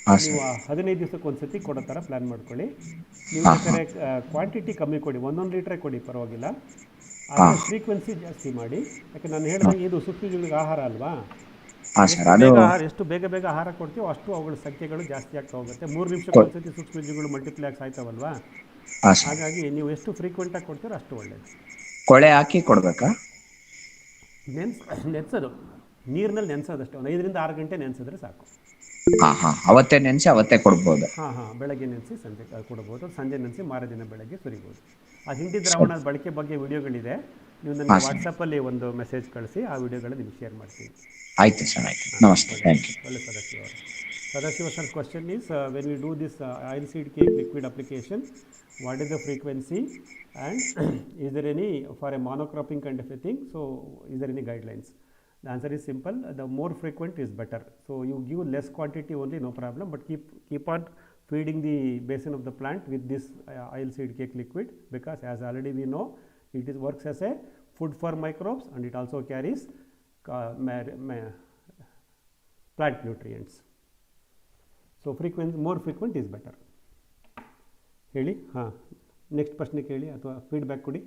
ಹಾ ನೀವು ಸರ್. 15 ದಿವಸಕ್ಕೆ ಒಂದ್ಸತಿ ಕೊಡೋ ಥರ ಪ್ಲ್ಯಾನ್ ಮಾಡ್ಕೊಳ್ಳಿ. ನೀವು ಹಾ ಹಾ ಬೇಕಾದ್ರೆ ಕ್ವಾಂಟಿಟಿ ಕಮ್ಮಿ ಕೊಡಿ, 1 ಲೀಟ್ರೇ ಕೊಡಿ ಪರವಾಗಿಲ್ಲ, ಹಾ ಆದರೆ ಫ್ರೀಕ್ವೆನ್ಸಿ ಜಾಸ್ತಿ ಮಾಡಿ. ಯಾಕೆ ನಾನು ಹೇಳ್ದಂಗೆ ಇದು ಸೂಕ್ಷ್ಮಜೀವಿಗಳಿಗೆ ಆಹಾರ ಅಲ್ವಾ. ಹಾ ಸರ್. ಅದು ಎಷ್ಟು ಬೇಗ ಆಹಾರ ಕೊಡ್ತೀವೋ ಅಷ್ಟು ಅವುಗಳ ಸಂಖ್ಯೆಗಳು ಜಾಸ್ತಿ ಆಗ್ತಾ ಹೋಗುತ್ತೆ. 3 ನಿಮಿಷಕ್ಕೆ ಒಂದ್ಸತಿ ಸೂಕ್ಷ್ಮಜೀವಿಗಳು ಮಲ್ಟಿಪ್ಲೈ ಆಗಿ ಸಾಯ್ತಾವಲ್ವಾ. ಹಾ ಸರ್. ಹಾಗಾಗಿ ನೀವು ಎಷ್ಟು ಫ್ರೀಕ್ವೆಂಟಾಗಿ ಕೊಡ್ತೀರೋ ಅಷ್ಟು ಒಳ್ಳೆಯದು. ಕೊಳೆ ಹಾಕಿ ಕೊಡ್ಬೇಕಾ? ನೆನೆಸೋದು, ನೀರಿನಲ್ಲಿ ನೆನೆಸೋದಷ್ಟೇ, ಒಂದು 5 ರಿಂದ 6 ಗಂಟೆ ನೆನೆಸಿದ್ರೆ ಸಾಕು. ಹಾ ಹಾ ಅವತ್ತೇ ನೆನೆಸಿ ಅವತ್ತೇ ಕೊಡ್ಬೋದು. ಬೆಳಗ್ಗೆ ನೆನೆಸಿ ಸಂಜೆ ಕೊಡ್ಬೋದು, ಸಂಜೆ ನೆನೆಸಿ ಮಾರದಿನ ಬೆಳಗ್ಗೆ ಸುರಿಬೋದು. ಆ ಹಿಂಡಿ ದ್ರಾವಣದ ಬಳಕೆ ಬಗ್ಗೆ ವಿಡಿಯೋಗಳಿದೆ, ನೀವು ನನಗೆ ವಾಟ್ಸಪ್ಪಲ್ಲಿ ಒಂದು ಮೆಸೇಜ್ ಕಳಿಸಿ, ಆ ವಿಡಿಯೋಗಳನ್ನ ನಿಮ್ಗೆ ಶೇರ್ ಮಾಡ್ತೀನಿ. ಆಯ್ತು ಸರ್, ಆಯ್ತು. ನಮಸ್ತೆ, ಥ್ಯಾಂಕ್ ಯು. ಒಳ್ಳೆ Sadashiva sir, question is when we do this oil seed cake liquid application, what is the frequency and is there any for a monocropping kind of a thing, so is there any guidelines? The answer is simple, the more frequent is better. So you give less quantity only, no problem, but keep on feeding the basin of the plant with this oil seed cake liquid, because as already we know, it works as a food for microbes and it also carries plant nutrients. So more frequent is better. ಹೇಳಿ. Next ಪ್ರಶ್ನೆ ಕೇಳಿ ಅಥವಾ feedback ಕೊಡಿ.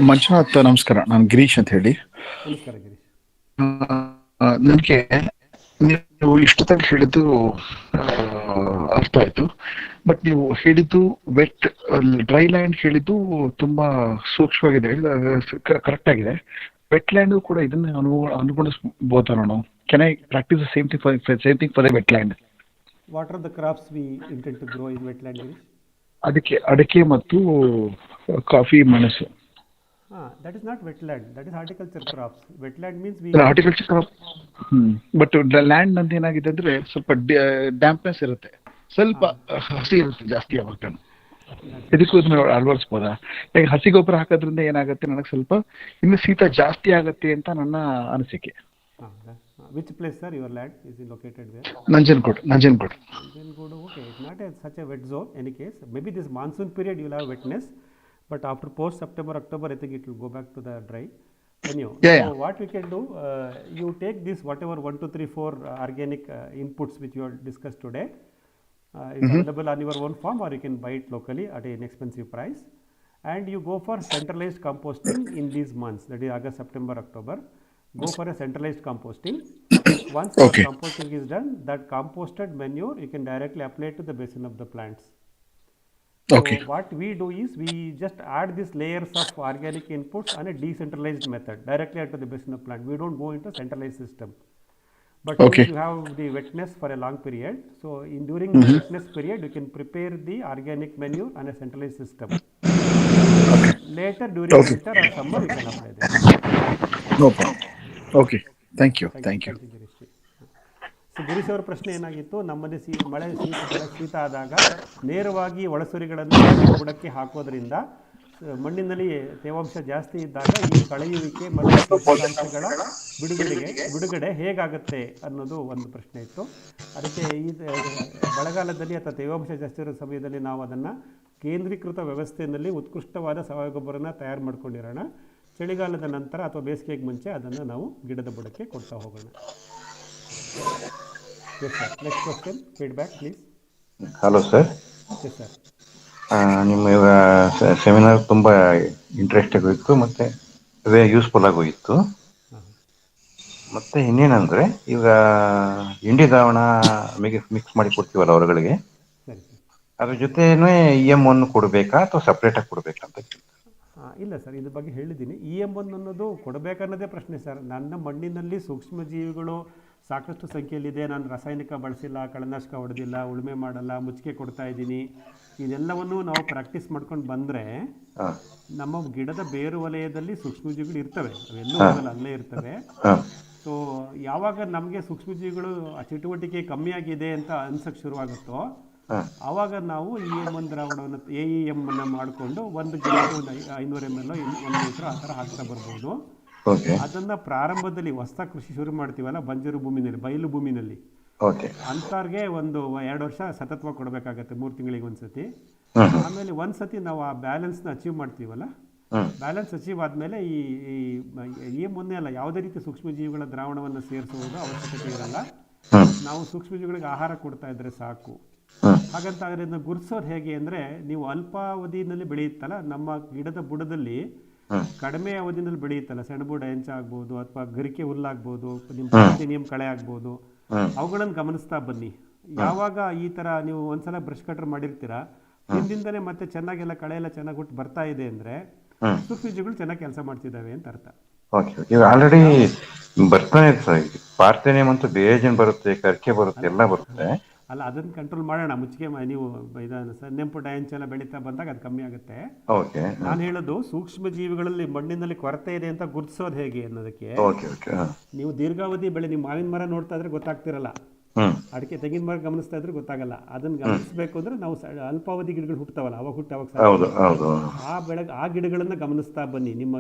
ಮಂಜುನಾಥ್, ನಮಸ್ಕಾರ. ನಾನು ಗಿರೀಶ್ ಅಂತ ಹೇಳಿ. ನಮಸ್ಕಾರ ಗಿರೀಶ್. ನನಗೆ ನೀವು ಇಷ್ಟೊತ್ತಾಗಿ ಹೇಳಿದ್ದು ಅರ್ಥ ಆಯ್ತು, ಬಟ್ ನೀವು ಹೇಳಿದ್ದು ಡ್ರೈ ಲ್ಯಾಂಡ್ ಹೇಳಿದ್ದು ತುಂಬಾ ಸೂಕ್ಷ್ಮವಾಗಿದೆ, ಕರೆಕ್ಟ್ ಆಗಿದೆ. ವೆಟ್ ಲ್ಯಾಂಡ್ ಕೂಡ ಇದನ್ನ ಅನುಗುಣಿಸಬಹುದಾ ನಾವು? Can I practice the same thing for the wet land? What are the crops we intend to grow in wet land, Girish? ಅದಕ್ಕೆ ಅಡಿಕೆ ಮತ್ತು ಕಾಫಿ, ಮೆಣಸು. That is not wetland, that is horticulture crops. Wetland means horticulture crop. But land ನಂದು ಏನಾಗಿದೆ ಅಂದ್ರೆ ಸ್ವಲ್ಪ dampness ಇರುತ್ತೆ, ಸ್ವಲ್ಪ ಹಸಿ ಇರುತ್ತೆ ಜಾಸ್ತಿ. ಯಾವಾಗ ಇದಕ್ಕೂ ಅಳವಡಿಸ್ಬೋದಾ? ಈಗ ಹಸಿ ಗೊಬ್ಬರ ಹಾಕೋದ್ರಿಂದ ಏನಾಗುತ್ತೆ, ನನಗೆ ಸ್ವಲ್ಪ ಇನ್ನು ಶೀತ ಜಾಸ್ತಿ ಆಗುತ್ತೆ ಅಂತ ನನ್ನ ಅನಿಸಿಕೆ. Which place, sir, your land is located where? Nanjangud. Okay, it's not such a wet zone. Any case, maybe this monsoon period you will have wetness, but after post September, October, I think it will go back to the dry. Anyhow, so what we can do, you take this whatever 1, 2, 3, 4 organic inputs which you have discussed today, is available on your own farm, or you can buy it locally at an inexpensive price, and you go for centralized composting in these months, that is August, September, October. Go for a centralized composting. Once the composting is done, that composted manure you can directly apply to the basin of the plants. So what we do is we just add these layers of organic inputs on a decentralized method directly to the basin of plant. We don't go into centralized system. But if you have the wetness for a long period, so during the wetness period you can prepare the organic manure on a centralized system. Later during winter or summer you can apply this. No problem. Okay, thank you. Girish. So Girish ಅವರ ಪ್ರಶ್ನೆ ಏನಾಗಿತ್ತು, ನಮ್ಮಲ್ಲಿ ಶೀತ ಆದಾಗ ನೇರವಾಗಿ ಒಳಸುರಿಗಳನ್ನು ಬುಡಕ್ಕೆ ಹಾಕೋದ್ರಿಂದ ಮಣ್ಣಿನಲ್ಲಿ ತೇವಾಂಶ ಜಾಸ್ತಿ ಇದ್ದಾಗ ಈ ಕಳೆಯುವಿಕೆ ಮತ್ತು ಪೋಷಕಾಂಶಗಳ ಬಿಡುಗಡೆ ಹೇಗಾಗುತ್ತೆ ಅನ್ನೋದು ಒಂದು ಪ್ರಶ್ನೆ ಇತ್ತು. ಅದಕ್ಕೆ ಈ ಮಳೆಗಾಲದಲ್ಲಿ ಅಥವಾ ತೇವಾಂಶ ಜಾಸ್ತಿ ಇರೋ ಸಮಯದಲ್ಲಿ ನಾವು ಅದನ್ನು ಕೇಂದ್ರೀಕೃತ ವ್ಯವಸ್ಥೆಯಲ್ಲಿ ಉತ್ಕೃಷ್ಟವಾದ ಸಾವಯವ ಗೊಬ್ಬರನ ತಯಾರು ಮಾಡ್ಕೊಂಡಿರೋಣ. ಚಳಿಗಾಲದ ನಂತರ ಅಥವಾ ಬೇಸಿಗೆಗೆ ಮುಂಚೆ ಅದನ್ನು ನಾವು ಗಿಡದ ಬುಡಕ್ಕೆ ಕೊಡ್ತಾ ಹೋಗೋಣ. Yes sir, next question, feedback please. Hello sir. Yes sir. ನಿಮ್ಮ ಸೆಮಿನಾರ್ ತುಂಬ ಇಂಟ್ರೆಸ್ಟಾಗಿ ಹೋಯಿತು ಮತ್ತು ಅದೇ ಯೂಸ್ಫುಲ್ ಆಗಿ ಹೋಗಿತ್ತು. ಮತ್ತು ಇನ್ನೇನಂದರೆ, ಈಗ ಹಿಂಡಿ ದ್ರಾವಣ ಮಿಕ್ಸ್ ಮಾಡಿ ಕೊಡ್ತೀವಲ್ಲ ಹೊರಗಳಿಗೆ, ಅದ್ರ ಜೊತೆನೇ EM1 ಕೊಡಬೇಕಾ ಅಥವಾ ಸಪ್ರೇಟಾಗಿ ಕೊಡಬೇಕಾ ಅಂತ? ಇಲ್ಲ ಸರ್, ಇದ್ರ ಬಗ್ಗೆ ಹೇಳಿದ್ದೀನಿ. EM1 ಅನ್ನೋದು ಕೊಡಬೇಕನ್ನೋದೇ ಪ್ರಶ್ನೆ ಸರ್. ನನ್ನ ಮಣ್ಣಿನಲ್ಲಿ ಸೂಕ್ಷ್ಮಜೀವಿಗಳು ಸಾಕಷ್ಟು ಸಂಖ್ಯೆಯಲ್ಲಿದೆ, ನಾನು ರಾಸಾಯನಿಕ ಬಳಸಿಲ್ಲ, ಕಳೆನಾಶಕ ಹೊಡೆದಿಲ್ಲ, ಉಳುಮೆ ಮಾಡಲ್ಲ, ಮುಚ್ಚಿಗೆ ಕೊಡ್ತಾ ಇದ್ದೀನಿ, ಇದೆಲ್ಲವನ್ನು ನಾವು ಪ್ರಾಕ್ಟೀಸ್ ಮಾಡ್ಕೊಂಡು ಬಂದರೆ ಹಾ ನಮ್ಮ ಗಿಡದ ಬೇರು ವಲಯದಲ್ಲಿ ಸೂಕ್ಷ್ಮಜೀವಿಗಳು ಇರ್ತವೆ, ಅವೆಲ್ಲೂ ಹೋಗಲ್ಲ, ಅಲ್ಲೇ ಇರ್ತವೆ. ಹಾ ಸೊ ಯಾವಾಗ ನಮಗೆ ಸೂಕ್ಷ್ಮಜೀವಿಗಳು ಚಟುವಟಿಕೆ ಕಮ್ಮಿ ಆಗಿದೆ ಅಂತ ಅನ್ಸಕ್ಕೆ ಶುರುವಾಗುತ್ತೋ ಹಾ ಆವಾಗ ನಾವು EM1 ದ್ರಾವಣವನ್ನು AEM ಅನ್ನು ಮಾಡಿಕೊಂಡು ಒಂದು ಗಿಡಕ್ಕೆ ಒಂದು 500 ml 1 ಲೀಟ್ರ್ ಆ ಥರ ಹಾಕ್ತಾ ಬರ್ಬೋದು. ಓಕೆ ಅದನ್ನು ಪ್ರಾರಂಭದಲ್ಲಿ ಹೊಸ ಕೃಷಿ ಶುರು ಮಾಡ್ತೀವಲ್ಲ ಬಂಜರು ಭೂಮಿನಲ್ಲಿ, ಬಯಲು ಭೂಮಿನಲ್ಲಿ, ಓಕೆ ಅಂಥವ್ರಿಗೆ ಒಂದು 2 ವರ್ಷ ಸತತವಾಗಿ ಕೊಡಬೇಕಾಗತ್ತೆ, 3 ತಿಂಗಳಿಗೆ ಒಂದ್ಸತಿ. ಹ್ಮ್ ಆಮೇಲೆ ಒಂದ್ಸತಿ ನಾವು ಆ ಬ್ಯಾಲೆನ್ಸ್ನ ಅಚೀವ್ ಮಾಡ್ತೀವಲ್ಲ, ಹ್ಮ್ ಬ್ಯಾಲೆನ್ಸ್ ಅಚೀವ್ ಆದಮೇಲೆ ಈ ಮೊನ್ನೆ ಅಲ್ಲ ಯಾವುದೇ ರೀತಿ ಸೂಕ್ಷ್ಮಜೀವಿಗಳ ದ್ರಾವಣವನ್ನು ಸೇರಿಸುವುದು ಅವಶ್ಯಕತೆ ಇರಲ್ಲ. ಹ್ಮ್ ನಾವು ಸೂಕ್ಷ್ಮಜೀವಿಗಳಿಗೆ ಆಹಾರ ಕೊಡ್ತಾ ಇದ್ರೆ ಸಾಕು. ಹ್ಮ್ ಹಾಗಂತ ಅದರಿಂದ ಗುರುತಿಸೋದು ಹೇಗೆ ಅಂದರೆ, ನೀವು ಅಲ್ಪಾವಧಿನಲ್ಲಿ ಬೆಳೆಯುತ್ತಲ್ಲ, ನಮ್ಮ ಗಿಡದ ಬುಡದಲ್ಲಿ ಹ್ಮ್ ಕಡಿಮೆ ಅವಧಿನಲ್ಲಿ ಬೆಳೆಯುತ್ತಲ್ಲ, ಸೆಣಬು ಡಯಂಚ ಆಗ್ಬೋದು ಅಥವಾ ಗರಿಕೆ ಹುಲ್ಲಾಗ್ಬೋದು, ನಿಮ್ಮ ಪಾರ್ಥೇನಿಯಂ ಕಳೆ ಆಗ್ಬೋದು, ಹ್ಮ್ ಅವುಗಳನ್ನು ಗಮನಿಸ್ತಾ ಬನ್ನಿ. ಯಾವಾಗ ಈ ಥರ ನೀವು ಒಂದ್ಸಲ ಬ್ರಷ್ ಕಟ್ರ್ ಮಾಡಿರ್ತೀರಾ, ಹಿಂದಿಂದನೇ ಮತ್ತೆ ಚೆನ್ನಾಗೆಲ್ಲ ಕಳೆ ಎಲ್ಲ ಚೆನ್ನಾಗಿ ಹುಟ್ಟು ಬರ್ತಾ ಇದೆ ಅಂದರೆ ಹ್ಮ್ ಸೂಕ್ಷ್ಮಜೀವಿಗಳು ಚೆನ್ನಾಗಿ ಕೆಲಸ ಮಾಡ್ತಿದ್ದಾವೆ ಅಂತ ಅರ್ಥ. ಓಕೆ ಓಕೆ ಇವಾಗ ಆಲ್ರೆಡಿ ಬರ್ತಾನೆ ಇದೆ ಸರ್. ಪಾರ್ಥೇನಿಯಂ ಅಂತೂ ಬೇಜನ್ ಬರುತ್ತೆ, ಕರ್ಕೆ ಬರುತ್ತೆ, ಎಲ್ಲ ಬರುತ್ತೆ. ಅಲ್ಲ, ಅದನ್ನು ಕಂಟ್ರೋಲ್ ಮಾಡೋಣ. ಮುಚ್ಚಿಗೆ ನೀವು ಇದನ್ನು ಸೆಣಬು ಡಯಂಚ ಎಲ್ಲ ಬೆಳೀತಾ ಬಂದಾಗ ಅದು ಕಮ್ಮಿ ಆಗುತ್ತೆ. ಓಕೆ ನಾನು ಹೇಳೋದು ಸೂಕ್ಷ್ಮಜೀವಿಗಳಲ್ಲಿ ಮಣ್ಣಿನಲ್ಲಿ ಕೊರತೆ ಇದೆ ಅಂತ ಗುರುತಿಸೋದು ಹೇಗೆ ಅನ್ನೋದಕ್ಕೆ, ಓಕೆ ಓಕೆ ನೀವು ದೀರ್ಘಾವಧಿ ಬೆಳೆ, ನೀವು ಮಾವಿನ ಮರ ನೋಡ್ತಾ ಇದ್ರೆ ಗೊತ್ತಾಗ್ತಿರಲ್ಲ, ಹ್ಮ್ ಅಡಿಕೆ ತೆಂಗಿನ ಮರ ಗಮನಿಸ್ತಾ ಇದ್ರೆ ಗೊತ್ತಾಗಲ್ಲ. ಅದನ್ನು ಗಮನಿಸಬೇಕು ಅಂದರೆ ನಾವು ಅಲ್ಪಾವಧಿ ಗಿಡಗಳು ಹುಟ್ಟುತ್ತವಲ್ಲ, ಅವಾಗ ಹುಟ್ಟು ಅವಾಗ ಹೌದು ಹೌದು ಆ ಗಿಡಗಳನ್ನು ಗಮನಿಸ್ತಾ ಬನ್ನಿ. ನಿಮ್ಮ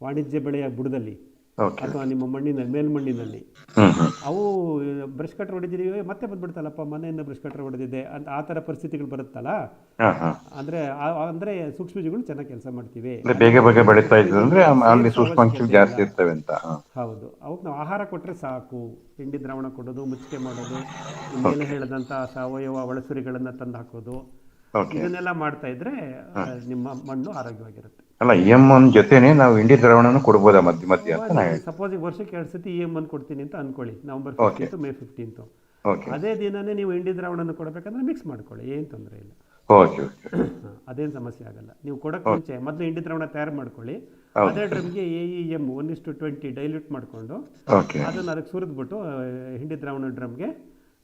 ವಾಣಿಜ್ಯ ಬೆಳೆಯ ಬುಡದಲ್ಲಿ ಓಕೆ ಅಥವಾ ನಿಮ್ಮ ಮಣ್ಣಿನಲ್ಲಿ, ಮೇಲ್ಮಣ್ಣಿನಲ್ಲಿ ಹ್ಮ್ ಹ್ಮ್ ಅವು ಬ್ರಷ್ ಕಟ್ರ್ ಹೊಡೆದಿದ್ದೀವಿ, ಮತ್ತೆ ಬಂದ್ಬಿಡ್ತಲ್ಲಪ್ಪ ಮನೆಯಿಂದ ಬ್ರಷ್ ಕಟ್ರ್ ಹೊಡೆದಿದೆ ಅಂತ ಆ ಥರ ಪರಿಸ್ಥಿತಿಗಳು ಬರುತ್ತಲ್ಲ, ಹಾ ಹಾ ಅಂದರೆ ಸೂಕ್ಷ್ಮಜೀವಿಗಳು ಚೆನ್ನಾಗಿ ಕೆಲಸ ಮಾಡ್ತೀವಿ. ಅಂದ್ರೆ ಬೇಗ ಬೇಗ ಬೆಳೀತಾ ಇದ್ರು ಅಂದ್ರೆ ಅಲ್ಲಿ ಸೂಕ್ಷ್ಮಾಂಶಗಳು ಜಾಸ್ತಿ ಇರ್ತವೆ ಅಂತ. ಹೌದು, ಅವಕ್ಕೆ ನಾವು ಆಹಾರ ಕೊಟ್ಟರೆ ಸಾಕು. ಹಿಂಡಿ ದ್ರಾವಣ ಕೊಡೋದು, ಮುಚ್ಚಿಗೆ ಮಾಡೋದು, ಮೇಲೆ ಹೇಳಿದಂಥ ಸಾವಯವ ಒಳಸುರಿಗಳನ್ನು ತಂದು ಹಾಕೋದು, ಓಕೆ ಇದನ್ನೆಲ್ಲ ಮಾಡ್ತಾ ಇದ್ರೆ ನಿಮ್ಮ ಮಣ್ಣು ಆರೋಗ್ಯವಾಗಿರುತ್ತೆ. ಅಲ್ಲ EM1 ಜೊತೆನೆ ನಾವು ಇಂಡಿ ದ್ರಾವಣನು ಕೊಡ್ಬೋದಾ ಮಧ್ಯ ಮಧ್ಯ ಅಂತ ನಾ ಹೇಳಿ. ಸಪೋಸ್ ಈಗ ವರ್ಷಕ್ಕೆ 2 ಸತಿ EM1 ಕೊಡ್ತೀನಿ ಅಂತ ಅನ್ಕೊಳ್ಳಿ, November 15th May 15th. Okay ಅದೇ ದಿನನೇ ನೀವು ಇಂಡಿ ದ್ರಾವಣನ ಕೊಡಬೇಕಂದ್ರೆ ಮಿಕ್ಸ್ ಮಾಡ್ಕೊಳ್ಳಿ, ಏನು ತೊಂದರೆ ಇಲ್ಲ. ಓಕೆ ಓಕೆ ಅದೇನು ಸಮಸ್ಯೆ ಆಗಲ್ಲ. ನೀವು ಕೊಡೋಕ್ಕೆ ಮುಂಚೆ ಮೊದಲು ಇಂಡಿ ದ್ರಾವಣ ತಯಾರು ಮಾಡ್ಕೊಳ್ಳಿ. ಅದೇ ಡ್ರಮ್ಗೆ AEM 1:20 ಡೈಲ್ಯೂಟ್ ಮಾಡಿಕೊಂಡು ಓಕೆ ಅದನ್ನು ಅದಕ್ಕೆ ಸುರಿದ್ಬಿಟ್ಟು ಹಿಂಡಿ ದ್ರಾವಣ ಡ್ರಮ್ಗೆ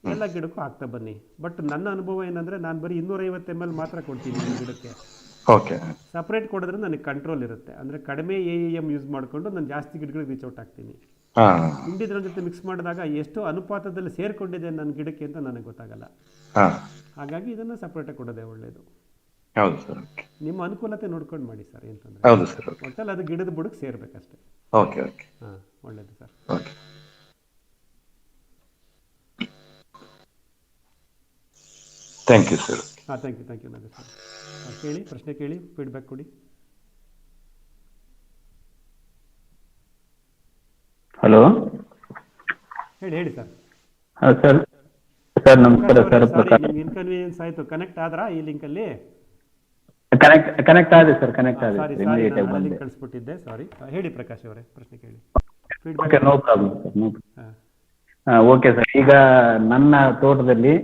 ಎಲ್ಲ ಗಿಡಕ್ಕೂ ಹಾಕ್ತಾ ಬನ್ನಿ. ಬಟ್ ನನ್ನ ಅನುಭವ ಏನಂದರೆ, ನಾನು ಬರೀ 250 ml ಮಾತ್ರ ಕೊಡ್ತೀನಿ ಈ ಗಿಡಕ್ಕೆ. ಓಕೆ ಸಪ್ರೇಟ್ ಕೊಡಿದ್ರೆ ನನಗೆ ಕಂಟ್ರೋಲ್ ಇರುತ್ತೆ. ಅಂದರೆ ಕಡಿಮೆ AEM ಯೂಸ್ ಮಾಡಿಕೊಂಡು ನಾನು ಜಾಸ್ತಿ ಗಿಡಗಳಿಗೆ ರೀಚ್ ಔಟ್ ಆಗ್ತೀನಿ. ಹಾ ಹಿಂಡಿದ್ರ ಜೊತೆ ಮಿಕ್ಸ್ ಮಾಡಿದಾಗ ಎಷ್ಟು ಅನುಪಾತದಲ್ಲಿ ಸೇರಿಕೊಂಡಿದೆ ನನ್ನ ಗಿಡಕ್ಕೆ ಅಂತ ನನಗೆ ಗೊತ್ತಾಗಲ್ಲ. ಹಾ ಹಾಗಾಗಿ ಇದನ್ನು ಸಪ್ರೇಟಾಗಿ ಕೊಡೋದೇ ಒಳ್ಳೆಯದು. ಹೌದು ಸರ್. ನಿಮ್ಮ ಅನುಕೂಲತೆ ನೋಡ್ಕೊಂಡು ಮಾಡಿ ಸರ್, ಏನು ತೊಂದರೆ. ಹೌದು ಸರ್. ಓಕೆ ಒಟ್ಟಲ್ಲಿ ಅದು ಗಿಡದ ಬುಡಕ್ಕೆ ಸೇರಬೇಕಷ್ಟೇ. ಓಕೆ ಓಕೆ ಹಾಂ, ಒಳ್ಳೆಯದು ಸರ್. Okay thank you sir. ಹಾಂ, ಥ್ಯಾಂಕ್ ಯು ನಾಗೇಶ್ ಸರ್. ಕೇಳಿ, ಪ್ರಶ್ನೆ ಕೇಳಿ, ಫೀಡ್ಬ್ಯಾಕ್ ಕೊಡಿ. ಹಲೋ, ಹೇಳಿ ಸರ್. ಸರ್ ಸರ್ ನಮಸ್ಕಾರ ಸರ್. ಸಾರಿ, ನಿಮ್ಗೆ ಇನ್ಕನ್ವೀನಿಯನ್ಸ್ ಆಯಿತು. ಕನೆಕ್ಟ್ ಆದ್ರಾ ಈ ಲಿಂಕಲ್ಲಿ? ಕನೆಕ್ಟ್ ಆಗಿದೆ ಸರ್, ಕನೆಕ್ಟ್ ಆಗಿದೆ. ಸಾರಿ, ನಾನು ಲಿಂಕ್ ಕಳಿಸ್ಬಿಟ್ಟಿದ್ದೆ, ಸಾರಿ. ಹೇಳಿ ಪ್ರಕಾಶ್ ಅವರೇ, ಪ್ರಶ್ನೆ ಕೇಳಿ. Okay, no problem sir, no. ಹಾಂ, ಓಕೆ ಸರ್. ಈಗ ನನ್ನ ತೋಟದಲ್ಲಿ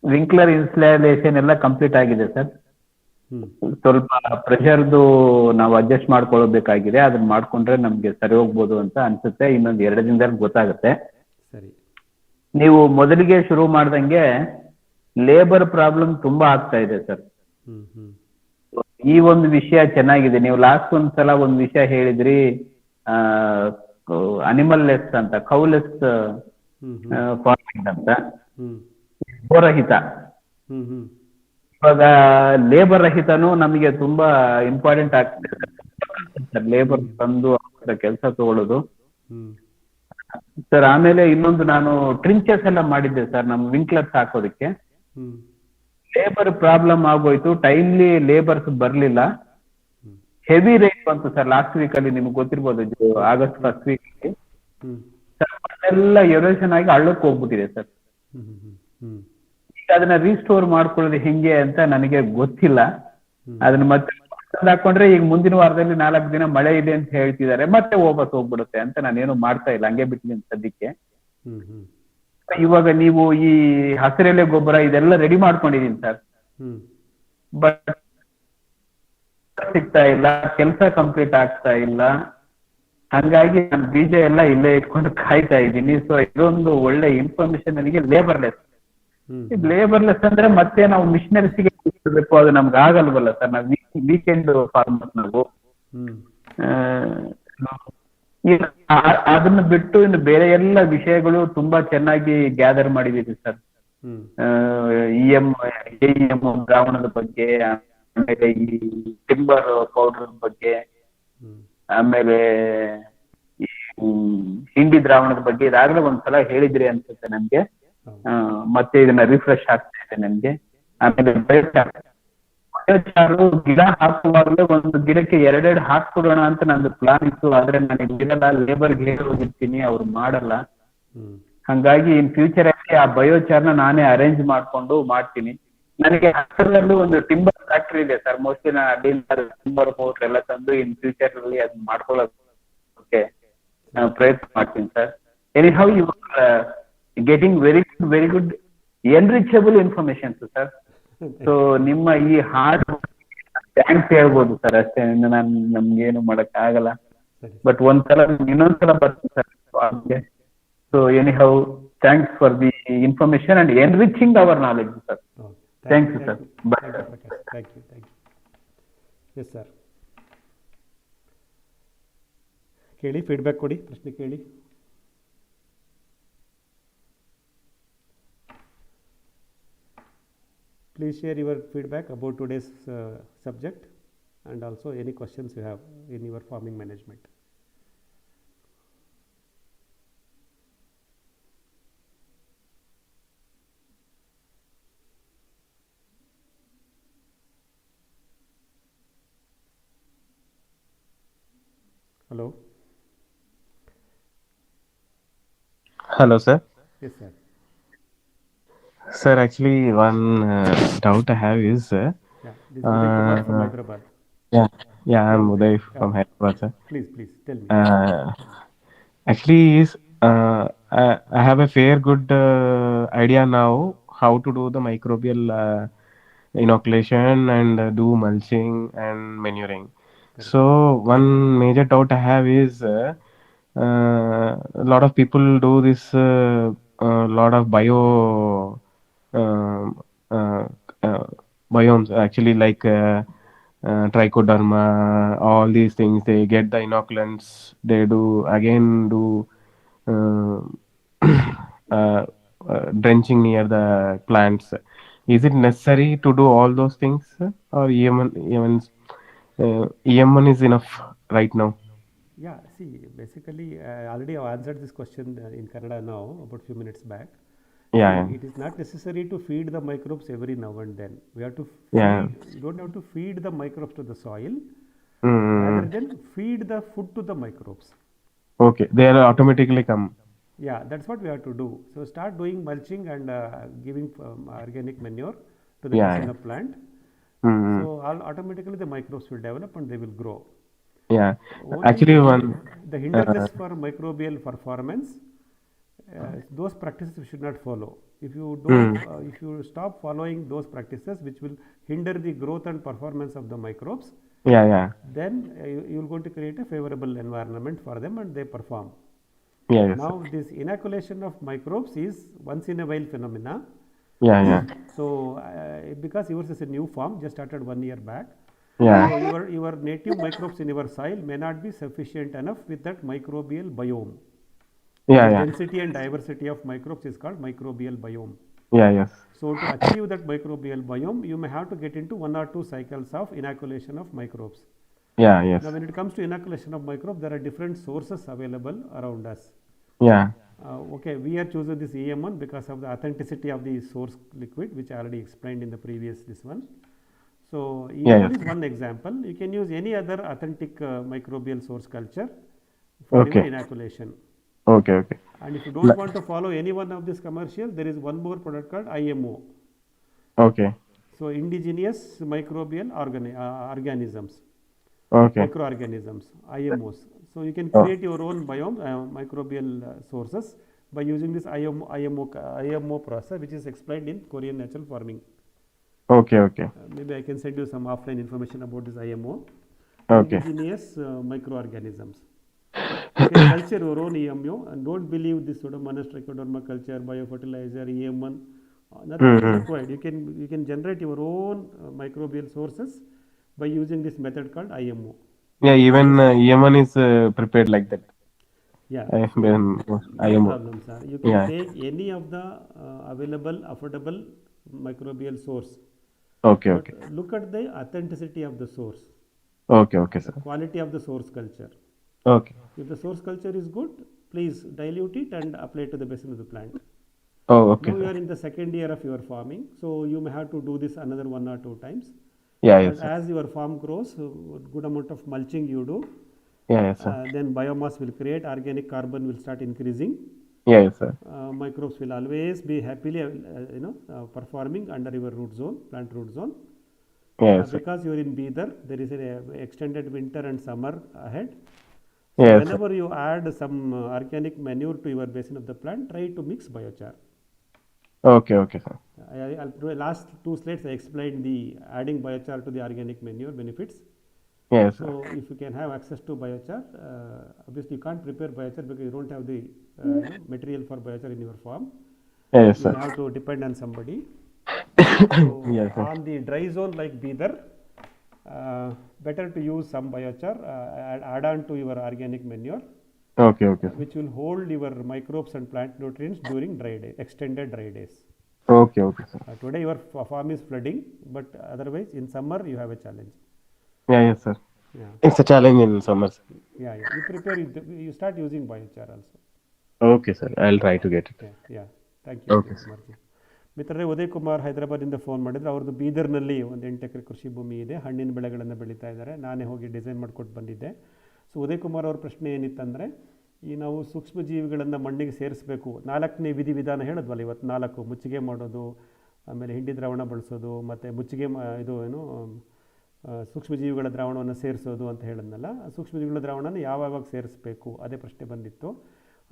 ವಿಂಕ್ಲರ್ ಇನ್ಸ್ಟಾಲೇಷನ್ ಎಲ್ಲ ಕಂಪ್ಲೀಟ್ ಆಗಿದೆ ಸರ್. ಸ್ವಲ್ಪ ಪ್ರೆಷರ್ದು ನಾವು ಅಡ್ಜಸ್ಟ್ ಮಾಡ್ಕೊಳ್ಬೇಕಾಗಿದೆ. ಅದನ್ನ ಮಾಡ್ಕೊಂಡ್ರೆ ನಮ್ಗೆ ಸರಿ ಹೋಗ್ಬೋದು ಅಂತ ಅನ್ಸುತ್ತೆ. ಇನ್ನೊಂದು 2 ದಿನದಲ್ಲಿ ಗೊತ್ತಾಗುತ್ತೆ. ಸರಿ. ನೀವು ಮೊದಲಿಗೆ ಶುರು ಮಾಡ್ದಂಗೆ ಲೇಬರ್ ಪ್ರಾಬ್ಲಮ್ ತುಂಬಾ ಆಗ್ತಾ ಇದೆ ಸರ್. ಈ ಒಂದು ವಿಷಯ ಚೆನ್ನಾಗಿದೆ. ನೀವು ಲಾಸ್ಟ್ ಒಂದ್ಸಲ ಒಂದು ವಿಷಯ ಹೇಳಿದ್ರಿ, ಅನಿಮಲ್ ಲೆಸ್ ಅಂತ, ಕೌಲೆಸ್ ಫಾರ್ಮಿಂಗ್ ಅಂತ, ಗೋರಹಿತ. ಇವಾಗ ಲೇಬರ್ ರಹಿತನೂ ನಮಗೆ ತುಂಬಾ ಇಂಪಾರ್ಟೆಂಟ್ ಆಗ್ತದೆ ಸರ್. ಲೇಬರ್ ತಂದು ಕೆಲಸ ತಗೊಳ್ಳೋದು ಸರ್. ಆಮೇಲೆ ಇನ್ನೊಂದು, ನಾನು ಟ್ರಿಂಚಸ್ ಎಲ್ಲ ಮಾಡಿದ್ದೆ ಸರ್ ನಮ್ಮ ವಿಂಕ್ಲರ್ಸ್ ಹಾಕೋದಕ್ಕೆ. ಲೇಬರ್ ಪ್ರಾಬ್ಲಮ್ ಆಗೋಯ್ತು, ಟೈಮ್ಲಿ ಲೇಬರ್ಸ್ ಬರ್ಲಿಲ್ಲ. ಹೆವಿ ರೈನ್ ಬಂತು ಸರ್ ಲಾಸ್ಟ್ ವೀಕ್ ಅಲ್ಲಿ, ನಿಮ್ಗೆ ಗೊತ್ತಿರ್ಬೋದು, ಆಗಸ್ಟ್ ಫಸ್ಟ್ ವೀಕ್ ಅಲ್ಲಿ ಎಲ್ಲ ಎರೋಷನ್ ಆಗಿ ಹಳ್ಳಕ್ಕೆ ಹೋಗ್ಬಿಟ್ಟಿದೆ ಸರ್. ಈಗ ಅದನ್ನ ರೀಸ್ಟೋರ್ ಮಾಡ್ಕೊಳ್ಳೋದು ಹೆಂಗೆ ಅಂತ ನನಗೆ ಗೊತ್ತಿಲ್ಲ. ಅದನ್ನ ಮತ್ತೆ ಹಾಕೊಂಡ್ರೆ ಈಗ ಮುಂದಿನ ವಾರದಲ್ಲಿ 4 ದಿನ ಮಳೆ ಇದೆ ಅಂತ ಹೇಳ್ತಿದ್ದಾರೆ, ಮತ್ತೆ ವಾಪಸ್ ಹೋಗ್ಬಿಡುತ್ತೆ ಅಂತ ನಾನೇನು ಮಾಡ್ತಾ ಇಲ್ಲ, ಹಂಗೆ ಬಿಟ್ಟಿದ್ದೀನಿ ಸದ್ಯಕ್ಕೆ. ಇವಾಗ ನೀವು ಈ ಹಸಿರೆಲೆ ಗೊಬ್ಬರ ಇದೆಲ್ಲ ರೆಡಿ ಮಾಡ್ಕೊಂಡಿದೀನಿ ಸರ್, ಬಟ್ ಸಿಗ್ತಾ ಇಲ್ಲ, ಕೆಲಸ ಕಂಪ್ಲೀಟ್ ಆಗ್ತಾ ಇಲ್ಲ. ಹಂಗಾಗಿ ನಾನು ಬೀಜ ಎಲ್ಲ ಇಲ್ಲೇ ಇಟ್ಕೊಂಡು ಕಾಯ್ತಾ ಇದ್ದೀನಿ. ಸೊ ಇದೊಂದು ಒಳ್ಳೆ ಇನ್ಫಾರ್ಮೇಶನ್ ನನಗೆ. ಲೇಬರ್ಲೆಸ್ ಇದು ಲೇಬರ್ಲೆಸ್ ಅಂದ್ರೆ ಮತ್ತೆ ನಾವು ಮಿಷನರಿಸಿಗೆ ಇರಬೇಕು, ಅದು ನಮ್ಗೆ ಆಗಲ್ವಲ್ಲ ಸರ್. ನಾವು ವೀಕೆಂಡ್ ಫಾರ್ಮರ್ ನಾವು. ಈಗ ಅದನ್ನ ಬಿಟ್ಟು ಇನ್ನು ಬೇರೆ ಎಲ್ಲ ವಿಷಯಗಳು ತುಂಬಾ ಚೆನ್ನಾಗಿ ಗ್ಯಾದರ್ ಮಾಡಿದೀವಿ ಸರ್. ಎಇಎಂ ದ್ರಾವಣದ ಬಗ್ಗೆ, ಆಮೇಲೆ ಈ ಟಿಂಬರ್ ಪೌಡರ್ ಬಗ್ಗೆ, ಆಮೇಲೆ ಈ ಹಿಂಡಿ ದ್ರಾವಣದ ಬಗ್ಗೆ ಇದಾಗಲೇ ಒಂದ್ಸಲ ಹೇಳಿದ್ರಿ ಅನ್ಸುತ್ತೆ ನನ್ಗೆ. ಮತ್ತೆ ಇದನ್ನ ರಿಫ್ರೆಶ್ ಆಗ್ತಾ ಇದೆ ನನ್ಗೆ. ಆಮೇಲೆ ಬಯೋಚಾರು ಗಿಡ ಹಾಕುವಾಗಲೇ ಒಂದು ಗಿಡಕ್ಕೆ 2 ಹಾಕ್ಬಿಡೋಣ ಅಂತ ನಂದು ಪ್ಲಾನ್ ಇತ್ತು. ಆದ್ರೆ ನನಗೆ ಗಿಡದ ಲೇಬರ್ಗೆ ಹೇಳಿ ಹೋಗಿರ್ತೀನಿ, ಅವ್ರು ಮಾಡಲ್ಲ. ಹಂಗಾಗಿ ಇನ್ ಫ್ಯೂಚರ್ ಅಲ್ಲಿ ಆ ಬಯೋಚಾರ್ನ ನಾನೇ ಅರೇಂಜ್ ಮಾಡ್ಕೊಂಡು ಮಾಡ್ತೀನಿ. ನನಗೆ ಹತ್ತಿರದಲ್ಲೂ ಒಂದು ಟಿಂಬರ್ ಫ್ಯಾಕ್ಟ್ರಿ ಇದೆ ಸರ್. ಮೋಸ್ಟ್ಲಿ ನಾನು ಅಲ್ಲಿಂದ ಟಿಂಬರ್ ಪೌಡರ್ ಎಲ್ಲ ತಂದು ಇನ್ ಫ್ಯೂಚರ್ ಅಲ್ಲಿ ಅದನ್ನ ಮಾಡ್ಕೊಳ್ಳೋಕೆ ಪ್ರಯತ್ನ ಮಾಡ್ತೀನಿ sir. Anyhow you getting very good enrichable information sir. So ನಿಮ್ಮ ಈ ಹಾರ್ಡ್ ಥ್ಯಾಂಕ್ಸ್ ಹೇಳ್ಬೋದು ಸರ್, ಅಷ್ಟೇ. ನಮ್ಗೇನು ಮಾಡಕ್ ಆಗಲ್ಲ. ಬಟ್ ಒಂದ್ಸಲ ಇನ್ನೊಂದ್ಸಲ ಬರ್ತೀನಿ sir. So anyhow thanks for the information and enriching our knowledge sir. Thank you sir. Bye sir. Thank you. Yes sir, ಕೇಳಿ, ಫೀಡ್ಬ್ಯಾಕ್ ಕೊಡಿ, ಪ್ರಶ್ನೆ ಕೇಳಿ. Please share your feedback about today's subject and also any questions you have in your farming management. Hello. Hello, sir. Yes, sir. Sir, actually, one doubt I have is, Yeah, this is Uday Kumar from Hyderabad. I'm Uday from Hyderabad, sir. Please tell me. Actually, I have a fair good idea now how to do the microbial inoculation and do mulching and manuring. So, one major doubt I have is, a lot of people do this lot of biomes, actually, like trichoderma, all these things. They get the inoculants, they do drenching near the plants. Is it necessary to do all those things, or EM1 is enough right now? Yeah, see, basically, already I answered this question in Kannada now, about few minutes back. Yeah. It is not necessary to feed the microbes every now and then. We have to you don't have to feed the microbes to the soil, rather than feed the food to the microbes. Okay, they will automatically come. Yeah, that's what we have to do. So start doing mulching and giving organic manure to the base of the plant. So automatically the microbes will develop and they will grow. Yeah, Only actually the hindrance for microbial performance, those practices we should not follow. If you don't, if you stop following those practices which will hinder the growth and performance of the microbes, then you are going to create a favorable environment for them and they perform. Yes. Now this inoculation of microbes is once in a while phenomena. So because yours is a new farm, just started 1 year back. So your native microbes in your soil may not be sufficient enough with that microbial biome. The density and diversity of microbes is called microbial biome. So to achieve that microbial biome, you may have to get into 1 or 2 cycles of inoculation of microbes. Now when it comes to inoculation of microbes, there are different sources available around us. Okay, we are choosing this EM1 because of the authenticity of the source liquid, which I already explained in the previous this one. So EM1 is one example. You can use any other authentic microbial source culture for your inoculation. Okay. And if you don't want to follow any one of these commercials, there is one more product called IMO. Okay. So indigenous microbial organisms. Okay. Microorganisms, IMOs. So you can create your own biome, microbial sources by using this IMO process, which is explained in Korean natural farming. Okay. Maybe I can send you some offline information about this IMO. Okay. Indigenous microorganisms. You can culture your own EMO and don't believe this Pseudomonas trichoderma culture, biofertilizer, EM1. Nothing is required. You can generate your own microbial sources by using this method called IMO. Yeah, even Yemen is prepared like that. Yeah, I so am no problem, sir. You can Yeah. take any of the available affordable microbial source, Okay, but okay, look at the authenticity of the source, okay, sir. quality of the source culture. Okay. If the source culture is good, please dilute it and apply it to the basin of the plant. Oh, okay, Now you sir. are in the second year of your farming, so you may have to do this another 1 or 2 times. Yeah, But yes, sir. as your farm grows, good amount of mulching you do, Yeah, yes, sir. then biomass will create, organic carbon will start increasing. Yeah, yes, sir. Microbes will always be happily performing under your root zone, plant root zone. Yeah, yes, sir. Because you are in Bidar, there is an extended winter and summer ahead. So Yes, sir. whenever you add some organic manure to your basin of the plant, try to mix biochar. Okay, sir. Last 2 slides I explained the adding biochar to the organic manure benefits. Yes, sir. So if you can have access to biochar, obviously you can't prepare biochar because you don't have the material for biochar in your farm. Yes, You sir. may have to depend on somebody. So Yes, sir. on the dry zone like Bidar, better to use some biochar, add on to your organic manure, Okay, sir. which will hold your microbes and plant nutrients during dry day, extended dry days. Okay, sir. Today your farm is flooding, but otherwise in summer you have a challenge. Yeah, yes, sir. Yeah, It's a challenge in summer, sir. yeah. You prepare, you start using biochar also. Okay, sir. I'll try to get it. Yeah. Thank you, Okay, Uday Kumar G. ಮಿತ್ರರೇ, Uday Kumar ಹೈದರಾಬಾದಿಂದ phone ಮಾಡಿದ್ರು. ಅವ್ರದ್ದು ಬೀದರ್ನಲ್ಲಿ ಒಂದು 8 ಎಕರೆ ಕೃಷಿ ಭೂಮಿ ಇದೆ, ಹಣ್ಣಿನ ಬೆಳೆಗಳನ್ನು ಬೆಳೀತಾ ಇದ್ದಾರೆ. ನಾನೇ ಹೋಗಿ ಡಿಸೈನ್ ಮಾಡಿಕೊಟ್ಟು ಬಂದಿದ್ದೆ. ಸೊ ಉದಯ್ ಕುಮಾರ್ ಅವ್ರ ಪ್ರಶ್ನೆ ಏನಿತ್ತಂದರೆ, ಈ ನಾವು ಸೂಕ್ಷ್ಮ ಜೀವಿಗಳನ್ನು ಮಣ್ಣಿಗೆ ಸೇರಿಸಬೇಕು, 4ನೇ ವಿಧಾನ ಹೇಳಿದ್ವಲ್ಲ ಇವತ್ತು, 4 ಮುಚ್ಚಿಗೆ ಮಾಡೋದು, ಆಮೇಲೆ ಹಿಂಡಿ ದ್ರಾವಣ ಬಳಸೋದು, ಮತ್ತು ಮುಚ್ಚಿಗೆ ಇದು ಏನು ಸೂಕ್ಷ್ಮಜೀವಿಗಳ ದ್ರಾವಣವನ್ನು ಸೇರಿಸೋದು ಅಂತ ಹೇಳಿದ್ನಲ್ಲ. ಸೂಕ್ಷ್ಮಜೀವಿಗಳ ದ್ರಾವಣನ ಯಾವಾಗ ಸೇರಿಸಬೇಕು, ಅದೇ ಪ್ರಶ್ನೆ ಬಂದಿತ್ತು.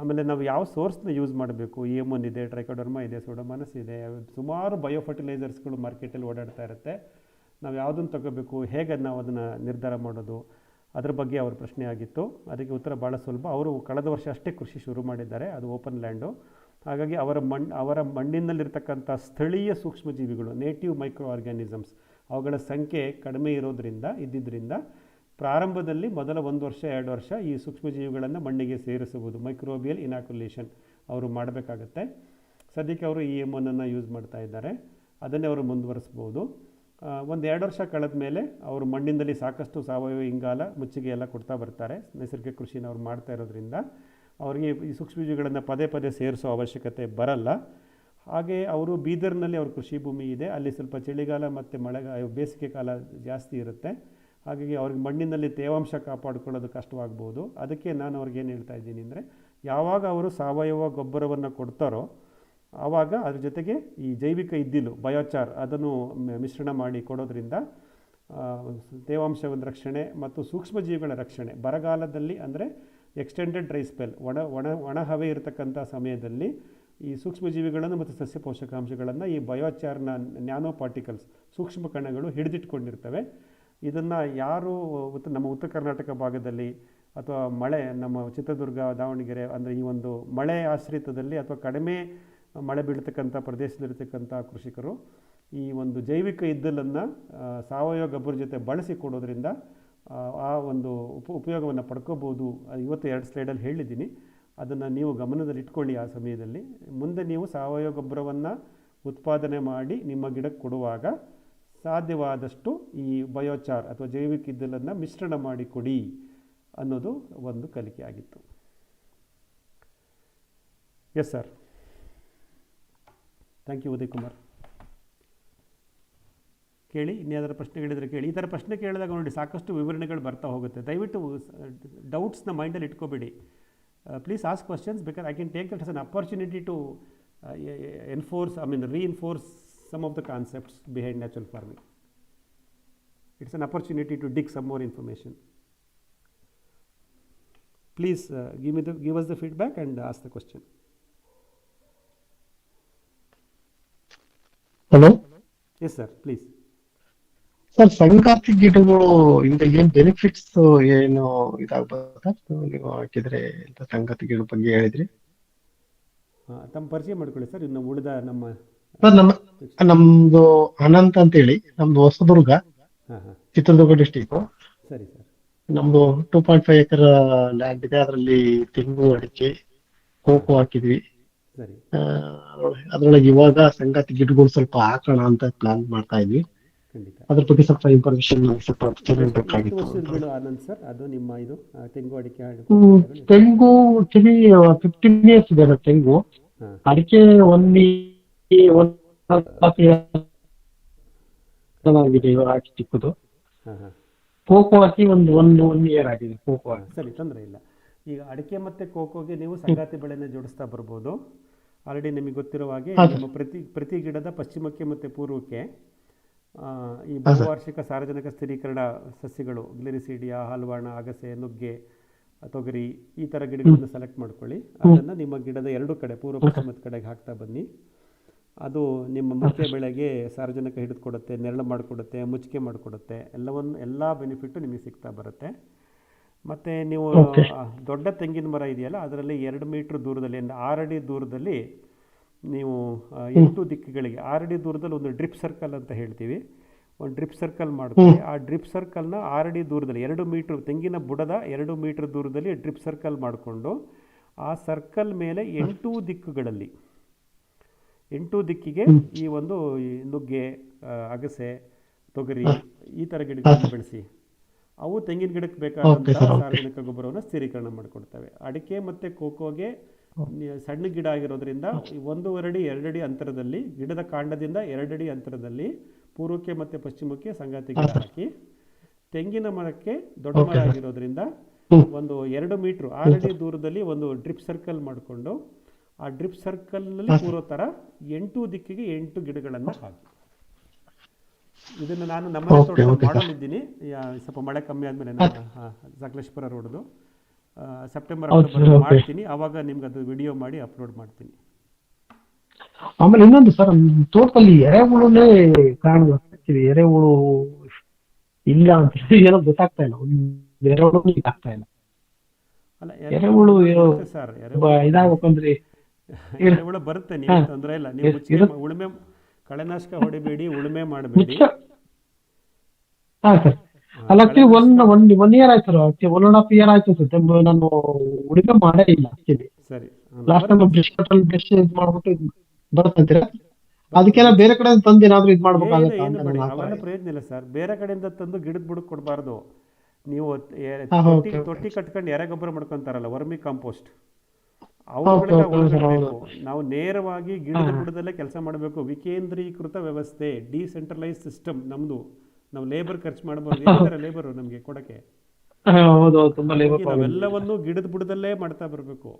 ಆಮೇಲೆ ನಾವು ಯಾವ ಸೋರ್ಸ್ನ ಯೂಸ್ ಮಾಡಬೇಕು, EM1 ಇದೆ, ಟ್ರೈಕೋಡರ್ಮಾ ಇದೆ, ಸೋಡೋಮಾನಸ್ ಇದೆ, ಸುಮಾರು ಬಯೋ ಫರ್ಟಿಲೈಸರ್ಸ್ಗಳು ಮಾರ್ಕೆಟಲ್ಲಿ ಓಡಾಡ್ತಾ ಇರುತ್ತೆ. ನಾವು ಯಾವುದನ್ನು ತಗೋಬೇಕು, ಹೇಗೆ ನಾವು ಅದನ್ನು ನಿರ್ಧಾರ ಮಾಡೋದು, ಅದ್ರ ಬಗ್ಗೆ ಅವ್ರ ಪ್ರಶ್ನೆ ಆಗಿತ್ತು. ಅದಕ್ಕೆ ಉತ್ತರ ಭಾಳ ಸುಲಭ. ಅವರು ಕಳೆದ ವರ್ಷ ಅಷ್ಟೇ ಕೃಷಿ ಶುರು ಮಾಡಿದ್ದಾರೆ, ಅದು ಓಪನ್ ಲ್ಯಾಂಡು. ಹಾಗಾಗಿ ಅವರ ಮಣ್ಣಿನಲ್ಲಿರ್ತಕ್ಕಂಥ ಸ್ಥಳೀಯ ಸೂಕ್ಷ್ಮಜೀವಿಗಳು, ನೇಟಿವ್ ಮೈಕ್ರೋ ಆರ್ಗ್ಯಾನಿಸಮ್ಸ್, ಅವುಗಳ ಸಂಖ್ಯೆ ಕಡಿಮೆ ಇದ್ದಿದ್ದರಿಂದ ಪ್ರಾರಂಭದಲ್ಲಿ ಮೊದಲ 1 ವರ್ಷ 2 ವರ್ಷ ಈ ಸೂಕ್ಷ್ಮಜೀವಿಗಳನ್ನು ಮಣ್ಣಿಗೆ ಸೇರಿಸುವುದು, ಮೈಕ್ರೋಬಿಯಲ್ ಇನಾಕ್ಯುಲೇಷನ್ ಅವರು ಮಾಡಬೇಕಾಗತ್ತೆ. ಸದ್ಯಕ್ಕೆ ಅವರು EM1 ಯೂಸ್ ಮಾಡ್ತಾ ಇದ್ದಾರೆ, ಅದನ್ನೇ ಅವರು ಮುಂದುವರಿಸ್ಬೋದು. 1-2 ವರ್ಷ ಕಳೆದ ಮೇಲೆ ಅವರು ಮಣ್ಣಿನಲ್ಲಿ ಸಾಕಷ್ಟು ಸಾವಯವ ಇಂಗಾಲ, ಮುಚ್ಚಿಗೆ ಎಲ್ಲ ಕೊಡ್ತಾ ಬರ್ತಾರೆ. ನೈಸರ್ಗಿಕ ಕೃಷಿನ ಅವ್ರು ಮಾಡ್ತಾ ಇರೋದ್ರಿಂದ ಅವರಿಗೆ ಈ ಸೂಕ್ಷ್ಮಜೀವಿಗಳನ್ನು ಪದೇ ಸೇರಿಸೋ ಅವಶ್ಯಕತೆ ಬರಲ್ಲ. ಹಾಗೆ ಅವರು ಬೀದರ್ನಲ್ಲಿ ಅವ್ರ ಕೃಷಿ ಭೂಮಿ ಇದೆ, ಅಲ್ಲಿ ಸ್ವಲ್ಪ ಚಳಿಗಾಲ ಮತ್ತು ಬೇಸಿಗೆ ಕಾಲ ಜಾಸ್ತಿ ಇರುತ್ತೆ. ಹಾಗಾಗಿ ಅವ್ರಿಗೆ ಮಣ್ಣಿನಲ್ಲಿ ತೇವಾಂಶ ಕಾಪಾಡಿಕೊಳ್ಳೋದು ಕಷ್ಟವಾಗ್ಬೋದು. ಅದಕ್ಕೆ ನಾನು ಅವ್ರಿಗೆ ಏನು ಹೇಳ್ತಾ ಇದ್ದೀನಿ ಅಂದರೆ, ಯಾವಾಗ ಅವರು ಸಾವಯವ ಗೊಬ್ಬರವನ್ನು ಕೊಡ್ತಾರೋ ಆವಾಗ ಅದ್ರ ಜೊತೆಗೆ ಈ ಜೈವಿಕ ಇದ್ದಿಲು ಬಯೋಚಾರ್ ಅದನ್ನು ಮಿಶ್ರಣ ಮಾಡಿ ಕೊಡೋದ್ರಿಂದ ತೇವಾಂಶದ ರಕ್ಷಣೆ ಮತ್ತು ಸೂಕ್ಷ್ಮಜೀವಿಗಳ ರಕ್ಷಣೆ, ಬರಗಾಲದಲ್ಲಿ ಅಂದರೆ ಎಕ್ಸ್ಟೆಂಡೆಡ್ ಡ್ರೈ ಸ್ಪೆಲ್, ಒಣ ಹವೆ ಇರತಕ್ಕಂಥ ಸಮಯದಲ್ಲಿ ಈ ಸೂಕ್ಷ್ಮಜೀವಿಗಳನ್ನು ಮತ್ತು ಸಸ್ಯ ಪೋಷಕಾಂಶಗಳನ್ನು ಈ ಬಯೋಚಾರ್ನ ನ್ಯಾನೋ ಪಾರ್ಟಿಕಲ್ಸ್, ಸೂಕ್ಷ್ಮ ಕಣಗಳು ಹಿಡಿದಿಟ್ಕೊಂಡಿರ್ತವೆ. ಇದನ್ನು ಯಾರು ನಮ್ಮ ಉತ್ತರ ಕರ್ನಾಟಕ ಭಾಗದಲ್ಲಿ ಅಥವಾ ನಮ್ಮ ಚಿತ್ರದುರ್ಗ, ದಾವಣಗೆರೆ ಅಂದರೆ ಈ ಒಂದು ಮಳೆ ಆಶ್ರಿತದಲ್ಲಿ ಅಥವಾ ಕಡಿಮೆ ಮಳೆ ಬೀಳ್ತಕ್ಕಂಥ ಪ್ರದೇಶದಲ್ಲಿರ್ತಕ್ಕಂಥ ಕೃಷಿಕರು ಈ ಒಂದು ಜೈವಿಕ ಇದ್ದಲನ್ನು ಸಾವಯವ ಗೊಬ್ಬರ ಜೊತೆ ಬಳಸಿ ಕೊಡೋದ್ರಿಂದ ಆ ಒಂದು ಉಪಯೋಗವನ್ನು ಪಡ್ಕೋಬೋದು. ಇವತ್ತು 2 ಸ್ಲೈಡಲ್ಲಿ ಹೇಳಿದ್ದೀನಿ, ಅದನ್ನು ನೀವು ಗಮನದಲ್ಲಿ ಇಟ್ಕೊಳ್ಳಿ. ಆ ಸಮಯದಲ್ಲಿ ಮುಂದೆ ನೀವು ಸಾವಯವ ಗೊಬ್ಬರವನ್ನು ಉತ್ಪಾದನೆ ಮಾಡಿ ನಿಮ್ಮ ಗಿಡಕ್ಕೆ ಕೊಡುವಾಗ ಸಾಧ್ಯವಾದಷ್ಟು ಈ ಬಯೋಚಾರ್ ಅಥವಾ ಜೈವಿಕ ಇದ್ದಲನ್ನು ಮಿಶ್ರಣ ಮಾಡಿ ಕೊಡಿ ಅನ್ನೋದು ಒಂದು ಕಲಿಕೆ ಆಗಿತ್ತು. Yes sir, thank you Uday Kumar. ಕೇಳಿ, ಇನ್ಯಾವುದಾರ ಪ್ರಶ್ನೆಗಳಿದ್ರೆ ಕೇಳಿ. ಈ ಥರ ಪ್ರಶ್ನೆ ಕೇಳಿದಾಗ ನೋಡಿ ಸಾಕಷ್ಟು ವಿವರಣೆಗಳು ಬರ್ತಾ ಹೋಗುತ್ತೆ. ದಯವಿಟ್ಟು ಡೌಟ್ಸ್ನ ಮೈಂಡಲ್ಲಿ ಇಟ್ಕೋಬೇಡಿ. Please ask questions, because I can take that as an opportunity to reinforce some of the concepts behind natural farming. It's an opportunity to dig some more information. Please give us the feedback and ask the question. Hello. Yes sir, please. Sir, ಸಂಗಾತಿ ಗಿಡಗಳು ಇಂದ ಏನ್ benefits ಏನು ಇದಾಗ್ಬೋದಾ? ನೀವು ಹಾಕಿದ್ರೆ ಸಂಗಾತಿ ಗಿಡ ಬಗ್ಗೆ ಹೇಳಿದ್ರಿ. ತಮ್ಮ ಪರಿಚಯ ಮಾಡ್ಕೊಳ್ಳಿ ಸರ್, ಇನ್ನು ಉಳಿದ ನಮ್ಮ ಸರ್ ನಮ್ದು ಅನಂತ್ ಅಂತೇಳಿ, ನಮ್ದು ಹೊಸದುರ್ಗ, ಹಾಂ ಹಾಂ ಚಿತ್ರದುರ್ಗ ಡಿಸ್ಟಿಕ್. ಸರಿ ಸರ್. ನಮ್ದು 2.5 ಎಕರ್ ಲ್ಯಾಂಡ್ ಇದೆ. ಅದರಲ್ಲಿ ತೆಂಗು, ಅಡಿಕೆ, ಕೋಕೋ ಹಾಕಿದ್ವಿ. ಸರಿ. ಅದ್ರೊಳಗೆ ಇವಾಗ ಸಂಗಾತಿ ಗಿಡಗಳು ಸ್ವಲ್ಪ ಹಾಕೋಣ ಅಂತ ಪ್ಲಾನ್ ಮಾಡ್ತಾ ಇದ್ವಿ. ಖಂಡಿತ. ಅದ್ರ ಬಗ್ಗೆ ಸ್ವಲ್ಪ ಇನ್ಫಾರ್ಮೇಶನ್ ಸ್ವಲ್ಪ ಎಷ್ಟು ತಿಳಿಬೇಕಾಗಿತ್ತು ಅಂತ. ವರ್ಷದ ಗಿಡ ಆನಂದ್ ಸರ್ ಅದು ನಿಮ್ಮ ಇದು ತೆಂಗು ಅಡಿಕೆ ತೆಂಗು ಆಕ್ಚುಲಿ 15 ಇಯರ್ಸ್ ಇದೆ ಸರ್ ತೆಂಗು. ಹಾಂ ಅಡಿಕೆ ಆಗಿದೆ ಇವಾಗ ಹಾಕಿ ಚಿಕ್ಕದು. ಹಾಂ ಹಾಂ ಕೋಕೋ ಹಾಕಿ ಒನ್ ಇಯರ್ ಆಗಿದೆ ಕೋಕೋ ಹಾಕಿ. ಸರಿ, ತೊಂದರೆ ಇಲ್ಲ. ಈಗ ಅಡಿಕೆ ಮತ್ತು ಕೋಕೋಗೆ ನೀವು ಸಂಗಾತಿ ಬೆಳೆನ ಜೋಡಿಸ್ತಾ ಬರ್ಬೋದು. ಆಲ್ರೆಡಿ ನಿಮಗೆ ಗೊತ್ತಿರೋ ಹಾಗೆ ನಿಮ್ಮ ಪ್ರತಿ ಗಿಡದ ಪಶ್ಚಿಮಕ್ಕೆ ಮತ್ತು ಪೂರ್ವಕ್ಕೆ ಈ ಬಹುವಾರ್ಷಿಕ ಸಾರ್ವಜನಿಕ ಸ್ಥಿರೀಕರಣ ಸಸ್ಯಗಳು, ಗ್ಲಿರಿಸೀಡಿಯಾ, ಹಾಲ್ವಾಣ, ಅಗಸೆ, ನುಗ್ಗೆ, ತೊಗರಿ, ಈ ಥರ ಗಿಡಗಳನ್ನು ಸೆಲೆಕ್ಟ್ ಮಾಡ್ಕೊಳ್ಳಿ. ಅದನ್ನು ನಿಮ್ಮ ಗಿಡದ ಎರಡು ಕಡೆ, ಪೂರ್ವ ಪಶ್ಚಿಮದ ಕಡೆಗೆ ಹಾಕ್ತಾ ಬನ್ನಿ. ಅದು ನಿಮ್ಮ ಮುಖ್ಯ ಬೆಳೆಗೆ ಸಾರ್ವಜನಿಕ ಹಿಡಿದುಕೊಡುತ್ತೆ, ನೆರಳು ಮಾಡಿಕೊಡುತ್ತೆ, ಮುಚ್ಚಿಗೆ ಮಾಡಿಕೊಡುತ್ತೆ, ಎಲ್ಲ ಬೆನಿಫಿಟ್ಟು ನಿಮಗೆ ಸಿಗ್ತಾ ಬರುತ್ತೆ. ಮತ್ತು ನೀವು ದೊಡ್ಡ ತೆಂಗಿನ ಮರ ಇದೆಯಲ್ಲ, ಅದರಲ್ಲಿ 2 ಮೀಟ್ರ್ ದೂರದಲ್ಲಿ, ಅಂದರೆ 6 ಅಡಿ ದೂರದಲ್ಲಿ ನೀವು 8 ದಿಕ್ಕುಗಳಿಗೆ 6 ಅಡಿ ದೂರದಲ್ಲಿ ಒಂದು ಡ್ರಿಪ್ ಸರ್ಕಲ್ ಅಂತ ಹೇಳ್ತೀವಿ, ಒಂದು ಡ್ರಿಪ್ ಸರ್ಕಲ್ ಮಾಡ್ತೀವಿ. ಆ ಡ್ರಿಪ್ ಸರ್ಕಲ್ನ 6 ಅಡಿ ದೂರದಲ್ಲಿ 2 ಮೀಟ್ರ್, ತೆಂಗಿನ ಬುಡದ 2 ಮೀಟ್ರ್ ದೂರದಲ್ಲಿ ಡ್ರಿಪ್ ಸರ್ಕಲ್ ಮಾಡಿಕೊಂಡು, ಆ ಸರ್ಕಲ್ ಮೇಲೆ 8 ದಿಕ್ಕುಗಳಲ್ಲಿ 8 ದಿಕ್ಕಿಗೆ ಈ ಒಂದು ನುಗ್ಗೆ, ಅಗಸೆ, ತೊಗರಿ, ಈ ಥರ ಗಿಡಗಳನ್ನು ಬೆಳೆಸಿ. ಅವು ತೆಂಗಿನ ಗಿಡಕ್ಕೆ ಬೇಕಾದಂಥ ಸಾರ್ವಜನಿಕ ಗೊಬ್ಬರವನ್ನು ಸ್ಥಿರೀಕರಣ ಮಾಡಿಕೊಡ್ತವೆ. ಅಡಿಕೆ ಮತ್ತು ಕೋಕೋಗೆ ಸಣ್ಣ ಗಿಡ ಆಗಿರೋದ್ರಿಂದ 1.5 ಅಡಿ 2 ಅಡಿ ಅಂತರದಲ್ಲಿ, ಗಿಡದ ಕಾಂಡದಿಂದ 2 ಅಡಿ ಅಂತರದಲ್ಲಿ ಪೂರ್ವಕ್ಕೆ ಮತ್ತು ಪಶ್ಚಿಮಕ್ಕೆ ಸಂಗಾತಿ ಗಿಡ ಹಾಕಿ. ತೆಂಗಿನ ಮರಕ್ಕೆ ದೊಡ್ಡ ಮರ ಆಗಿರೋದ್ರಿಂದ ಒಂದು 2 ಮೀಟ್ರ್ 6 ಅಡಿ ದೂರದಲ್ಲಿ ಒಂದು ಡ್ರಿಪ್ ಸರ್ಕಲ್ ಮಾಡಿಕೊಂಡು, ಆ ಡ್ರಿಪ್ ಸರ್ಕಲ್ನಲ್ಲಿ ಕೂರೋ ಥರ 8 ದಿಕ್ಕಿಗೆ 8 ಗಿಡಗಳನ್ನು ಹಾಕಿ. ಇದನ್ನು ನಾನು ನಮ್ಮ ತೋಟದಲ್ಲಿ ಮಾಡಲಿದ್ದೀನಿ. ಸ್ವಲ್ಪ ಮಳೆ ಕಮ್ಮಿ ಆದಮೇಲೆ ನಾನು ಸಕಲೇಶ್ಪುರ ರೋಡ್ದು ಸೆಪ್ಟೆಂಬರ್ ಅಕ್ಟೋಬರ್ ಮಾಡ್ತೀನಿ. ಆವಾಗ ನಿಮ್ಗೆ ಅದು ವಿಡಿಯೋ ಮಾಡಿ ಅಪ್ಲೋಡ್ ಮಾಡ್ತೀನಿ. ಆಮೇಲೆ ಇನ್ನೊಂದು ಸರ್, ತೋಟದಲ್ಲಿ ಎರೆಹುಳುನೇ ಕಾಣಲ್ಲ. ಆಕ್ಚುಲಿ ಎರೆಹುಳು ಇಲ್ಲ ಅಂತ ಏನೋ ಗೊತ್ತಾಗ್ತಾ ಇಲ್ಲ. ಎರೆಹುಳು ಆಗ್ತಾ ಇಲ್ಲ. ಅಲ್ಲ, ಎರೆಹುಳು ಸರ್ ಇದಾಗಬೇಕಂದ್ರೆ ಎರೆಹುಳು ಬರುತ್ತೆ, ನೀವು ತೊಂದರೆ ಇಲ್ಲ. ನೀವು ಉಳುಮೆ ಕಳೆನಾಶಕ ಹೊಡಿಬೇಡಿ, ಉಳುಮೆ ಮಾಡಬೇಡಿ. ಹಾ ಸರ್. ಅಲ್ಲ ಆಕ್ಚುಲಿ ಒನ್ ಇಯರ್ ಆಯ್ತು ಸರ್. 1.5 ಇಯರ್ ಆಯ್ತು ಸರ್ ನಾನು ಉಳುಮೆ ಮಾಡೇ ಇಲ್ಲ ಆಕ್ಚುಲಿ. ಸರಿ. ಲಾಸ್ಟ್ ಟೈಮ್ ಬ್ರಷ್ ಇದು ಮಾಡ್ಬಿಟ್ಟು ಬರುತ್ತಂತೀರ, ಅದಕ್ಕೆಲ್ಲ ಬೇರೆ ಕಡೆ ತಂದು ಏನಾದ್ರು ಇದು ಮಾಡ್ಬೇಕಾಗುತ್ತೆ? ಅವೆಲ್ಲ ಪ್ರಯೋಜನ ಇಲ್ಲ ಸರ್. ಬೇರೆ ಕಡೆಯಿಂದ ತಂದು ಗಿಡದ ಬುಡಕ್ಕೆ ಕೊಡಬಾರ್ದು. ನೀವು ತೊಟ್ಟಿ ಕಟ್ಕೊಂಡು ಎರೆ ಗೊಬ್ಬರ ಮಾಡ್ಕೊಂತಾರಲ್ಲ, ವರ್ಮಿ ಕಾಂಪೋಸ್ಟ್, ಅವುಗಳಿಗೆ ಒಳಗಡಬೇಕು. ನಾವು ನೇರವಾಗಿ ಗಿಡದ ಬುಡದಲ್ಲೇ ಕೆಲಸ ಮಾಡಬೇಕು. ವಿಕೇಂದ್ರೀಕೃತ ವ್ಯವಸ್ಥೆ, ಡಿಸೆಂಟ್ರಲೈಸ್ ಸಿಸ್ಟಮ್ ನಮ್ಮದು. ನಾವು ಲೇಬರ್ ಖರ್ಚು ಮಾಡಬಾರ್ದು. ಲೇಬರು ನಮಗೆ ಕೊಡೋಕ್ಕೆ ನಾವೆಲ್ಲವನ್ನು ಗಿಡದ ಬುಡದಲ್ಲೇ ಮಾಡ್ತಾ ಬರಬೇಕು.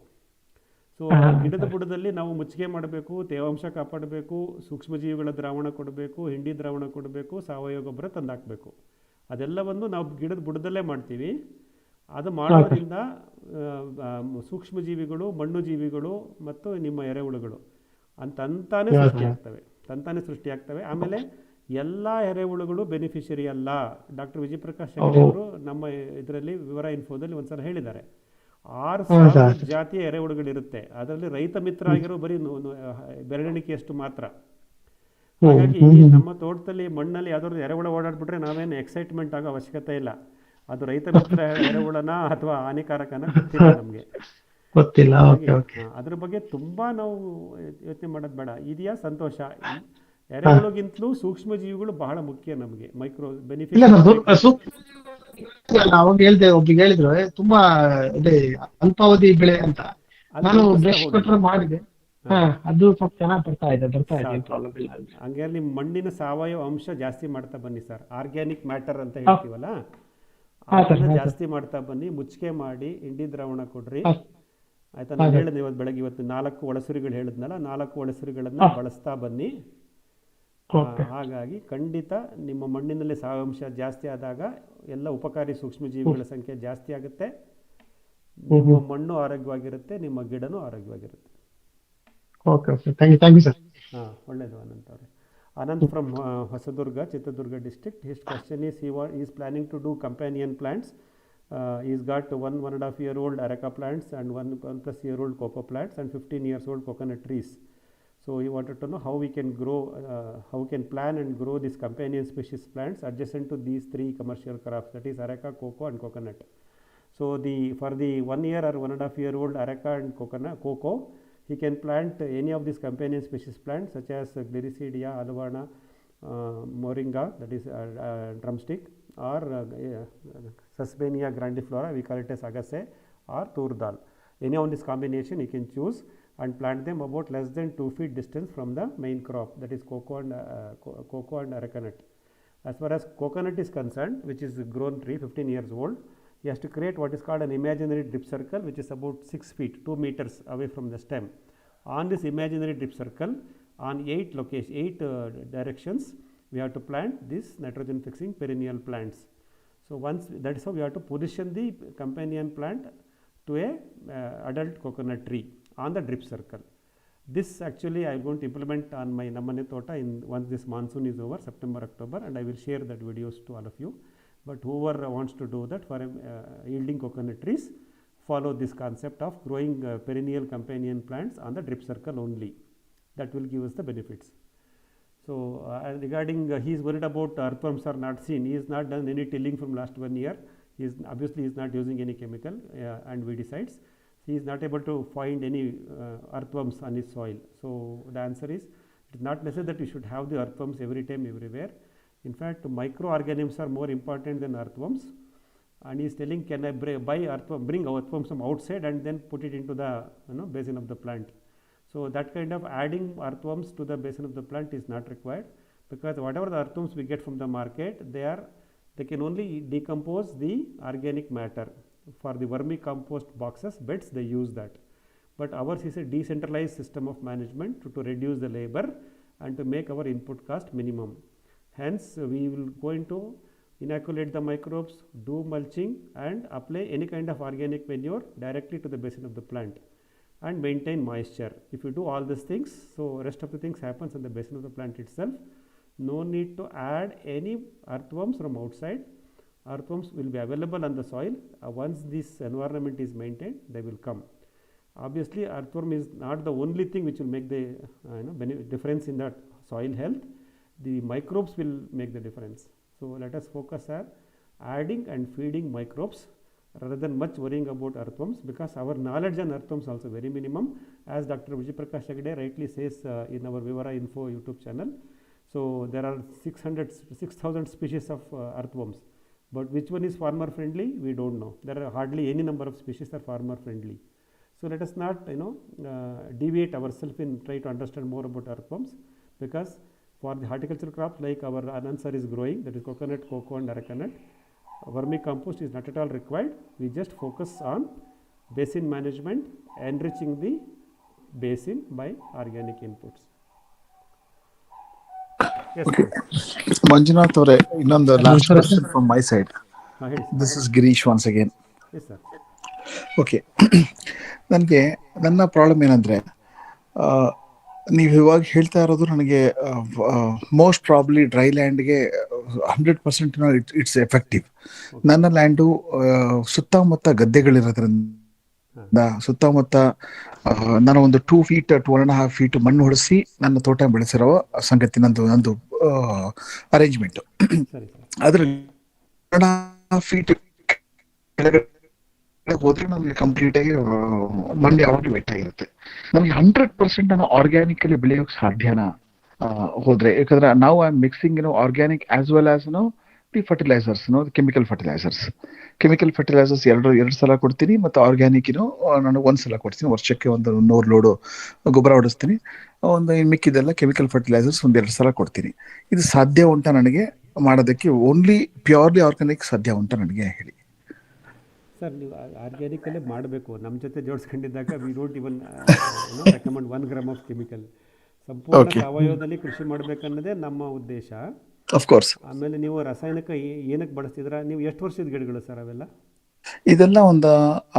ಸೊ ಗಿಡದ ಬುಡದಲ್ಲಿ ನಾವು ಮುಚ್ಚಿಗೆ ಮಾಡಬೇಕು, ತೇವಾಂಶ ಕಾಪಾಡಬೇಕು, ಸೂಕ್ಷ್ಮಜೀವಿಗಳ ದ್ರಾವಣ ಕೊಡಬೇಕು, ಹಿಂಡಿ ದ್ರಾವಣ ಕೊಡಬೇಕು, ಸಾವಯವ ಗೊಬ್ಬರ ತಂದಾಕಬೇಕು. ಅದೆಲ್ಲವನ್ನು ನಾವು ಗಿಡದ ಬುಡದಲ್ಲೇ ಮಾಡ್ತೀವಿ. ಅದು ಮಾಡೋದ್ರಿಂದ ಸೂಕ್ಷ್ಮಜೀವಿಗಳು, ಮಣ್ಣು ಜೀವಿಗಳು ಮತ್ತು ನಿಮ್ಮ ಎರೆಹುಳುಗಳು ತಂತಾನೇ ಸೃಷ್ಟಿಯಾಗ್ತವೆ. ಆಮೇಲೆ ಎಲ್ಲ ಎರೆಹುಳುಗಳು ಬೆನಿಫಿಷರಿ ಅಲ್ಲ. ಡಾಕ್ಟರ್ ವಿಜಯಪ್ರಕಾಶ್ ಹೆಗಡೆ ಅವರು ನಮ್ಮ ಇದರಲ್ಲಿ ವಿವರ ಇನ್ಫೋದಲ್ಲಿ ಒಂದ್ಸಲ ಹೇಳಿದ್ದಾರೆ. 6,000 ಜಾತಿಯ ಎರೆಹುಳುಗಳಿರುತ್ತೆ. ಅದರಲ್ಲಿ ರೈತ ಮಿತ್ರ ಆಗಿರೋ ಬರೀ ಬೆರಳೆಣಿಕೆಯಷ್ಟು ಮಾತ್ರ. ಹಾಗಾಗಿ ನಮ್ಮ ತೋಟದಲ್ಲಿ ಮಣ್ಣಲ್ಲಿ ಯಾವ್ದಾದ್ರು ಎರೆಹುಳ ಓಡಾಡ್ಬಿಟ್ರೆ ನಾವೇನು ಎಕ್ಸೈಟ್ಮೆಂಟ್ ಆಗೋ ಅವಶ್ಯಕತೆ ಇಲ್ಲ. ಅದು ರೈತ ಮಿತ್ರ ಎರೆಹುಳನ ಅಥವಾ ಹಾನಿಕಾರಕನ ಗೊತ್ತಿಲ್ಲ ನಮಗೆ, ಗೊತ್ತಿಲ್ಲ. ಅದ್ರ ಬಗ್ಗೆ ತುಂಬಾ ನಾವು ಯೋಚನೆ ಮಾಡೋದು ಬೇಡ. ಇದೆಯಾ ಸಂತೋಷ. ಎರೆಹುಳುಗಿಂತಲೂ ಸೂಕ್ಷ್ಮ ಜೀವಿಗಳು ಬಹಳ ಮುಖ್ಯ ನಮಗೆ. ಮೈಕ್ರೋ ಬೆನಿಫಿಟ್ ಅವಾಗ ಹೇಳ್ದೆ, ಒಬ್ರಿಗೆ ಹೇಳಿದ್ರು ತುಂಬಾ ಇದೆ ಅಲ್ಪಾವಧಿ ಬೆಳೆ ಅಂತ. ನಾನು ಬ್ರಷ್ ಕಟ್ರ್ ಮಾಡಿದೆ, ಅದು ಸ್ವಲ್ಪ ಚೆನ್ನಾಗಿ ಬರ್ತಾ ಇದೆ. ಹಂಗೆ ನಿಮ್ಮ ಮಣ್ಣಿನ ಸಾವಯವ ಅಂಶ ಜಾಸ್ತಿ ಮಾಡ್ತಾ ಬನ್ನಿ ಸರ್. ಆರ್ಗ್ಯಾನಿಕ್ ಮ್ಯಾಟರ್ ಅಂತ ಹೇಳ್ತೀವಲ್ಲ, ಅದನ್ನ ಜಾಸ್ತಿ ಮಾಡ್ತಾ ಬನ್ನಿ. ಮುಚ್ಚಿಗೆ ಮಾಡಿ ಹಿಂಡಿ ದ್ರಾವಣ ಕೊಡ್ರಿ, ಆಯ್ತಾ? ನಾನು ಹೇಳಿದೆ ಇವತ್ತು 4 ಒಳಸುರಿಗಳು ಹೇಳಿದ್ನಲ್ಲ, 4 ಒಳಸುರಿಗಳನ್ನ ಬಳಸ್ತಾ ಬನ್ನಿ. ಹಾಗಾಗಿ ಖಂಡಿತ ನಿಮ್ಮ ಮಣ್ಣಿನಲ್ಲಿ ಸಾವಾಂಶ ಜಾಸ್ತಿ ಆದಾಗ ಎಲ್ಲ ಉಪಕಾರಿ ಸೂಕ್ಷ್ಮಜೀವಿಗಳ ಸಂಖ್ಯೆ ಜಾಸ್ತಿ ಆಗುತ್ತೆ. ನಿಮ್ಮ ಮಣ್ಣು ಆರೋಗ್ಯವಾಗಿರುತ್ತೆ, ನಿಮ್ಮ ಗಿಡನೂ ಆರೋಗ್ಯವಾಗಿರುತ್ತೆ. Thank you sir. ಒಳ್ಳೆಯದು ಅನಂತ್ ಅವರೇ. Anand from Hosadurga, Chitraduga district. His question is, he is planning to do companion plants. He's got 1.5-year-old areca plants and 1+ year-old cocoa plants and 15 years old coconut trees. So he wanted to know how we can grow, how we can plan and grow these companion species plants adjacent to these 3 commercial crops, that is areca, cocoa and coconut. So for the 1 year or 1.5 year old areca and cocoa, he can plant any of these companion species plants such as Gliricidia, Alvana, Moringa, that is drumstick, or Susbania grandiflora, we call it as Agasse, or Turdal. Any of this combination he can choose and plant them about less than 2 feet distance from the main crop, that is cocoa and areca nut. As far as coconut is concerned, which is a grown tree 15 years old, he has to create what is called an imaginary drip circle, which is about 6 feet 2 meters away from the stem. On this imaginary drip circle, on 8 directions, we have to plant these nitrogen fixing perennial plants. So once that is how we have to position the companion plant to a adult coconut tree on the drip circle. This actually I am going to implement on my Nammane Tota once this monsoon is over, September, October, and I will share that videos to all of you. But whoever wants to do that for yielding coconut trees, follow this concept of growing perennial companion plants on the drip circle only. That will give us the benefits. So regarding he is worried about earthworms are not seen. He has not done any tilling from last 1 year. Obviously he is not using any chemical and weedicides. He is not able to find any earthworms on his soil. So the answer is, it is not necessary that you should have the earthworms every time everywhere. In fact, microorganisms are more important than earthworms. And he is telling, can I bring earthworms from outside and then put it into the basin of the plant. So that kind of adding earthworms to the basin of the plant is not required, because whatever the earthworms we get from the market, they can only decompose the organic matter. For the vermicompost boxes, beds, they use that. But ours is a decentralized system of management to reduce the labor and to make our input cost minimum. Hence, we will going to inoculate the microbes, do mulching, and apply any kind of organic manure directly to the basin of the plant and maintain moisture. If you do all these things, so rest of the things happens in the basin of the plant itself. No need to add any earthworms from outside. Earthworms will be available on the soil. Once this environment is maintained, they will come. Obviously, earthworm is not the only thing which will make the difference in that soil health. The microbes will make the difference. So let us focus on adding and feeding microbes rather than much worrying about earthworms, because our knowledge on earthworms is also very minimum, as Dr. Vijay Prakash Hegde rightly says in our Vivara Info YouTube channel. So there are 6,000 species of earthworms, but which one is farmer friendly, we don't know. There are hardly any number of species that are farmer friendly. So let us not deviate ourselves in try to understand more about earthworms, because for the horticultural crops like our Anansar is growing, that is coconut, cocoa and areca nut, vermicompost is not at all required. We just focus on basin management, enriching the basin by organic inputs. Yes, Okay. Manjunath ಅವರೇ, ಇನ್ನೊಂದು last question from my side. This is Girish once again. Yes, sir. Okay, ನನಗೆ ನನ್ನ problem ಏನಂದರೆ, ನೀವು ಇವಾಗ ಹೇಳ್ತಾ ಇರೋದು ನನಗೆ ಮೋಸ್ಟ್ ಪ್ರಾಬ್ಲಿ ಡ್ರೈ ಲ್ಯಾಂಡ್ಗೆ 100% ಇಟ್ಸ್ ಎಫೆಕ್ಟಿವ್. ನನ್ನ ಲ್ಯಾಂಡು ಸುತ್ತಮುತ್ತ ಗದ್ದೆಗಳಿರೋದ್ರಿಂದ ಸುತ್ತಮುತ್ತ ನಾನು ಒಂದು 2 feet 2.5 feet ಮಣ್ಣು ಹೊಡಿಸಿ ನನ್ನ ತೋಟ ಬೆಳೆಸಿರೋ ಸಂಗತಿ ನಂದು ಅರೇಂಜ್ಮೆಂಟು. ಅದರಲ್ಲಿ 2.5 feet ಹೋದ್ರೆ ನಮಗೆ ಕಂಪ್ಲೀಟ್ ಆಗಿ ಮಣ್ಣು ಯಾವಾಗಲೂ ವೆಟ್ ಆಗಿರುತ್ತೆ. ನಮಗೆ 100% ನಾನು ಆರ್ಗ್ಯಾನಿಕಲಿ ಬೆಳೆಯೋಕೆ ಸಾಧ್ಯನಾ ಹೋದ್ರೆ? ಯಾಕಂದ್ರೆ ನಾವು I am mixing organic as well as the fertilisers, chemical fertilisers ಎರಡು ಸಲ ಕೊಡ್ತೀನಿ, ಮತ್ತು ಆರ್ಗ್ಯಾನಿಕ್ ನಾನು 1 ಸಲ ಕೊಡ್ತೀನಿ. ವರ್ಷಕ್ಕೆ ಒಂದು 100 ಲೋಡು ಗೊಬ್ಬರ ಹೊಡಿಸ್ತೀನಿ, ಮಿಕ್ಕಿದೆಲ್ಲ ಕೆಮಿಕಲ್ ಫರ್ಟಿಲೈಸರ್ಸ್ 1-2 ಸಲ ಕೊಡ್ತೀನಿ. ಇದು ಸಾಧ್ಯ ಉಂಟಾ ನನಗೆ ಮಾಡೋದಕ್ಕೆ? ಓನ್ಲಿ ಪ್ಯೂರ್ಲಿ ಆರ್ಗ್ಯಾನಿಕ್ ಸಾಧ್ಯ ಉಂಟಾ ನನಗೆ ಹೇಳಿ ಸರ್. ನೀವು ಆರ್ಗ್ಯಾನಿಕಲ್ಲೇ ಮಾಡಬೇಕು. ನಮ್ಮ ಜೊತೆ ಜೋಡಿಸ್ಕೊಂಡಿದ್ದಾಗ we don't even recommend 1 gram of chemical. ಸಂಪೂರ್ಣ ಸಾವಯವದಲ್ಲಿ ಕೃಷಿ ಮಾಡಬೇಕನ್ನೋದೇ ನಮ್ಮ ಉದ್ದೇಶ. ಆಮೇಲೆ ನೀವು ರಾಸಾಯನಿಕ ಏನಕ್ಕೆ ಬಳಸ್ತಿದ್ರ? ನೀವು ಎಷ್ಟು ವರ್ಷದ ಗಿಡಗಳು ಸರ್ ಅವೆಲ್ಲ? ಇದೆಲ್ಲ ಒಂದು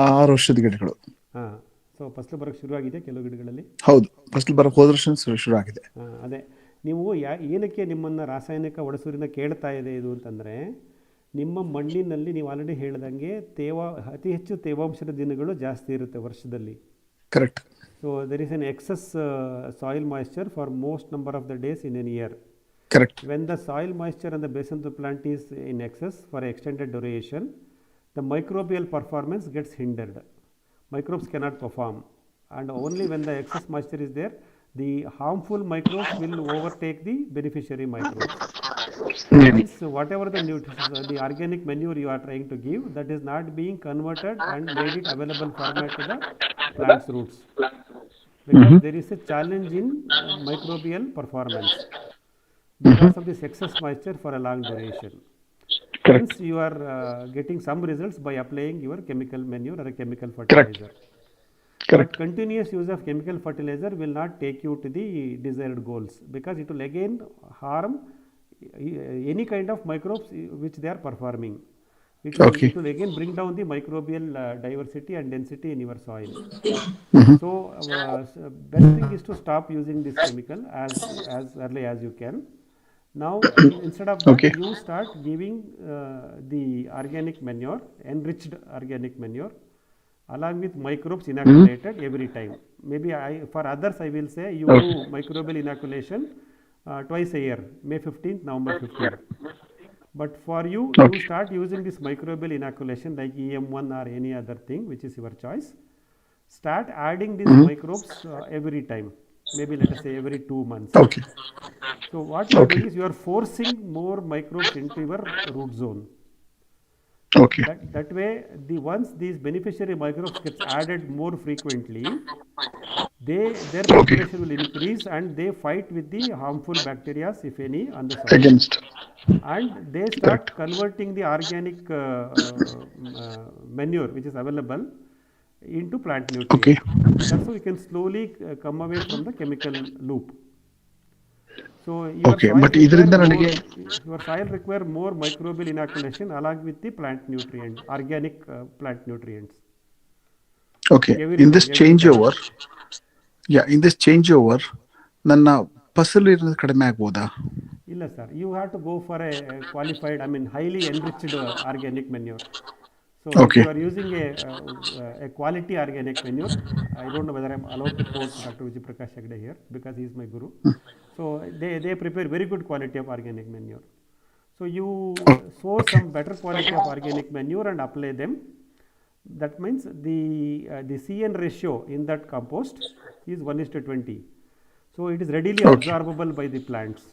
6 ವರ್ಷದ ಗಿಡಗಳು. ಹಾಂ. ಸೊ ಫಸಲು ಬರೋಕ್ಕೆ ಶುರುವಾಗಿದೆ ಕೆಲವು ಗಿಡಗಳಲ್ಲಿ? ಹೌದು, ಫಸಲು ಬರೋಕ್ಕೆ ಹೋದ ವರ್ಷ ಶುರು ಆಗಿದೆ. ಅದೇ ನೀವು ಏನಕ್ಕೆ ನಿಮ್ಮನ್ನು ರಾಸಾಯನಿಕ ಒಳಸೂರಿನ ಕೇಳ್ತಾ ಇದೆ ಇದು ಅಂತಂದರೆ, ನಿಮ್ಮ ಮಣ್ಣಿನಲ್ಲಿ ನೀವು ಆಲ್ರೆಡಿ ಹೇಳ್ದಂಗೆ ಅತಿ ಹೆಚ್ಚು ತೇವಾಂಶದ ದಿನಗಳು ಜಾಸ್ತಿ ಇರುತ್ತೆ ವರ್ಷದಲ್ಲಿ. Correct. So there is an excess soil moisture for most number of the days in a year. Correct. When the soil moisture and the base of the plant is in excess for extended duration, the microbial performance gets hindered. Microbes cannot perform, and only when the excess moisture is there, the harmful microbes will overtake the beneficiary microbes. Hence, whatever the nutrition, the organic manure you are trying to give, that is not being converted and made it available format to the plant's roots, because there is a challenge in microbial performance because of this excess moisture for a long duration. Correct. Hence, you are getting some results by applying your chemical manure or a chemical fertilizer. Correct. But continuous use of chemical fertilizer will not take you to the desired goals, because it will again harm any kind of microbes which they are performing. It will again bring down the microbial diversity and density in your soil. So, best thing is to stop using this chemical as early as you can. Now, instead of that, you start giving the organic manure, enriched organic manure, along with microbes inoculated every time. Maybe for others I will say you do microbial inoculation twice a year, May 15th, November 15th. But for you, you start using this microbial inoculation like EM1 or any other thing, which is your choice. Start adding these microbes every time, maybe let us say every 2 months. Okay. So what you are doing is you are forcing more microbes into your root zone. Okay. That way, once these beneficiary microbes gets added more frequently, their population will increase and they fight with the harmful bacteria, if any, on the soil. Against. And they start converting the organic manure which is available into plant nutrient. That's how we can slowly come away from the chemical loop. So your soil require more microbial inoculation along with the plant nutrient, organic plant nutrients. Okay. In this changeover, ನನ್ನ ಫಸಲು ಇರೋದು ಕಡಿಮೆ ಆಗ್ಬೋದಾ? ಇಲ್ಲ sir, you have to go for a qualified, highly enriched organic manure. So if you are using a quality organic manure, I don't know whether I am allowed to quote Dr. Vijay Prakash Hegde here because he is my guru. So they prepare very good quality of organic manure. So you source some better quality of organic manure and apply them. That means the CN ratio in that compost is 1:20. So it is readily absorbable by the plants.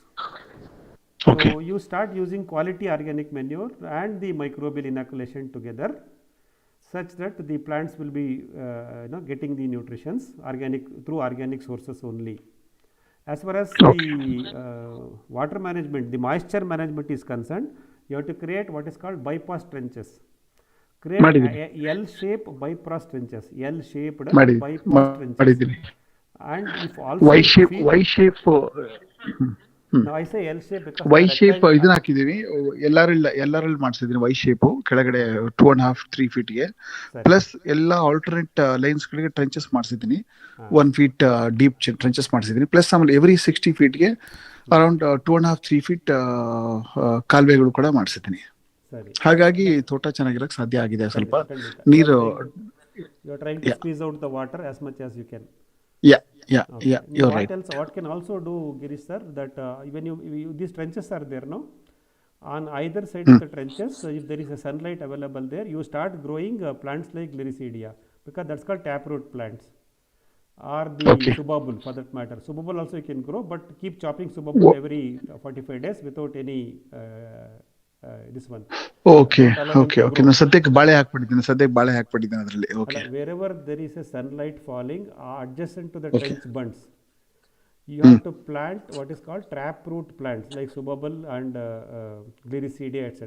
So you start using quality organic manure and the microbial inoculation together, such that the plants will be getting the nutritions through organic sources only. As far as the water management, the moisture management is concerned, you have to create what is called bypass trenches. Create L-shaped bypass trenches. L-shaped bypass trenches. And if also Y-shape now I say L-shape because Y-shape ಇದನ್ನ ಹಾಕಿದೀವಿ, ಎಲ್ಲರಲ್ಲಿ ಮಾಡಿಸಿದೀನಿ. Y-shape ಕೆಳಗಡೆ 2.5-3 ಫೀಟ್ಗೆ, plus ಎಲ್ಲ alternate lines ಗಳಿಗೆ trenches ಮಾಡಿಸಿದೀನಿ. 1 feet deep trenches ಮಾಡಿಸಿದೀನಿ. Plus ಆಮೇಲೆ ಎವ್ರಿ 60 feetಗೆ ಅರೌಂಡ್ 2.5-3 feet ಕಾಲುವೆಗಳು ಕೂಡ ಮಾಡಿಸಿದೀನಿ. ಹಾಗಾಗಿ ತೋಟ ಚೆನ್ನಾಗಿರಕ್ಕೆ ಸಾಧ್ಯ ಆಗಿದೆ. ಸ್ವಲ್ಪ ನೀರು you are trying to squeeze out the water as much as you can. You're right. What can also do, Girish sir, that when you these trenches are there, no, on either side of the trenches, if there is a sunlight available there, you start growing plants like Gliricidia, because that's called taproot plants, or the subabul for that matter. Subabul also you can grow, but keep chopping subabul every 45 days without any this one. Okay. ನಾನು ಸದ್ಯಕ್ಕೆ ಬಾಳೆ ಹಾಕ್ಬಿಟ್ಟಿದ್ದೀನಿ ಅದರಲ್ಲಿ. Okay. Wherever there is a sunlight falling adjacent to the trench bunds, you have to plant what is called taproot plants like subabul and Gliricidia, etc.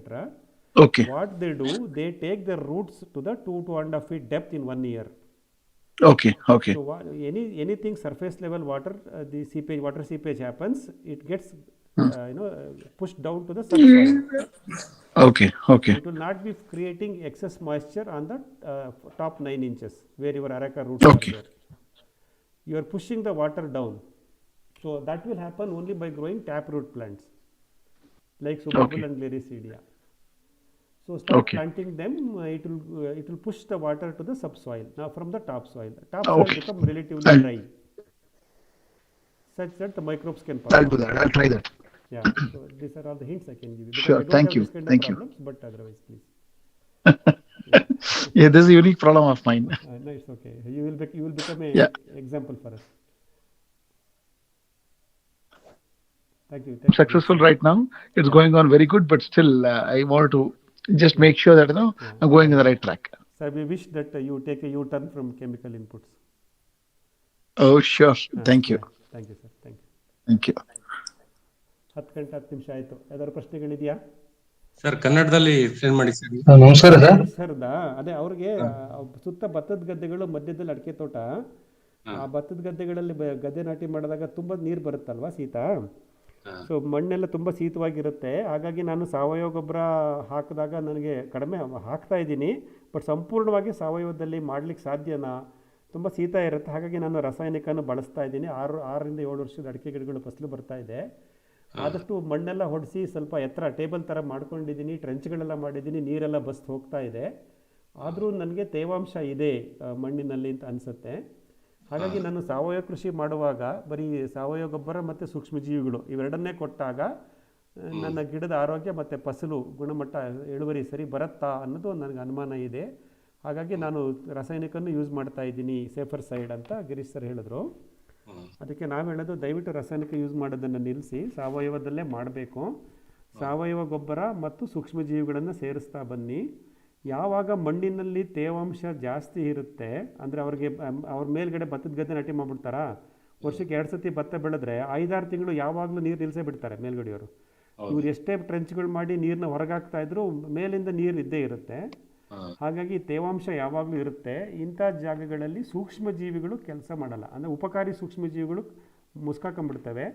Okay. What they do, they take their roots to the 2.5 feet depth in 1 year. Okay. So anything surface level water, the water seepage happens, it gets pushed down to the subsoil. Okay. It will not be creating excess moisture on the top 9 inches where your areca roots are there. You are pushing the water down. So that will happen only by growing taproot plants like subabul and Gliricidia. So start Okay. planting them. It will push the water to the subsoil. Now from the topsoil, topsoil Okay. become relatively I'll- dry, such that the microbes can I'll perform. do that. I'll try that. Yeah. So these are all the hints I can give you because Sure. I don't Thank have you. this kind of Thank you. problems. But otherwise, please. Yeah, this is a unique problem of mine. No, it's okay. You will become a Yeah. example for us. Thank you. I'm successful right now. It's going on very good, but still, I want to just make sure that I'm going in the right track. So we wish that you take a U-turn from chemical inputs. Oh, sure. Thank you. Thank you, sir. Thank you. Thank you. 10 ಗಂಟೆ 10 ನಿಮಿಷ ಆಯಿತು. ಯಾವ್ದಾದ್ರು ಪ್ರಶ್ನೆಗಳಿದೆಯಾ? Sir ಕನ್ನಡದಲ್ಲಿ explain ಮಾಡಿ sir. ನಮಸ್ಕಾರ sir. ಸರ್ದ ಅದೇ ಅವ್ರಿಗೆ ಸುತ್ತ ಭತ್ತದ ಗದ್ದೆಗಳು, ಮಧ್ಯದಲ್ಲಿ ಅಡಿಕೆ ತೋಟ. ಆ ಭತ್ತದ ಗದ್ದೆಗಳಲ್ಲಿ ಗದ್ದೆ ನಾಟಿ ಮಾಡಿದಾಗ ತುಂಬ ನೀರು ಬರುತ್ತಲ್ವಾ, ಶೀತ. ಸೊ ಮಣ್ಣೆಲ್ಲ ತುಂಬ ಶೀತವಾಗಿರುತ್ತೆ. ಹಾಗಾಗಿ ನಾನು ಸಾವಯವ ಗೊಬ್ಬರ ಹಾಕಿದಾಗ ನನಗೆ ಕಡಿಮೆ ಹಾಕ್ತಾ ಇದ್ದೀನಿ, ಬಟ್ ಸಂಪೂರ್ಣವಾಗಿ ಸಾವಯವದಲ್ಲಿ ಮಾಡ್ಲಿಕ್ಕೆ ಸಾಧ್ಯನಾ? ತುಂಬ ಶೀತ ಇರುತ್ತೆ. ಹಾಗಾಗಿ ನಾನು ರಾಸಾಯನಿಕನ ಬಳಸ್ತಾ ಇದ್ದೀನಿ. 6ರಿಂದ 7 ವರ್ಷದ ಅಡಿಕೆ ಗಿಡಗಳು ಫಸಲು ಬರ್ತಾ ಇದೆ. ಆದಷ್ಟು ಮಣ್ಣೆಲ್ಲ ಹೊಡೆಸಿ ಸ್ವಲ್ಪ ಎತ್ತರ ಟೇಬಲ್ ಥರ ಮಾಡ್ಕೊಂಡಿದ್ದೀನಿ, ಟ್ರೆಂಚ್ಗಳೆಲ್ಲ ಮಾಡಿದ್ದೀನಿ, ನೀರೆಲ್ಲ ಬಸ್ ಹೋಗ್ತಾ ಇದೆ. ಆದರೂ ನನಗೆ ತೇವಾಂಶ ಇದೆ ಮಣ್ಣಿನಲ್ಲಿ ಅಂತ ಅನಿಸುತ್ತೆ. ಹಾಗಾಗಿ ನಾನು ಸಾವಯವ ಕೃಷಿ ಮಾಡುವಾಗ ಬರೀ ಸಾವಯವ ಗೊಬ್ಬರ ಮತ್ತು ಸೂಕ್ಷ್ಮಜೀವಿಗಳು ಇವೆರಡನ್ನೇ ಕೊಟ್ಟಾಗ ನನ್ನ ಗಿಡದ ಆರೋಗ್ಯ ಮತ್ತು ಫಸಲು ಗುಣಮಟ್ಟ ಇಳುವರಿ ಸರಿ ಬರುತ್ತಾ ಅನ್ನೋದು ನನಗೆ ಅನುಮಾನ ಇದೆ. ಹಾಗಾಗಿ ನಾನು ರಾಸಾಯನಿಕವನ್ನು ಯೂಸ್ ಮಾಡ್ತಾ ಇದ್ದೀನಿ, ಸೇಫರ್ ಸೈಡ್ ಅಂತ ಗಿರೀಶ್ ಸರ್ ಹೇಳಿದ್ರು. ಅದಕ್ಕೆ ನಾವು ಹೇಳೋದು, ದಯವಿಟ್ಟು ರಾಸಾಯನಿಕ ಯೂಸ್ ಮಾಡೋದನ್ನು ನಿಲ್ಲಿಸಿ ಸಾವಯವದಲ್ಲೇ ಮಾಡಬೇಕು. ಸಾವಯವ ಗೊಬ್ಬರ ಮತ್ತು ಸೂಕ್ಷ್ಮಜೀವಿಗಳನ್ನು ಸೇರಿಸ್ತಾ ಬನ್ನಿ. ಯಾವಾಗ ಮಣ್ಣಿನಲ್ಲಿ ತೇವಾಂಶ ಜಾಸ್ತಿ ಇರುತ್ತೆ, ಅಂದರೆ ಅವ್ರ ಮೇಲ್ಗಡೆ ಭತ್ತದ ಗದ್ದೆ ನಾಟಿ ಮಾಡಿಬಿಡ್ತಾರಾ, ವರ್ಷಕ್ಕೆ 2 ಸತಿ ಭತ್ತ ಬೆಳೆದ್ರೆ 5-6 ತಿಂಗಳು ಯಾವಾಗಲೂ ನೀರು ನಿಲ್ಲಿಸೇ ಬಿಡ್ತಾರೆ ಮೇಲ್ಗಡೆಯವರು. ಇವ್ರು ಎಷ್ಟೇ ಟ್ರೆಂಚ್ಗಳು ಮಾಡಿ ನೀರನ್ನ ಹೊರಗಾಕ್ತಾ ಇದ್ರು ಮೇಲಿಂದ ನೀರು ಇದ್ದೇ ಇರುತ್ತೆ. ಹಾಗಾಗಿ ತೇವಾಂಶ ಯಾವಾಗಲೂ ಇರುತ್ತೆ. ಇಂಥ ಜಾಗಗಳಲ್ಲಿ ಸೂಕ್ಷ್ಮಜೀವಿಗಳು ಕೆಲಸ ಮಾಡಲ್ಲ. ಅಂದರೆ ಉಪಕಾರಿ ಸೂಕ್ಷ್ಮಜೀವಿಗಳು ಮುಸ್ಕಾಕೊಂಡ್ಬಿಡ್ತವೆ,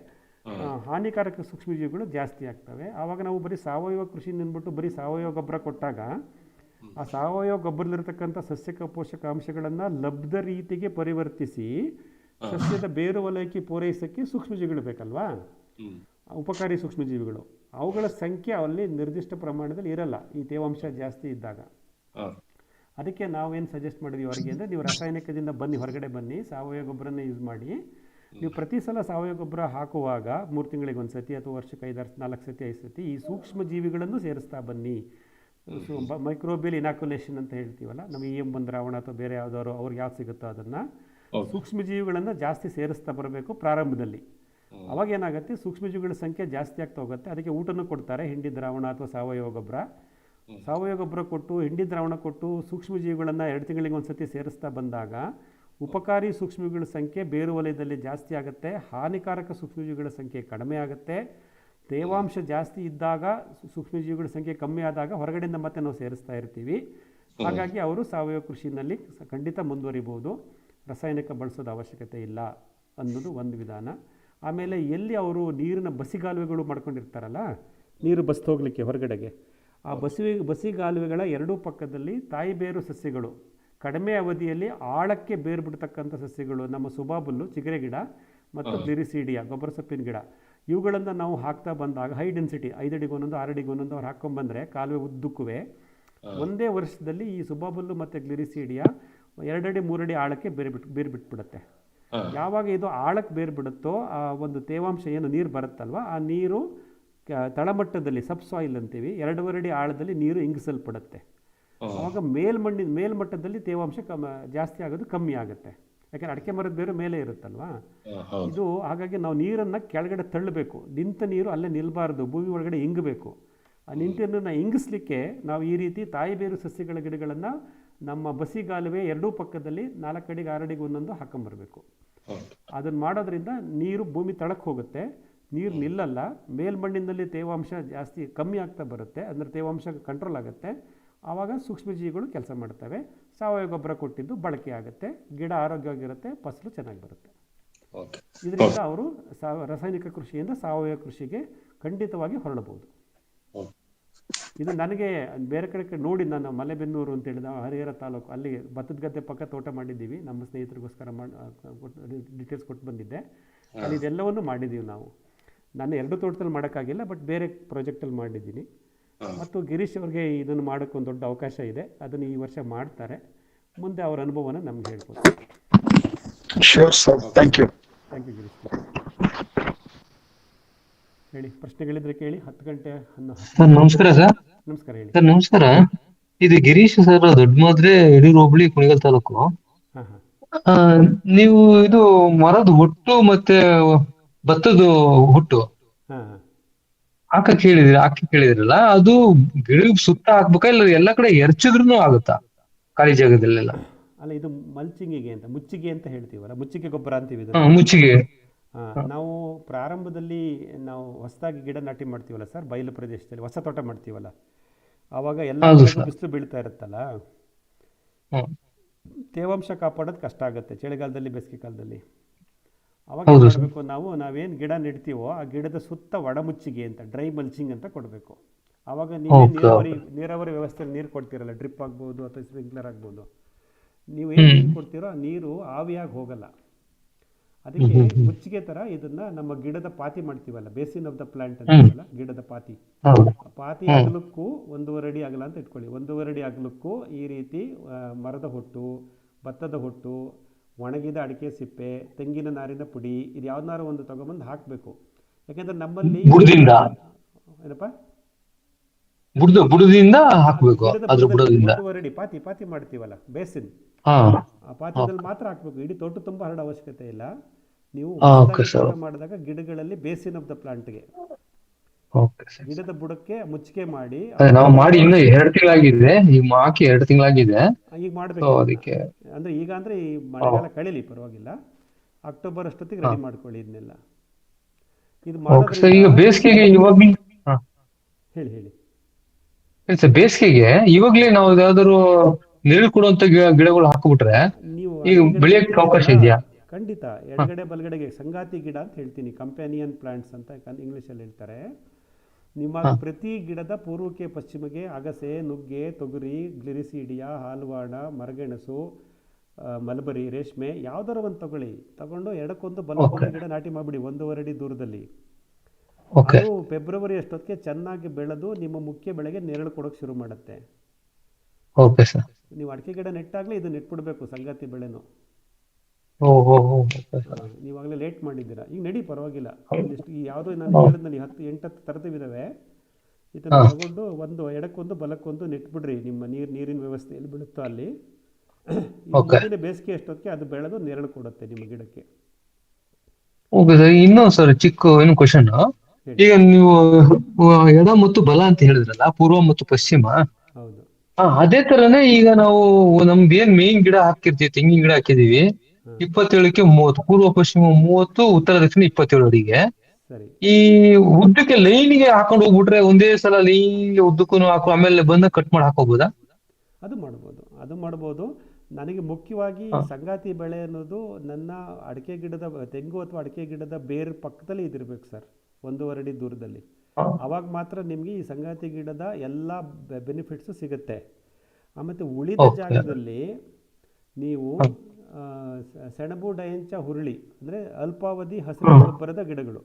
ಹಾನಿಕಾರಕ ಸೂಕ್ಷ್ಮಜೀವಿಗಳು ಜಾಸ್ತಿ ಆಗ್ತವೆ. ಆವಾಗ ನಾವು ಬರೀ ಸಾವಯವ ಕೃಷಿ ಅಂದ್ಬಿಟ್ಟು ಬರೀ ಸಾವಯವ ಗೊಬ್ಬರ ಕೊಟ್ಟಾಗ ಆ ಸಾವಯವ ಗೊಬ್ಬರದಲ್ಲಿರ್ತಕ್ಕಂಥ ಸಸ್ಯಕ ಪೋಷಕಾಂಶಗಳನ್ನು ಲಬ್ಧ ರೀತಿಗೆ ಪರಿವರ್ತಿಸಿ ಸಸ್ಯದ ಬೇರು ವಲಯಕ್ಕೆ ಪೂರೈಸೋಕ್ಕೆ ಸೂಕ್ಷ್ಮಜೀವಿಗಳು ಬೇಕಲ್ವಾ, ಉಪಕಾರಿ ಸೂಕ್ಷ್ಮಜೀವಿಗಳು. ಅವುಗಳ ಸಂಖ್ಯೆ ಅಲ್ಲಿ ನಿರ್ದಿಷ್ಟ ಪ್ರಮಾಣದಲ್ಲಿ ಇರಲ್ಲ ಈ ತೇವಾಂಶ ಜಾಸ್ತಿ ಇದ್ದಾಗ. ಅದಕ್ಕೆ ನಾವೇನು ಸಜೆಸ್ಟ್ ಮಾಡಿದ್ವಿ ಅವರಿಗೆ ಅಂದರೆ, ನೀವು ರಾಸಾಯನಿಕದಿಂದ ಹೊರಗಡೆ ಬನ್ನಿ, ಸಾವಯವ ಗೊಬ್ಬರನೇ ಯೂಸ್ ಮಾಡಿ. ನೀವು ಪ್ರತಿ ಸಲ ಸಾವಯವ ಗೊಬ್ಬರ ಹಾಕುವಾಗ 3 ತಿಂಗಳಿಗೆ 1 ಸತಿ ಅಥವಾ ವರ್ಷಕ್ಕೆ 4 ಸತಿ 5 ಸತಿ ಈ ಸೂಕ್ಷ್ಮ ಜೀವಿಗಳನ್ನು ಸೇರಿಸ್ತಾ ಬನ್ನಿ. ಸೊ ಮೈಕ್ರೋಬಿಯಲ್ ಇನಾಕ್ಯುಲೇಷನ್ ಅಂತ ಹೇಳ್ತೀವಲ್ಲ, ನಮಗೆ EM1 ದ್ರಾವಣ ಅಥವಾ ಬೇರೆ ಯಾವುದಾದ್ರು ಅವ್ರಿಗೆ ಯಾವ್ದು ಸಿಗುತ್ತೋ ಅದನ್ನು ಸೂಕ್ಷ್ಮಜೀವಿಗಳನ್ನು ಜಾಸ್ತಿ ಸೇರಿಸ್ತಾ ಬರಬೇಕು ಪ್ರಾರಂಭದಲ್ಲಿ. ಅವಾಗ ಏನಾಗುತ್ತೆ, ಸೂಕ್ಷ್ಮಜೀವಿಗಳ ಸಂಖ್ಯೆ ಜಾಸ್ತಿ ಆಗ್ತಾ ಹೋಗುತ್ತೆ. ಅದಕ್ಕೆ ಊಟನೂ ಕೊಡ್ತಾರೆ, ಹಿಂಡಿ ದ್ರಾವಣ ಅಥವಾ ಸಾವಯವ ಗೊಬ್ಬರ. ಸಾವಯವ ಗೊಬ್ಬರ ಕೊಟ್ಟು ಹಿಂಡಿ ದ್ರಾವಣ ಕೊಟ್ಟು ಸೂಕ್ಷ್ಮಜೀವಿಗಳನ್ನು 2 ತಿಂಗಳಿಗೆ 1 ಸತಿ ಸೇರಿಸ್ತಾ ಬಂದಾಗ ಉಪಕಾರಿ ಸೂಕ್ಷ್ಮಜೀವಿಗಳ ಸಂಖ್ಯೆ ಬೇರು ವಲಯದಲ್ಲಿ ಜಾಸ್ತಿ ಆಗುತ್ತೆ, ಹಾನಿಕಾರಕ ಸೂಕ್ಷ್ಮಜೀವಿಗಳ ಸಂಖ್ಯೆ ಕಡಿಮೆ ಆಗುತ್ತೆ. ತೇವಾಂಶ ಜಾಸ್ತಿ ಇದ್ದಾಗ ಸೂಕ್ಷ್ಮಜೀವಿಗಳ ಸಂಖ್ಯೆ ಕಮ್ಮಿ ಆದಾಗ ಹೊರಗಡೆಯಿಂದ ಮತ್ತೆ ನಾವು ಸೇರಿಸ್ತಾ ಇರ್ತೀವಿ. ಹಾಗಾಗಿ ಅವರು ಸಾವಯವ ಕೃಷಿನಲ್ಲಿ ಖಂಡಿತ ಮುಂದುವರಿಬೋದು, ರಾಸಾಯನಿಕ ಬಳಸೋದು ಅವಶ್ಯಕತೆ ಇಲ್ಲ ಅನ್ನೋದು ಒಂದು ವಿಧಾನ. ಆಮೇಲೆ ಎಲ್ಲಿ ಅವರು ನೀರಿನ ಬಸಿಗಾಲುವೆಗಳು ಮಾಡ್ಕೊಂಡಿರ್ತಾರಲ್ಲ, ನೀರು ಬಸ್ತು ಹೋಗಲಿಕ್ಕೆ ಹೊರಗಡೆಗೆ, ಆ ಬಸಿಗಾಲುವೆಗಳ ಎರಡೂ ಪಕ್ಕದಲ್ಲಿ ತಾಯಿ ಬೇರು ಸಸ್ಯಗಳು, ಕಡಿಮೆ ಅವಧಿಯಲ್ಲಿ ಆಳಕ್ಕೆ ಬೇರು ಬಿಡ್ತಕ್ಕಂಥ ಸಸ್ಯಗಳು, ನಮ್ಮ ಸುಬಾಬುಲ್ಲು, ಚಿಗರೆ ಗಿಡ ಮತ್ತು ಗ್ಲಿರಿಸೀಡಿಯಾ ಗೊಬ್ಬರ ಸೊಪ್ಪಿನ ಗಿಡ, ಇವುಗಳನ್ನು ನಾವು ಹಾಕ್ತಾ ಬಂದಾಗ ಹೈ ಡೆನ್ಸಿಟಿ 5 ಅಡಿಗೆ ಒಂದೊಂದು 6 ಅಡಿಗೆ ಒಂದೊಂದು ಅವ್ರು ಹಾಕ್ಕೊಂಡ್ಬಂದರೆ ಕಾಲುವೆ ಉದ್ದಕ್ಕುವೆ ಒಂದೇ ವರ್ಷದಲ್ಲಿ ಈ ಸುಬಾಬುಲ್ಲು ಮತ್ತು ಗ್ಲಿರಿಸೀಡಿಯಾ 2 ಅಡಿ 3 ಅಡಿ ಆಳಕ್ಕೆ ಬೇರು ಬಿಟ್ಬಿಡುತ್ತೆ. ಯಾವಾಗ ಇದು ಆಳಕ್ಕೆ ಬೇರು ಬಿಡುತ್ತೋ ಆ ಒಂದು ತೇವಾಂಶ ಏನು ನೀರು ಬರುತ್ತಲ್ವ, ಆ ನೀರು ತಳಮಟ್ಟದಲ್ಲಿ ಸಬ್ಸಾಯಿಲ್ ಅಂತೀವಿ 2.5 ಅಡಿ ಆಳದಲ್ಲಿ ನೀರು ಇಂಗಿಸಲ್ಪಡುತ್ತೆ. ಆವಾಗ ಮೇಲ್ಮಟ್ಟದಲ್ಲಿ ತೇವಾಂಶ ಜಾಸ್ತಿ ಆಗೋದು ಕಮ್ಮಿ ಆಗುತ್ತೆ. ಯಾಕಂದರೆ ಅಡಿಕೆ ಮರದ ಬೇರು ಮೇಲೆ ಇರುತ್ತಲ್ವಾ ಇದು. ಹಾಗಾಗಿ ನಾವು ನೀರನ್ನು ಕೆಳಗಡೆ ತಳ್ಳಬೇಕು, ನಿಂತ ನೀರು ಅಲ್ಲೇ ನಿಲ್ಲಬಾರ್ದು, ಭೂಮಿ ಒಳಗಡೆ ಇಂಗಬೇಕು. ಆ ನಿಂತ ನೀರನ್ನು ಇಂಗಿಸ್ಲಿಕ್ಕೆ ನಾವು ಈ ರೀತಿ ತಾಯಿ ಬೇರು ಸಸ್ಯಗಳ ಗಿಡಗಳನ್ನು ನಮ್ಮ ಬಸಿಗಾಲುವೆ ಎರಡೂ ಪಕ್ಕದಲ್ಲಿ 4 ಅಡಿಗೆ 6 ಅಡಿಗೆ ಒಂದೊಂದು ಹಾಕೊಂಬರ್ಬೇಕು. ಅದನ್ನು ಮಾಡೋದ್ರಿಂದ ನೀರು ಭೂಮಿ ತಳಕ್ಕೆ ಹೋಗುತ್ತೆ, ನೀರು ನಿಲ್ಲಲ್ಲ, ಮೇಲ್ಮಣ್ಣಿನಲ್ಲಿ ತೇವಾಂಶ ಜಾಸ್ತಿ ಕಮ್ಮಿ ಆಗ್ತಾ ಬರುತ್ತೆ, ಅಂದರೆ ತೇವಾಂಶ ಕಂಟ್ರೋಲ್ ಆಗುತ್ತೆ. ಆವಾಗ ಸೂಕ್ಷ್ಮಜೀವಿಗಳು ಕೆಲಸ ಮಾಡ್ತವೆ, ಸಾವಯವ ಗೊಬ್ಬರ ಕೊಟ್ಟಿದ್ದು ಬಳಕೆ ಆಗುತ್ತೆ, ಗಿಡ ಆರೋಗ್ಯವಾಗಿರುತ್ತೆ, ಫಸಲು ಚೆನ್ನಾಗಿ ಬರುತ್ತೆ. ಇದರಿಂದ ಅವರು ರಾಸಾಯನಿಕ ಕೃಷಿಯಿಂದ ಸಾವಯವ ಕೃಷಿಗೆ ಖಂಡಿತವಾಗಿ ಹೊರಡಬಹುದು. ಇದು ನನಗೆ ಬೇರೆ ಕಡೆ ನೋಡಿ, ನಾನು ಮಲೆಬೆನ್ನೂರು ಅಂತ ಹೇಳಿದ ಹರಿಹರ ತಾಲೂಕು, ಅಲ್ಲಿ ಭತ್ತದ ಗದ್ದೆ ಪಕ್ಕ ತೋಟ ಮಾಡಿದ್ದೀವಿ, ನಮ್ಮ ಸ್ನೇಹಿತರಿಗೋಸ್ಕರ ಡೀಟೇಲ್ಸ್ ಕೊಟ್ಟು ಬಂದಿದ್ದೆ. ಅಲ್ಲಿ ಇದೆಲ್ಲವನ್ನು ಮಾಡಿದ್ದೀವಿ ನಾವು. ನಾನು 2 ತೋಟದಲ್ಲಿ ಮಾಡೋಕ್ಕಾಗಿಲ್ಲ, ಬಟ್ ಬೇರೆ ಪ್ರಾಜೆಕ್ಟಲ್ಲಿ ಮಾಡಿದ್ದೀನಿ. ಮತ್ತು ಗಿರೀಶ್ ಅವ್ರಿಗೆ ಇದನ್ನು ಮಾಡೋಕ್ಕೆ ಒಂದು ದೊಡ್ಡ ಅವಕಾಶ ಇದೆ, ಅದನ್ನು ಈ ವರ್ಷ ಮಾಡ್ತಾರೆ. ಮುಂದೆ ಅವ್ರ ಅನುಭವನ ನಮ್ಗೆ ಹೇಳ್ಬೋದು. Sure sir, thank you. Thank you Girish. ಹೇಳಿ, ಪ್ರಶ್ನೆಗಳಿದ್ರೆ ಕೇಳಿ. 10 ಗಂಟೆ ಸರ್ ನಮಸ್ಕಾರ ಸರ್. ನಮಸ್ಕಾರ, ಹೇಳಿ ಸರ್ ನಮಸ್ಕಾರ. ಇದು ಗಿರೀಶ್ ಸರ್, ದೊಡ್ಡ ಮಾದ್ರೆ ಯಡೂರು ಹೋಬಳಿ ಕುಣಿಗಲ್ ತಾಲೂಕು. ಹಾಂ ಹಾಂ. ನೀವು ಇದು ಮರದ ಹುಟ್ಟು ಮತ್ತೆ ಭತ್ತದ ಹುಟ್ಟು ಹಾಂ ಹಾಂ. ಹಾಕಿ ಕೇಳಿದ್ರಲ್ಲ, ಅದು ಗಿಡಕ್ಕೆ ಸುತ್ತ ಹಾಕ್ಬೇಕಾ ಇಲ್ಲ ಎಲ್ಲ ಕಡೆ ಎರಚಿದ್ರೂ ಆಗುತ್ತಾ ಖಾಲಿ ಜಾಗದಲ್ಲೆಲ್ಲ? ಅಲ್ಲ, ಇದು ಮಲ್ಚಿಂಗಿಗೆ ಅಂತ, ಮುಚ್ಚಿಗೆ ಅಂತ ಹೇಳ್ತೀವಲ್ಲ, ಮುಚ್ಚಿಗೆ ಗೊಬ್ಬರ ಅಂತೀವಿ ಹಾ, ಇದನ್ನು. ಮುಚ್ಚಿಗೆ. ನಾವು ಪ್ರಾರಂಭದಲ್ಲಿ ನಾವು ಹೊಸದಾಗಿ ಗಿಡ ನಾಟಿ ಮಾಡ್ತೀವಲ್ಲ ಸರ್, ಬಯಲು ಪ್ರದೇಶದಲ್ಲಿ ಹೊಸ ತೋಟ ಮಾಡ್ತೀವಲ್ಲ, ಆವಾಗ ಎಲ್ಲ ಹೌದು ಕಡೆಗೂ ಸರ್. ಬಿಸಿಲು ಬೀಳ್ತಾ ಇರುತ್ತಲ್ಲ, ಹ್ಮ್. ತೇವಾಂಶ ಕಾಪಾಡೋದು ಕಷ್ಟ ಆಗುತ್ತೆ ಚಳಿಗಾಲದಲ್ಲಿ, ಬೇಸಿಗೆ ಕಾಲದಲ್ಲಿ. ಅವಾಗ ಹೌದು ಏನು ಸರ್. ಮಾಡಬೇಕು, ನಾವೇನು ಗಿಡ ನೆಡ್ತೀವೋ ಆ ಗಿಡದ ಸುತ್ತ ಒಡಮುಚ್ಚಿಗೆ ಅಂತ, ಡ್ರೈ ಮಲ್ಚಿಂಗ್ ಅಂತ ಕೊಡಬೇಕು. ಆವಾಗ ನೀವೇ ಓಕೆ ನೀರಾವರಿ ವ್ಯವಸ್ಥೆಯಲ್ಲಿ ನೀರು ಕೊಡ್ತೀರಲ್ಲ, ಡ್ರಿಪ್ ಆಗ್ಬೋದು ಅಥವಾ ಸ್ಪ್ರಿಂಕ್ಲರ್ ಆಗ್ಬೋದು, ನೀವೇನು ನೀರು ಕೊಡ್ತೀರೋ ಆ ನೀರು ಆವಿಯಾಗಿ ಹೋಗಲ್ಲ. ಅದಕ್ಕೆ ಮುಚ್ಚಿಗೆ ಥರ ಇದನ್ನು ನಮ್ಮ ಗಿಡದ ಪಾತಿ ಮಾಡ್ತೀವಲ್ಲ, ಬೇಸಿನ್ ಆಫ್ ದ ಪ್ಲಾಂಟ್ ಅಂತೀವಲ್ಲ, ಗಿಡದ ಪಾತಿ. ಹೌದು. ಪಾತಿ ಅಗಲಕ್ಕೂ 1.5 ಅಡಿ ಅಗಲ ಅಂತ ಇಟ್ಕೊಳ್ಳಿ. 1.5 ಅಡಿ ಅಗಲಕ್ಕೂ ಈ ರೀತಿ ಮರದ ಹೊಟ್ಟು, ಭತ್ತದ ಹೊಟ್ಟು, ಒಣಗಿದ ಅಡಿಕೆ ಸಿಪ್ಪೆ, ತೆಂಗಿನ ನಾರಿನ ಪುಡಿ, ಇದು ಯಾವ್ದಾರು ಒಂದು ತಗೊಂಬಂದು ಹಾಕಬೇಕು. ಯಾಕೆಂದರೆ ನಮ್ಮಲ್ಲಿ ಬುಡದಿಂದ ಏನಪ್ಪ, ಬುಡದಿಂದ ಹಾಕ್ಬೇಕು. ಗಿಡದ ಅದ್ರ ಬುಡದಲ್ಲಿ ಬುಡದಿಂದ 1.5 ಅಡಿ ಪಾತಿ ಮಾಡ್ತೀವಲ್ಲ, ಬೇಸಿನ್, ಹಾ ಆ ಪಾತ್ರದಲ್ಲಿ ಮಾತ್ರ ಹಾಕಬೇಕು. ಇಡೀ ತೋಟ ತುಂಬ ಹರಡೋ ಅವಶ್ಯಕತೆ ಇಲ್ಲ. ನೀವು ಓಕೆ ಹೊಸದಾಗಿ ಸರ್. ತೋಟ ಮಾಡಿದಾಗ ಗಿಡಗಳಲ್ಲಿ ಬೇಸಿನ್ ಆಫ್ ದ ಪ್ಲಾಂಟ್ಗೆ, ಓಕೆ ಸರ್. ಗಿಡದ ಬುಡಕ್ಕೆ ಮುಚ್ಚಿಗೆ ಮಾಡಿ, ಅದೇ ನಾವು ಮಾಡಿ ಇನ್ನು 2 ತಿಂಗಳಾಗಿದೆ, ಈಗ ಹಾಕಿ 2 ತಿಂಗಳಾಗಿದೆ. ಈಗ ಸೊ ಮಾಡಬೇಕು ಅದಕ್ಕೆ ಅಂದರೆ. ಈಗ ಅಂದರೆ ಈ ಮಳೆಗಾಲ ಕಳೀಲಿ, ಪರವಾಗಿಲ್ಲ, ಅಕ್ಟೋಬರ್ ಅಷ್ಟೊತ್ತಿಗೆ ರೆಡಿ ಮಾಡ್ಕೊಳ್ಳಿ ಇದನ್ನೆಲ್ಲ. ಇದು ಓಕೆ ಸರ್. ಈಗ ಮಾಡೋದ್ರಿಂದ ಬೇಸಿಗೆಗೆ ಇವಾಗ್ಲೇ ಹೇಳಿ ಹೇಳಿ. ಸರ್, ಬೇಸಿಗೆಗೆ ಇವಾಗ್ಲೇ ನಾವು ಯಾವ್ದಾದ್ರು ನೀರು ಕೊಡುವಂತ ಗಿಡಗಳು ಹಾಕ್ಬಿಟ್ರೆ ನೀವು ಈಗ ಅಡಿಕೆ ಗಿಡ ಬೆಳೆಯಕ್ಕೆ ಅವಕಾಶ ನೆಡ್ತೀರಲ್ಲ, ಇದೆಯಾ? ಖಂಡಿತ. ಎಡಗಡೆ ಬಲಗಡೆಗೆ ಸಂಗಾತಿ ಗಿಡ ಅಂತ ಹೇಳ್ತೀನಿ, ಕಂಪ್ಯಾನಿಯನ್ ಪ್ಲಾಂಟ್ಸ್ ಅಂತ ಇಂಗ್ಲೀಷಲ್ಲಿ ಹೇಳ್ತಾರೆ. ನಿಮ್ಮ ಪ್ರತಿ ಗಿಡದ ಪೂರ್ವಕ್ಕೆ ಪಶ್ಚಿಮಗೆ ಅಗಸೆ, ನುಗ್ಗೆ, ತೊಗರಿ, ಗ್ಲಿರಿಸೀಡಿಯಾ, ಹಾಲುವಾಣ, ಮರಗೆಣಸು, ಮಲ್ಬರಿ, ರೇಷ್ಮೆ, ಯಾವ್ದಾರ ಒಂದು ತಗೊಂಡು ಎಡಕ್ಕೊಂದು ಬಲಕ್ಕೊಂದು ಗಿಡ ನಾಟಿ ಮಾಡಿಬಿಡಿ 1.5 ಅಡಿ ದೂರದಲ್ಲಿ. ಓಕೆ ಅದು ಫೆಬ್ರವರಿ ಅಷ್ಟೊತ್ತಿಗೆ ಚೆನ್ನಾಗಿ ಬೆಳೆದು ನಿಮ್ಮ ಮುಖ್ಯ ಬೆಳೆಗೆ ನೆರಳು ಕೊಡೋಕೆ ಶುರು ಮಾಡುತ್ತೆ. Okay sir. ನೀವು ಅಡಿಕೆ ಗಿಡ ನೆಟ್ಟಾಗಲೇ ಇದು ನೆಟ್ಬಿಡ್ಬೇಕು, ಸಂಗಾತಿ ಬೆಳೆನು. Okay sir. ನೀವಾಗಲೇ ಲೇಟ್ ಮಾಡಿದ್ದೀರಾ, ಈಗ ನಡಿ, ಪರವಾಗಿಲ್ಲ. ಒಂದಿಷ್ಟು ಈ ಯಾವುದೋ ನಾನು ಹೇಳಿದ್ನಲ್ಲಿ 10-8 ಥರದಿದ್ದಾವೆ. ಇದನ್ನು ತಗೊಂಡು ಎಡಕ್ಕೊಂದು ಬಲಕ್ಕೊಂದು ನೆಟ್ಬಿಡ್ರಿ, ನಿಮ್ಮ ನೀರಿನ ವ್ಯವಸ್ಥೆ ಎಲ್ಲಿ ಬೀಳುತ್ತೋ ಅಲ್ಲಿ. ಮುಂದಿನ ಬೇಸಿಗೆ ಅಷ್ಟೊತ್ತಿಗೆ ಅದು ಬೆಳೆದು ನೆರಳು ಕೊಡುತ್ತೆ ನಿಮ್ಮ ಗಿಡಕ್ಕೆ. Okay sir. ಇನ್ನೊಂದು ಸರ್ ಏನು ಕ್ವಶನ್. ಈಗ ನೀವು ಎಡ ಮತ್ತು ಬಲ ಅಂತ ಹೇಳಿದ್ರಲ್ಲ, ಪೂರ್ವ ಮತ್ತು ಪಶ್ಚಿಮ. ಹೌದು. ಅದೇ ತರನೇ ಈಗ ನಾವು ನಮ್ದು ಏನ್ ಮೇನ್ ಗಿಡ ಹಾಕಿರ್ತೀವಿ, ತೆಂಗಿನ ಗಿಡ ಹಾಕಿದೀವಿ, 27ಕ್ಕೆ 30, ಪೂರ್ವ ಪಶ್ಚಿಮ 30, ಉತ್ತರ ದಕ್ಷಿಣ 27 ಅಡಿಗೆ. ಸರಿ. ಈ ಉದ್ದಕ್ಕೆ ಲೈನ್ಗೆ ಹಾಕೊಂಡು ಹೋಗ್ಬಿಟ್ರೆ ಒಂದೇ ಸಲ ಲೈನ್ಗೆ ಉದ್ದಕ್ಕೂ ಹಾಕೋ, ಆಮೇಲೆ ಬಂದ ಕಟ್ ಮಾಡಿ ಹಾಕೋಬಹುದಾ? ಅದು ಮಾಡ್ಬೋದು. ನನಗೆ ಮುಖ್ಯವಾಗಿ ಸಂಗಾತಿ ಬೆಳೆ ಅನ್ನೋದು ನನ್ನ ತೆಂಗು ಅಥವಾ ಅಡಿಕೆ ಗಿಡದ ಬೇರೆ ಪಕ್ಕದಲ್ಲಿ ಇದಿರ್ಬೇಕು ಸರ್, 1.5 ಅಡಿ ದೂರದಲ್ಲಿ. ಅವಾಗ ಮಾತ್ರ ನಿಮಗೆ ಈ ಸಂಗಾತಿ ಗಿಡದ ಎಲ್ಲ ಬೆನಿಫಿಟ್ಸು ಸಿಗುತ್ತೆ. ಮತ್ತು ಉಳಿದ ಜಾಗದಲ್ಲಿ ನೀವು ಸೆಣಬು, ಡಯಂಚ, ಹುರುಳಿ ಅಂದರೆ ಅಲ್ಪಾವಧಿ ಹಸಿರು ಗೊಬ್ಬರದ ಗಿಡಗಳು,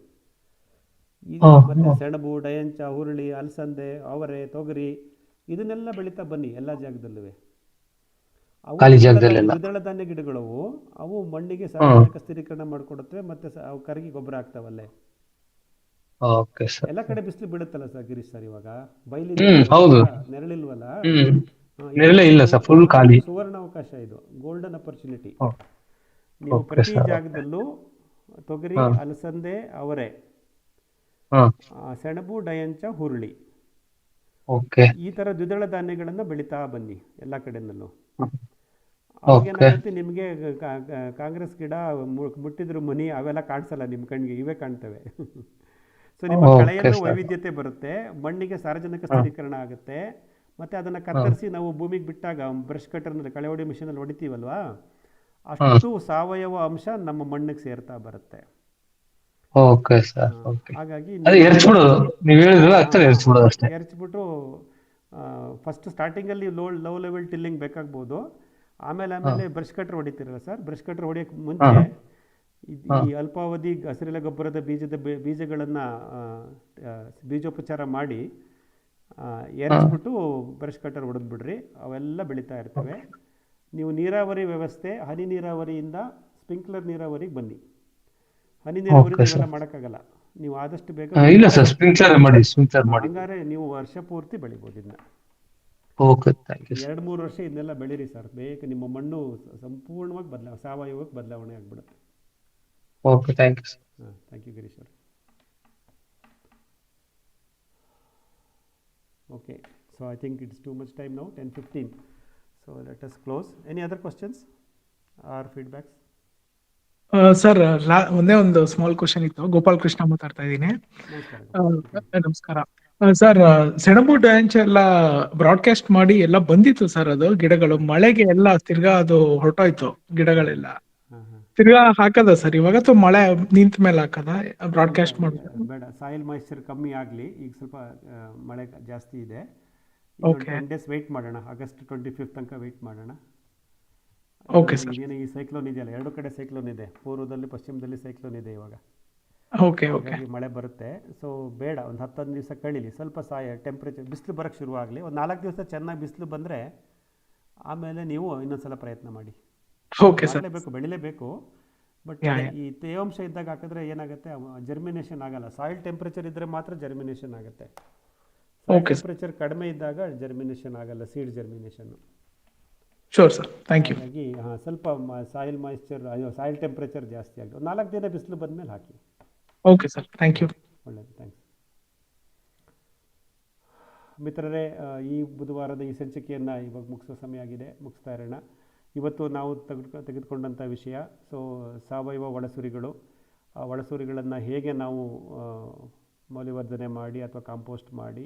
ಮತ್ತು ಸೆಣಬು, ಡಯಂಚ, ಹುರುಳಿ, ಅಲಸಂದೆ, ಅವರೆ, ತೊಗರಿ, ಇದನ್ನೆಲ್ಲ ಬೆಳೀತಾ ಬನ್ನಿ ಎಲ್ಲ ಜಾಗದಲ್ಲೂ. ಅವು ದ್ವಿದಳ ಧಾನ್ಯ ಗಿಡಗಳು, ಅವು ಮಣ್ಣಿಗೆ ಸಾರಜನಕ ಸ್ಥಿರೀಕರಣ ಮಾಡಿಕೊಡುತ್ತವೆ, ಮತ್ತು ಅವು ಕರಗಿ ಗೊಬ್ಬರ ಆಗ್ತಾವಲ್ಲೇ. ಎಲ್ಲ ಕಡೆ ಬಿಸಿಲು ಬೀಳುತ್ತಲ್ಲ ಸರ್ ಗಿರೀಶ್ ಸರ್, ಇವಾಗ ನೆರಳಿಲ್ವಲ್ಲ, ಸುವರ್ಣ ಅವಕಾಶ ಇದು, ಗೋಲ್ಡನ್ ಅಪರ್ಚುನಿಟಿ. ನೀವು ಪ್ರತಿ ಜಾಗದಲ್ಲೂ ತೊಗರಿ, ಅಲಸಂದೆ, ಅವರೆ, ಸೆಣಬು, ಡಯಂಚ, ಹುರುಳಿ, ಈ ತರ ದ್ವಿದಳ ಧಾನ್ಯಗಳನ್ನ ಬೆಳೀತಾ ಬನ್ನಿ ಎಲ್ಲ ಕಡೆನಲ್ಲೂ. ಅವಾಗೇನಾಗುತ್ತೆ, ನಿಮಗೆ ಕಾಂಗ್ರೆಸ್ ಗಿಡ ಮುಟ್ಟಿದ್ರು ಮನಿ ಅವೆಲ್ಲ ಕಾಣಿಸಲ್ಲ ನಿಮ್ಮ ಕಣ್ಣಿಗೆ, ಇವೇ ಕಾಣ್ತವೆ. ಸೊ ನಿಮ್ಮ ಕಳೆಯಲ್ಲೂ ವೈವಿಧ್ಯತೆ ಬರುತ್ತೆ, ಮಣ್ಣಿಗೆ ಸಾರಜನಕ ಸ್ಥಿರೀಕರಣ ಆಗುತ್ತೆ. ಮತ್ತು ಅದನ್ನು ಕತ್ತರಿಸಿ ನಾವು ಭೂಮಿಗೆ ಬಿಟ್ಟಾಗ ಬ್ರಷ್ ಕಟರ್ನಲ್ಲಿ, ಕಳೆ ಹೊಡಿ ಮಿಷನಲ್ಲಿ ಹೊಡಿತೀವಲ್ವಾ, ಅಷ್ಟು ಸಾವಯವ ಅಂಶ ನಮ್ಮ ಮಣ್ಣಿಗೆ ಸೇರ್ತಾ ಬರುತ್ತೆ. ಹಾಗಾಗಿ ಎರಚ್ಬಿಟ್ಟು ಫಸ್ಟ್ ಸ್ಟಾರ್ಟಿಂಗಲ್ಲಿ ಲೋ ಲೆವೆಲ್ ಟಿಲ್ಲಿಂಗ್ ಬೇಕಾಗ್ಬೋದು. ಆಮೇಲೆ ಬ್ರಷ್ ಕಟ್ರ್ ಹೊಡಿತೀರಲ್ಲ ಸರ್, ಬ್ರಷ್ ಕಟ್ರ್ ಹೊಡಿಯೋಕ್ಕೆ ಮುಂಚೆ ಈ ಅಲ್ಪಾವಧಿ ಹಸಿರೆಲೆ ಗೊಬ್ಬರದ ಬೀಜಗಳನ್ನು ಬೀಜೋಪಚಾರ ಮಾಡಿ ಎರಚ್ಬಿಟ್ಟು ಬ್ರಷ್ ಕಟ್ಟರ್ ಹೊಡೆದ್ಬಿಡ್ರಿ, ಅವೆಲ್ಲ ಬೆಳೀತಾ ಇರ್ತವೆ. ನೀವು ನೀರಾವರಿ ವ್ಯವಸ್ಥೆ ಹನಿ ನೀರಾವರಿಯಿಂದ ಸ್ಪ್ರಿಂಕ್ಲರ್ ನೀರಾವರಿಗೆ ಬನ್ನಿ. ಹನಿ ನೀರಾವರಿ ನೀವೆಲ್ಲ ಮಾಡೋಕ್ಕಾಗಲ್ಲ, ನೀವು ಆದಷ್ಟು ಬೇಗ ಇಲ್ಲ ಸರ್, ಸ್ಪ್ರಿಂಕ್ಲರ್ ಮಾಡಿ. ಹಂಗಾರೆ ನೀವು ವರ್ಷ ಪೂರ್ತಿ ಬೆಳಿಬೋದು ಇದನ್ನ. Okay, thank you. 2-3 ವರ್ಷ ಇದನ್ನೆಲ್ಲ ಬೆಳೀರಿ ಸರ್, ಬೇಗ ನಿಮ್ಮ ಮಣ್ಣು ಸಂಪೂರ್ಣವಾಗಿ ಸಾವಯವಕ್ಕೆ ಬದಲಾವಣೆ ಆಗಿಬಿಡುತ್ತೆ. Okay, thank you sir. ಹಾಂ, ಥ್ಯಾಂಕ್ ಯು ಗಿರೀಶ್ ಅವರು. Okay, so I think it's too much time now, 10:15. So let us close. Any other questions or feedbacks? Sir, ಒಂದೇ ಒಂದು ಸ್ಮಾಲ್ ಕ್ವಶನ್ ಇತ್ತು. ಗೋಪಾಲ್ ಕೃಷ್ಣ ಮಾತಾಡ್ತಾ ಇದ್ದೀನಿ. ನಮಸ್ಕಾರ ಸರ್. ಸೆಣಬು ಡ್ಯಾಂಚ್ ಎಲ್ಲ ಬ್ರಾಡ್ಕಾಸ್ಟ್ ಮಾಡಿ ಎಲ್ಲ ಬಂದಿತ್ತು ಸರ್. ಅದು ಗಿಡಗಳು ಮಳೆಗೆ ಎಲ್ಲ ತಿರ್ಗಾ ಅದು ಹೊರಟೋಯ್ತು ಗಿಡಗಳೆಲ್ಲ. ತಿರ್ಗಾ ಹಾಕದ ಸರ್ ಇವಾಗ, ಅಥವಾ ಮಳೆ ನಿಂತ ಮೇಲೆ ಹಾಕದ ಬ್ರಾಡ್ಕಾಸ್ಟ್ ಮಾಡೋದು? ಬೇಡ, ಸಾಯಿಲ್ ಮಾಯಿಶ್ಚರ್ ಕಮ್ಮಿ ಆಗಲಿ. ಈಗ ಸ್ವಲ್ಪ ಮಳೆ ಜಾಸ್ತಿ ಇದೆ. 10 days ವೆಯ್ಟ್ ಮಾಡೋಣ, August 25th ತನಕ ವೆಯ್ಟ್ ಮಾಡೋಣ. Okay sir. ಏನು ಈ ಸೈಕ್ಲೋನ್ ಇದೆಯಲ್ಲ, 2 ಕಡೆ ಸೈಕ್ಲೋನ್ ಇದೆ, ಪೂರ್ವದಲ್ಲಿ ಪಶ್ಚಿಮದಲ್ಲಿ ಸೈಕ್ಲೋನ್ ಇದೆ ಇವಾಗ. ಓಕೆ, ಮಳೆ ಬರುತ್ತೆ. ಸೊ ಬೇಡ, ಒಂದು 10 ದಿವಸ ಕಳೀಲಿ, ಸ್ವಲ್ಪ ಟೆಂಪ್ರೇಚರ್ ಬಿಸಿಲು ಬರೋಕ್ಕೆ ಶುರುವಾಗಲಿ. ಒಂದು 4 ದಿವಸ ಚೆನ್ನಾಗಿ ಬಿಸಿಲು ಬಂದರೆ ಆಮೇಲೆ ನೀವು ಇನ್ನೊಂದ್ಸಲ ಪ್ರಯತ್ನ ಮಾಡಿ. Okay sir. ಬೆಳಿಲೇಬೇಕು, ಬಟ್ ಈ ತೇವಾಂಶ ಇದ್ದಾಗ ಹಾಕಿದ್ರೆ ಏನಾಗುತ್ತೆ, ಜರ್ಮಿನೇಷನ್ ಆಗಲ್ಲ. ಸಾಯಿಲ್ ಟೆಂಪ್ರೇಚರ್ ಇದ್ದರೆ ಮಾತ್ರ ಜರ್ಮಿನೇಷನ್ ಆಗುತ್ತೆ. ಸಾಯಿಲ್ ಟೆಂಪ್ರೇಚರ್ ಕಡಿಮೆ ಇದ್ದಾಗ ಜರ್ಮಿನೇಷನ್ ಆಗಲ್ಲ, seed germination. Sure sir, thank you. ಹಾಗಾಗಿ ಸ್ವಲ್ಪ ಸಾಯಿಲ್ ಮಾಯಿಶ್ಚರ್, ಸಾಯಿಲ್ ಟೆಂಪ್ರೇಚರ್ ಜಾಸ್ತಿ ಆಗಿದೆ, 4 ದಿನ ಬಿಸಿಲು ಬಂದಮೇಲೆ ಹಾಕಿ. Okay sir, thank you. ಒಳ್ಳೆಯದು, ಥ್ಯಾಂಕ್ಸ್. ಮಿತ್ರರೇ, ಈ ಬುಧವಾರದ ಈ ಸಂಚಿಕೆಯನ್ನು ಇವಾಗ ಮುಗಿಸೋ ಸಮಯ ಆಗಿದೆ, ಮುಗಿಸ್ತಾ ಇರೋಣ. ಇವತ್ತು ನಾವು ತೆಗೆದುಕೊಂಡಂಥ ವಿಷಯ, ಸಾವಯವ ಒಳಸುರಿಗಳು. ಆ ಒಳಸುರಿಗಳನ್ನು ಹೇಗೆ ನಾವು ಮೌಲ್ಯವರ್ಧನೆ ಮಾಡಿ ಅಥವಾ ಕಾಂಪೋಸ್ಟ್ ಮಾಡಿ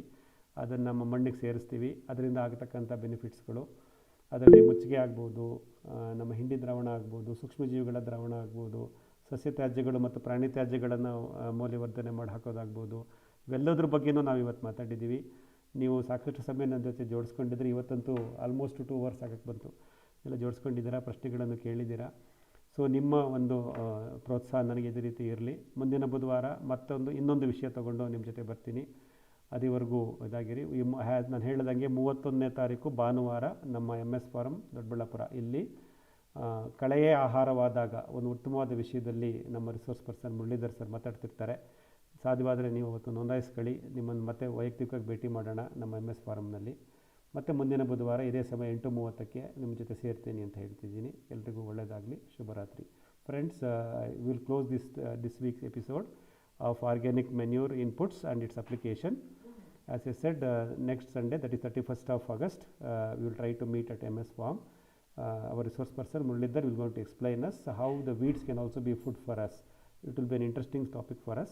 ಅದನ್ನು ನಮ್ಮ ಮಣ್ಣಿಗೆ ಸೇರಿಸ್ತೀವಿ, ಅದರಿಂದ ಆಗತಕ್ಕಂಥ ಬೆನಿಫಿಟ್ಸ್ಗಳು. ಅದರಲ್ಲಿ ಮುಚ್ಚಿಗೆ ಆಗ್ಬೋದು, ನಮ್ಮ ಹಿಂಡಿ ದ್ರಾವಣ ಆಗ್ಬೋದು, ಸೂಕ್ಷ್ಮಜೀವಿಗಳ ದ್ರಾವಣ ಆಗ್ಬೋದು, ಸಸ್ಯ ತ್ಯಾಜ್ಯಗಳು ಮತ್ತು ಪ್ರಾಣಿ ತ್ಯಾಜ್ಯಗಳನ್ನು ಮೌಲ್ಯವರ್ಧನೆ ಮಾಡಿ ಹಾಕೋದಾಗ್ಬೋದು. ಇವೆಲ್ಲದ್ರ ಬಗ್ಗೆನೂ ನಾವು ಇವತ್ತು ಮಾತಾಡಿದ್ದೀವಿ. ನೀವು ಸಾಕಷ್ಟು ಸಮಯ ನನ್ನ ಜೊತೆ ಜೋಡಿಸ್ಕೊಂಡಿದ್ರೆ, ಇವತ್ತಂತೂ ಆಲ್ಮೋಸ್ಟ್ 2 hours ಆಗಕ್ಕೆ ಬಂತು. ಎಲ್ಲ ಜೋಡಿಸ್ಕೊಂಡಿದ್ದೀರಾ, ಪ್ರಶ್ನೆಗಳನ್ನು ಕೇಳಿದ್ದೀರಾ. ಸೊ ನಿಮ್ಮ ಒಂದು ಪ್ರೋತ್ಸಾಹ ನನಗೆ ಇದೇ ರೀತಿ ಇರಲಿ. ಮುಂದಿನ ಬುಧವಾರ ಇನ್ನೊಂದು ವಿಷಯ ತೊಗೊಂಡು ನಿಮ್ಮ ಜೊತೆ ಬರ್ತೀನಿ. ಅದುವರೆಗೂ ಇದಾಗಿರಿ. ನಾನು ಹೇಳಿದಂಗೆ 31ನೇ ತಾರೀಕು ಭಾನುವಾರ ನಮ್ಮ MS ಫಾರಂ ದೊಡ್ಡಬಳ್ಳಾಪುರ, ಇಲ್ಲಿ ಕಳೆಯೇ ಆಹಾರವಾದಾಗ ಒಂದು ಉತ್ತಮವಾದ ವಿಷಯದಲ್ಲಿ ನಮ್ಮ ರಿಸೋರ್ಸ್ ಪರ್ಸನ್ ಮುರಳೀಧರ್ ಸರ್ ಮಾತಾಡ್ತಿರ್ತಾರೆ. ಸಾಧ್ಯವಾದರೆ ನೀವು ಅವತ್ತು ನೋಂದಾಯಿಸ್ಕೊಳ್ಳಿ. ನಿಮ್ಮನ್ನು ಮತ್ತೆ ವೈಯಕ್ತಿಕವಾಗಿ ಭೇಟಿ ಮಾಡೋಣ ನಮ್ಮ MS ಫಾರಮ್ನಲ್ಲಿ. ಮತ್ತು ಮುಂದಿನ ಬುಧವಾರ ಇದೇ ಸಮಯ 8:30ಕ್ಕೆ ನಿಮ್ಮ ಜೊತೆ ಸೇರ್ತೀನಿ ಅಂತ ಹೇಳ್ತಿದ್ದೀನಿ. ಎಲ್ರಿಗೂ ಒಳ್ಳೆಯದಾಗಲಿ, ಶುಭರಾತ್ರಿ. Friends, will close this week's episode of organic manure inputs and its application. As I said, next Sunday, that is 31st of August, we will try to meet at MS Farm. Our resource person Muralidhar will going to explain us how the weeds can also be food for us. It will be an interesting topic for us.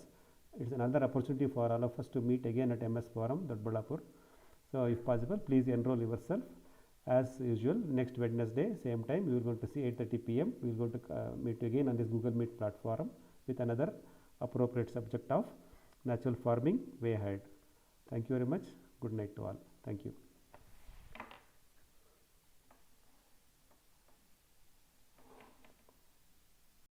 It's another opportunity for all of us to meet again at MS Forum, Dodballapur. So if possible, please enroll yourself. As usual, next Wednesday, same time, we are going to see 8:30 p.m. We are going to meet again on this Google Meet platform with another appropriate subject of natural farming way ahead. Thank you very much. Good night to all. Thank you.